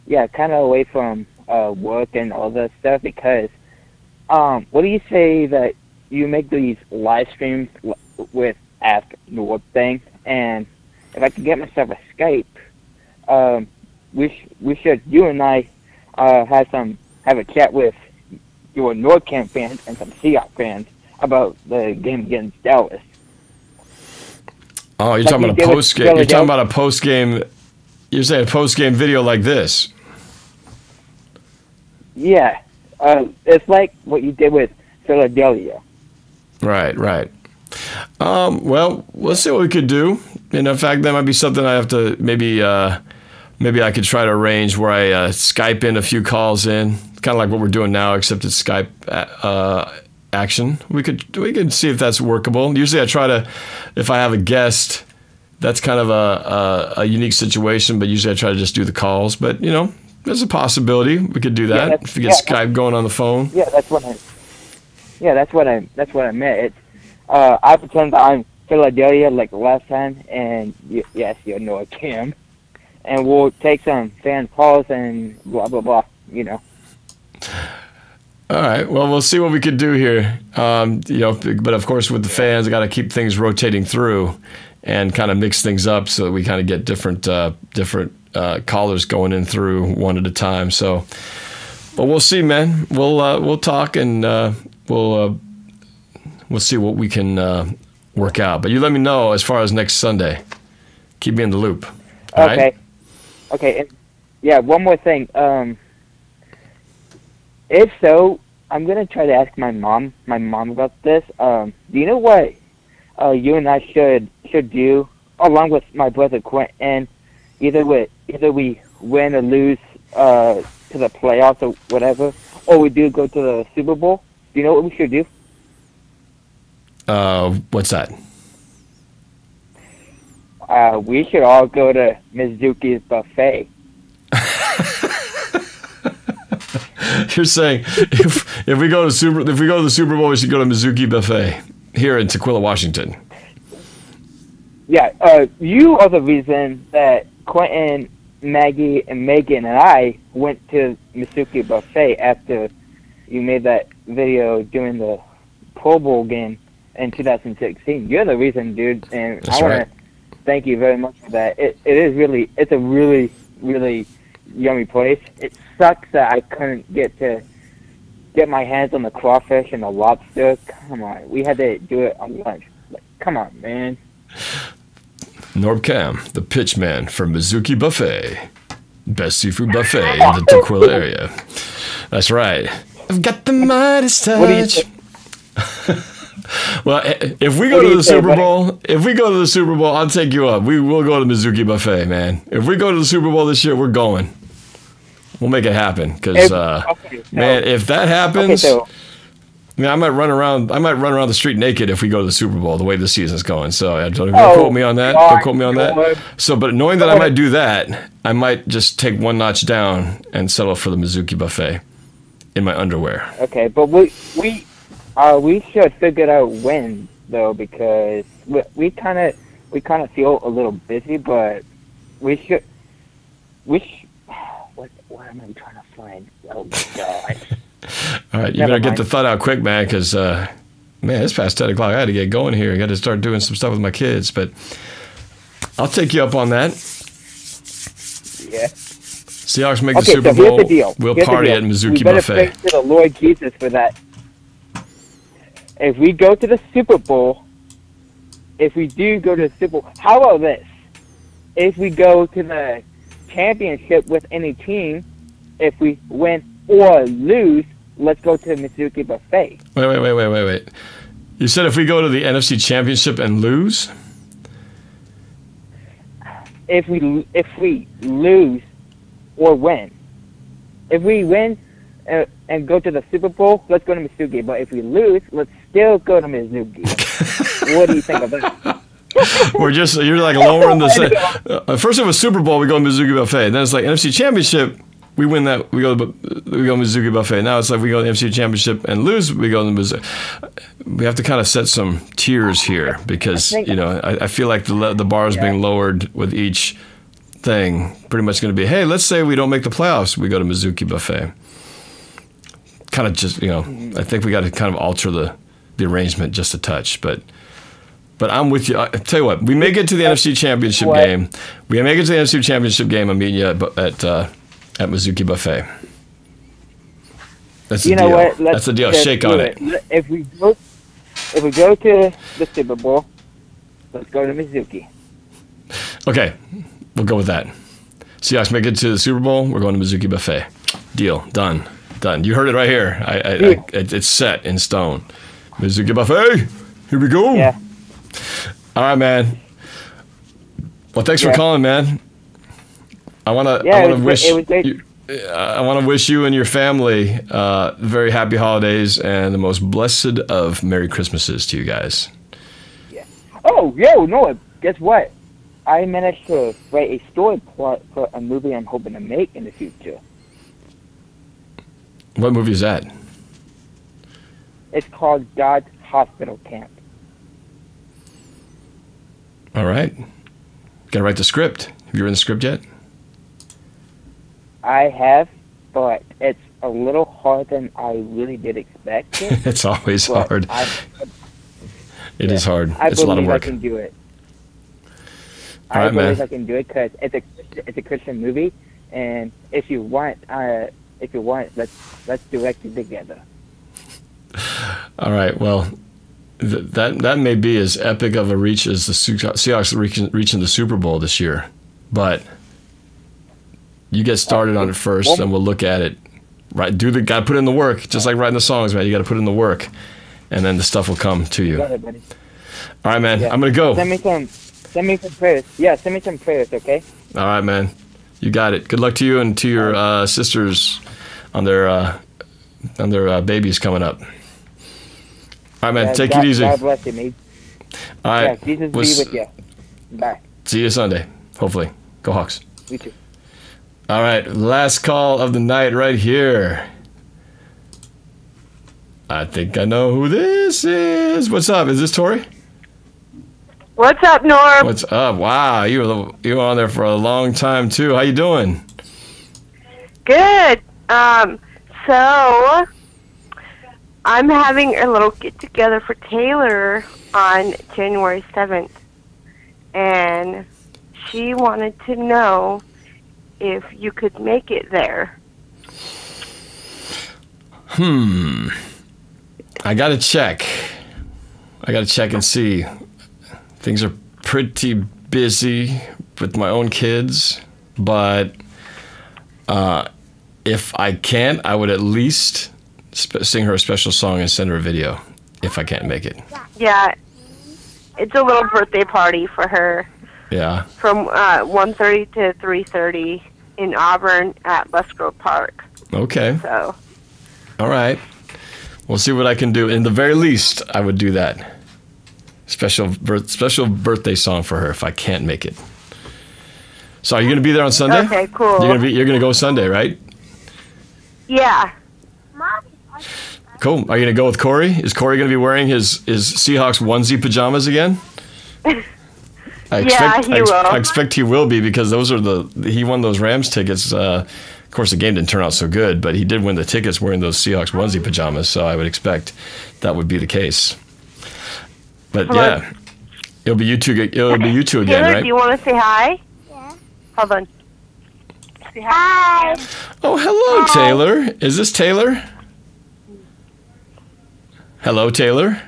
Yeah, kind of away from work and all that stuff. Because, what do you say that you make these live streams with Ask Norb thing? And if I could get myself a Skype, we should, you and I, have a chat with your NorbCam fans and some Seahawks fans about the game against Dallas. Oh, you're talking about a post game. You're talking about a post game. You're saying a post game video like this? Yeah, it's like what you did with Philadelphia. Right. Well, let's see what we could do. And in fact, that might be something I have to maybe I could try to arrange where I Skype in a few calls in, kind of like what we're doing now, except it's Skype action. We could see if that's workable. Usually I try to, if I have a guest, that's kind of a unique situation, but usually I try to just do the calls. But, there's a possibility we could do that if we get Skype going on the phone. Yeah, that's what I meant. It's, I pretend that I'm Philadelphia like the last time, and yes, you're NorbCam. And we'll take some fan calls and blah, blah, blah, All right. Well, we'll see what we could do here. But of course, with the fans, I got to keep things rotating through and kind of mix things up so that we kind of get different callers going in through one at a time. So, but we'll see, man. We'll talk and we'll see what we can work out. But you let me know as far as next Sunday. Keep me in the loop. All okay. Right? Okay, and yeah, one more thing. If so, I'm gonna try to ask my mom about this. Do you know what you and I should do, along with my brother Quentin? Either we win or lose to the playoffs or whatever, or we do go to the Super Bowl. Do you know what we should do? What's that? We should all go to Mizuki's buffet. You're saying if we go to the Super Bowl, we should go to Mizuki Buffet here in Tequila, Washington. Yeah, you are the reason that Quentin, Maggie, and Megan and I went to Mizuki Buffet after you made that video during the Pro Bowl game in 2016. You're the reason, dude, and That's I want right. to thank you very much for that. It's a really, really yummy place. It sucks that I couldn't get my hands on the crawfish and the lobster. Come on, we had to do it on lunch. Like, come on, man. NorbCam, the pitch man for Mizuki Buffet. Best seafood buffet in the Tequila area. That's right. I've got the Midas touch. Well, if we go to the Super Bowl, I'll take you up. We will go to Mizuki Buffet, man. If we go to the Super Bowl this year, we're going. We'll make it happen. Because, man, if that happens, I might run around the street naked if we go to the Super Bowl. The way the season's going. So don't quote me on that. Don't quote me on that. So, but knowing that I might do that, I might just take one notch down and settle for the Mizuki Buffet in my underwear. Okay, but we should figure out when though, because we kind of feel a little busy, but we should. What am I trying to find? Oh my god! All right, you better get the thought out quick, man, because we man, it's past 10 o'clock. I got to get going here. I got to start doing some stuff with my kids, but I'll take you up on that. Yeah. Seahawks make the Super Bowl. Here's the deal. We'll Here's party the at deal. Mizuki We better Buffet. pray to the Lord Jesus for that. If we go to the Super Bowl, if we do go to the Super Bowl, how about this? If we go to the championship with any team, if we win or lose, let's go to the Mizuki Buffet. Wait. You said if we go to the NFC Championship and lose? If we lose or win. If we win and go to the Super Bowl, let's go to Mizuki. But if we lose, let's still go to Mizuki. What do you think of that? You're like lowering the first it was Super Bowl, we go to Mizuki Buffet. Then it's like NFC Championship, we win that, we go to Mizuki Buffet. Now it's like we go to the NFC Championship and lose, we go to Mizuki. We have to kind of set some tiers here because I feel like the bar is being lowered with each thing. Pretty much going to be, hey, let's say we don't make the playoffs, we go to Mizuki Buffet. Kind of just I think we got to kind of alter the arrangement just a touch, but I'm with you. I tell you what, we may get to the NFC Championship game. We may get to the NFC Championship game. I'm meeting you at Mizuki Buffet. That's the deal. What? That's the deal. Shake on it. If we go to the Super Bowl, let's go to Mizuki. Okay, we'll go with that. Seahawks make it to the Super Bowl. We're going to Mizuki Buffet. Deal. Done. You heard it right here. It's set in stone. Mizuki Buffet. Here we go. Yeah. All right, man. Well, thanks for calling, man. I want to wish you and your family very happy holidays and the most blessed of Merry Christmases to you guys. Yeah. Oh, no. Guess what? I managed to write a story plot for a movie I'm hoping to make in the future. What movie is that? It's called God's Hospital Camp. All right. Got to write the script. Have you written the script yet? I have, but it's a little harder than I really did expect it. It's always hard. It is hard. It's a lot of work. I can do it. All right, I believe man. I can do it because it's a Christian movie, and if you want, let's direct it together. All right. Well, that may be as epic of a reach as the Seahawks reaching the Super Bowl this year, but you get started on it first, and we'll look at it. Right? Got to put in the work, just like writing the songs, man. You got to put in the work, and then the stuff will come to you. Go ahead, buddy. All right, man. I'm gonna go. Send me some prayers. Yeah, send me some prayers, okay? All right, man. You got it. Good luck to you and to your sisters on their babies coming up. All right, man. Take it easy. God bless you, mate. All right. Yeah, Jesus be with you. Bye. See you Sunday, hopefully. Go Hawks. You too. All right. Last call of the night right here. I think I know who this is. What's up? Is this Tori? What's up, Norb? What's up? Wow, you were on there for a long time too. How you doing? Good. So I'm having a little get together for Taylor on January 7th, and she wanted to know if you could make it there. I gotta check. And see. Things are pretty busy with my own kids, but if I can't, I would at least sing her a special song and send her a video if I can't make it. Yeah, it's a little birthday party for her. Yeah. From 1:30 to 3:30 in Auburn at Musgrove Park. Okay. So. All right. We'll see what I can do. In the very least, I would do that. Special birthday song for her if I can't make it. So are you going to be there on Sunday? Okay, cool. You're going to go Sunday, right? Yeah. Cool. Are you going to go with Corey? Is Corey going to be wearing his Seahawks onesie pajamas again? I expect he will be because those are he won those Rams tickets. Of course, the game didn't turn out so good, but he did win the tickets wearing those Seahawks onesie pajamas. So I would expect that would be the case. But Hello? yeah, it'll be you two. It'll be you two again, Taylor, right? do you want to say hi? Yeah. Hold on. Say hi. Oh, hello, Taylor. Is this Taylor? Hello, Taylor.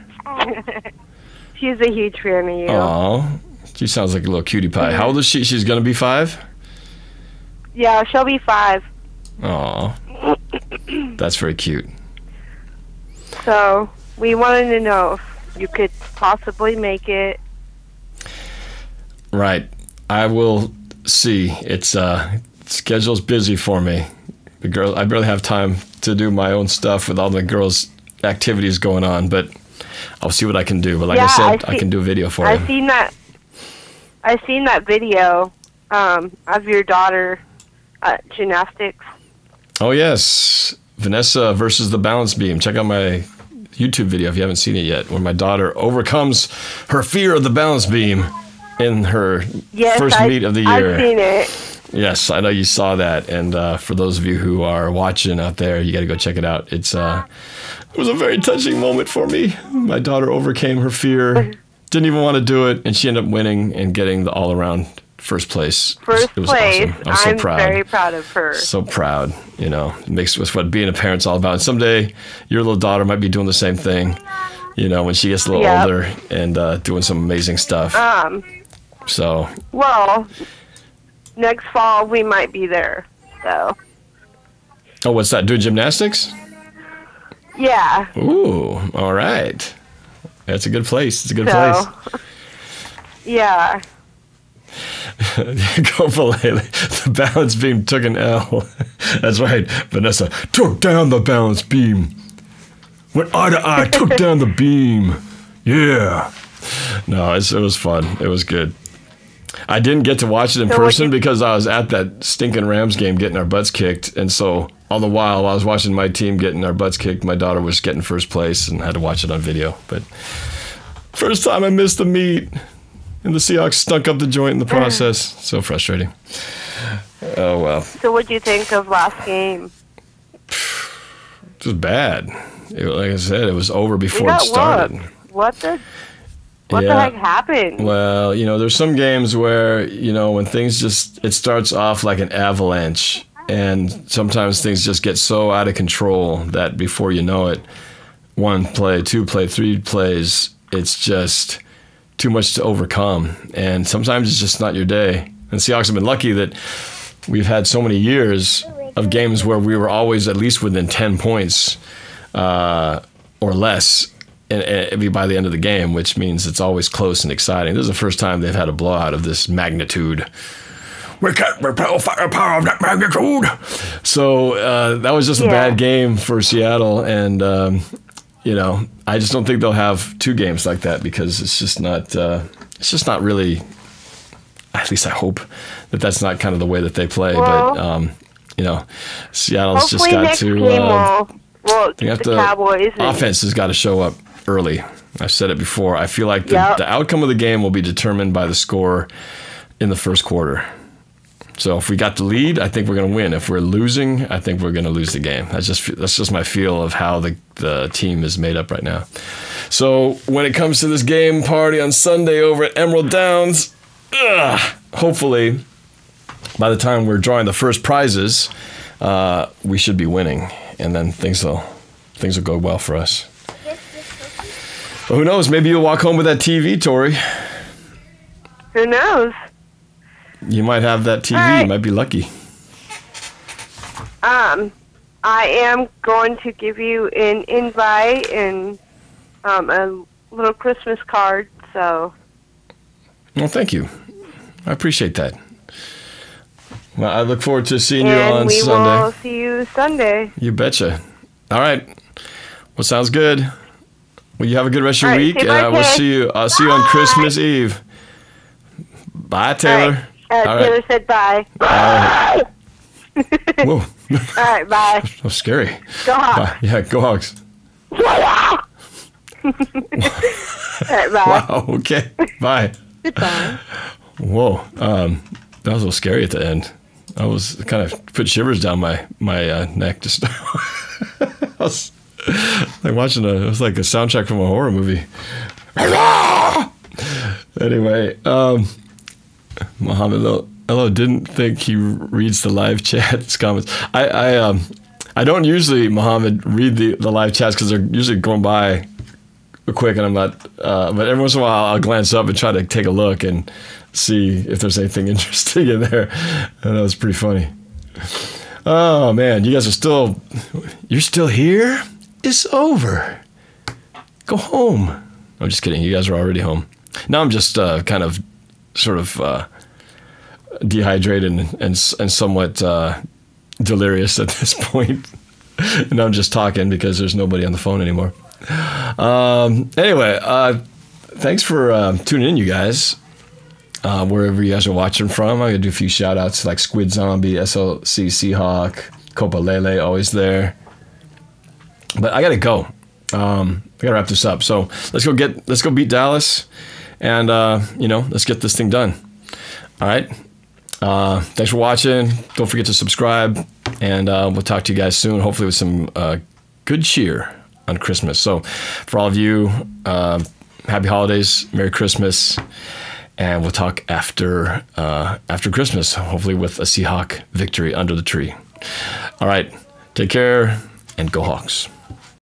She's a huge fan of you. Oh, she sounds like a little cutie pie. How old is she? She's gonna be 5. Yeah, she'll be 5. Oh, that's very cute. So we wanted to know if you could possibly make it. Right. I will see. It's schedule's busy for me. The girl, I barely have time to do my own stuff with all the girls' activities going on, but I'll see what I can do. But like I said, I can do a video for you. I seen that video of your daughter gymnastics. Oh yes, Vanessa versus the balance beam. Check out my YouTube video if you haven't seen it yet, where my daughter overcomes her fear of the balance beam in her first meet of the year. I've seen it. Yes, I know you saw that, and for those of you who are watching out there, you got to go check it out. It was a very touching moment for me. My daughter overcame her fear, didn't even want to do it, and she ended up winning and getting the all-around first place. First it was place. awesome. I was so proud. I'm very proud of her. So proud. You know, it makes with what being a parent's all about. And someday your little daughter might be doing the same thing. You know, when she gets a little older and doing some amazing stuff. So. Well, next fall we might be there. So. Oh, what's that? Doing gymnastics? Yeah. Ooh, all right. That's a good place. It's a good place. Yeah. Go for Laylee. The balance beam took an L. That's right. Vanessa took down the balance beam. Went eye to eye, took down the beam. Yeah. No, it was fun. It was good. I didn't get to watch it in person because I was at that stinking Rams game getting our butts kicked. And so all the while I was watching my team getting our butts kicked, my daughter was getting first place and had to watch it on video. But first time I missed the meet. And the Seahawks stunk up the joint in the process. So frustrating. Oh, well. So what'd you think of last game? It was bad. Like I said, it was over before it started. What the heck happened? Well, you know, there's some games where, you know, when things it starts off like an avalanche. And sometimes things just get so out of control that before you know it, 1 play, 2 play, 3 plays, it's just too much to overcome, and sometimes it's just not your day. And Seahawks have been lucky that we've had so many years of games where we were always at least within 10 points or less by the end of the game, which means it's always close and exciting. This is the first time they've had a blowout of this magnitude. We can't repel firepower of that magnitude. So that was just a bad game for Seattle, and you know, I just don't think they'll have 2 games like that because it's just not really, at least I hope that that's not kind of the way that they play. Well, but, you know, Seattle's just got to, the Cowboys. Offense has got to show up early. I've said it before. I feel like the outcome of the game will be determined by the score in the first quarter. So if we got the lead, I think we're going to win. If we're losing, I think we're going to lose the game. That's just my feel of how the team is made up right now. So when it comes to this game party on Sunday over at Emerald Downs, hopefully by the time we're drawing the first prizes, we should be winning, and then things will go well for us. But who knows? Maybe you'll walk home with that TV, Tori. Who knows? You might have that TV. You might be lucky. I am going to give you an invite and a little Christmas card. So. Well, thank you. I appreciate that. Well, I look forward to seeing you on Sunday. And we will see you Sunday. You betcha. All right. Well, sounds good. Well, you have a good rest of your week, and we'll see you. I'll see you on Christmas Eve. Bye, Taylor. Taylor said bye. Bye. Whoa. All right, bye. So scary. Go Hawks. Bye. Yeah, go Hawks. All right, bye. Wow, okay. Bye. Goodbye. Whoa. That was a little scary at the end. I was kind of put shivers down my neck. Just I was like watching it was like a soundtrack from a horror movie. Anyway, Muhammad Hello didn't think he reads the live chat's comments. I don't usually, Muhammad, read the live chats because they're usually going by quick, and I'm not. But every once in a while, I'll glance up and try to take a look and see if there's anything interesting in there. And that was pretty funny. Oh man, you guys you're still here? It's over. Go home. I'm just kidding. You guys are already home. Now I'm just kind of, sort of dehydrated and somewhat delirious at this point. And I'm just talking because there's nobody on the phone anymore. Anyway, thanks for tuning in, you guys. Wherever you guys are watching from, I'm gonna do a few shout outs like Squid Zombie, SLC Seahawk, Copa Lele, always there. But I gotta go. I gotta wrap this up. So let's go beat Dallas, and let's get this thing done. All right. Thanks for watching. Don't forget to subscribe, and we'll talk to you guys soon. Hopefully with some good cheer on Christmas. So for all of you, happy holidays, Merry Christmas. And we'll talk after Christmas, hopefully with a Seahawk victory under the tree. All right, take care and go Hawks.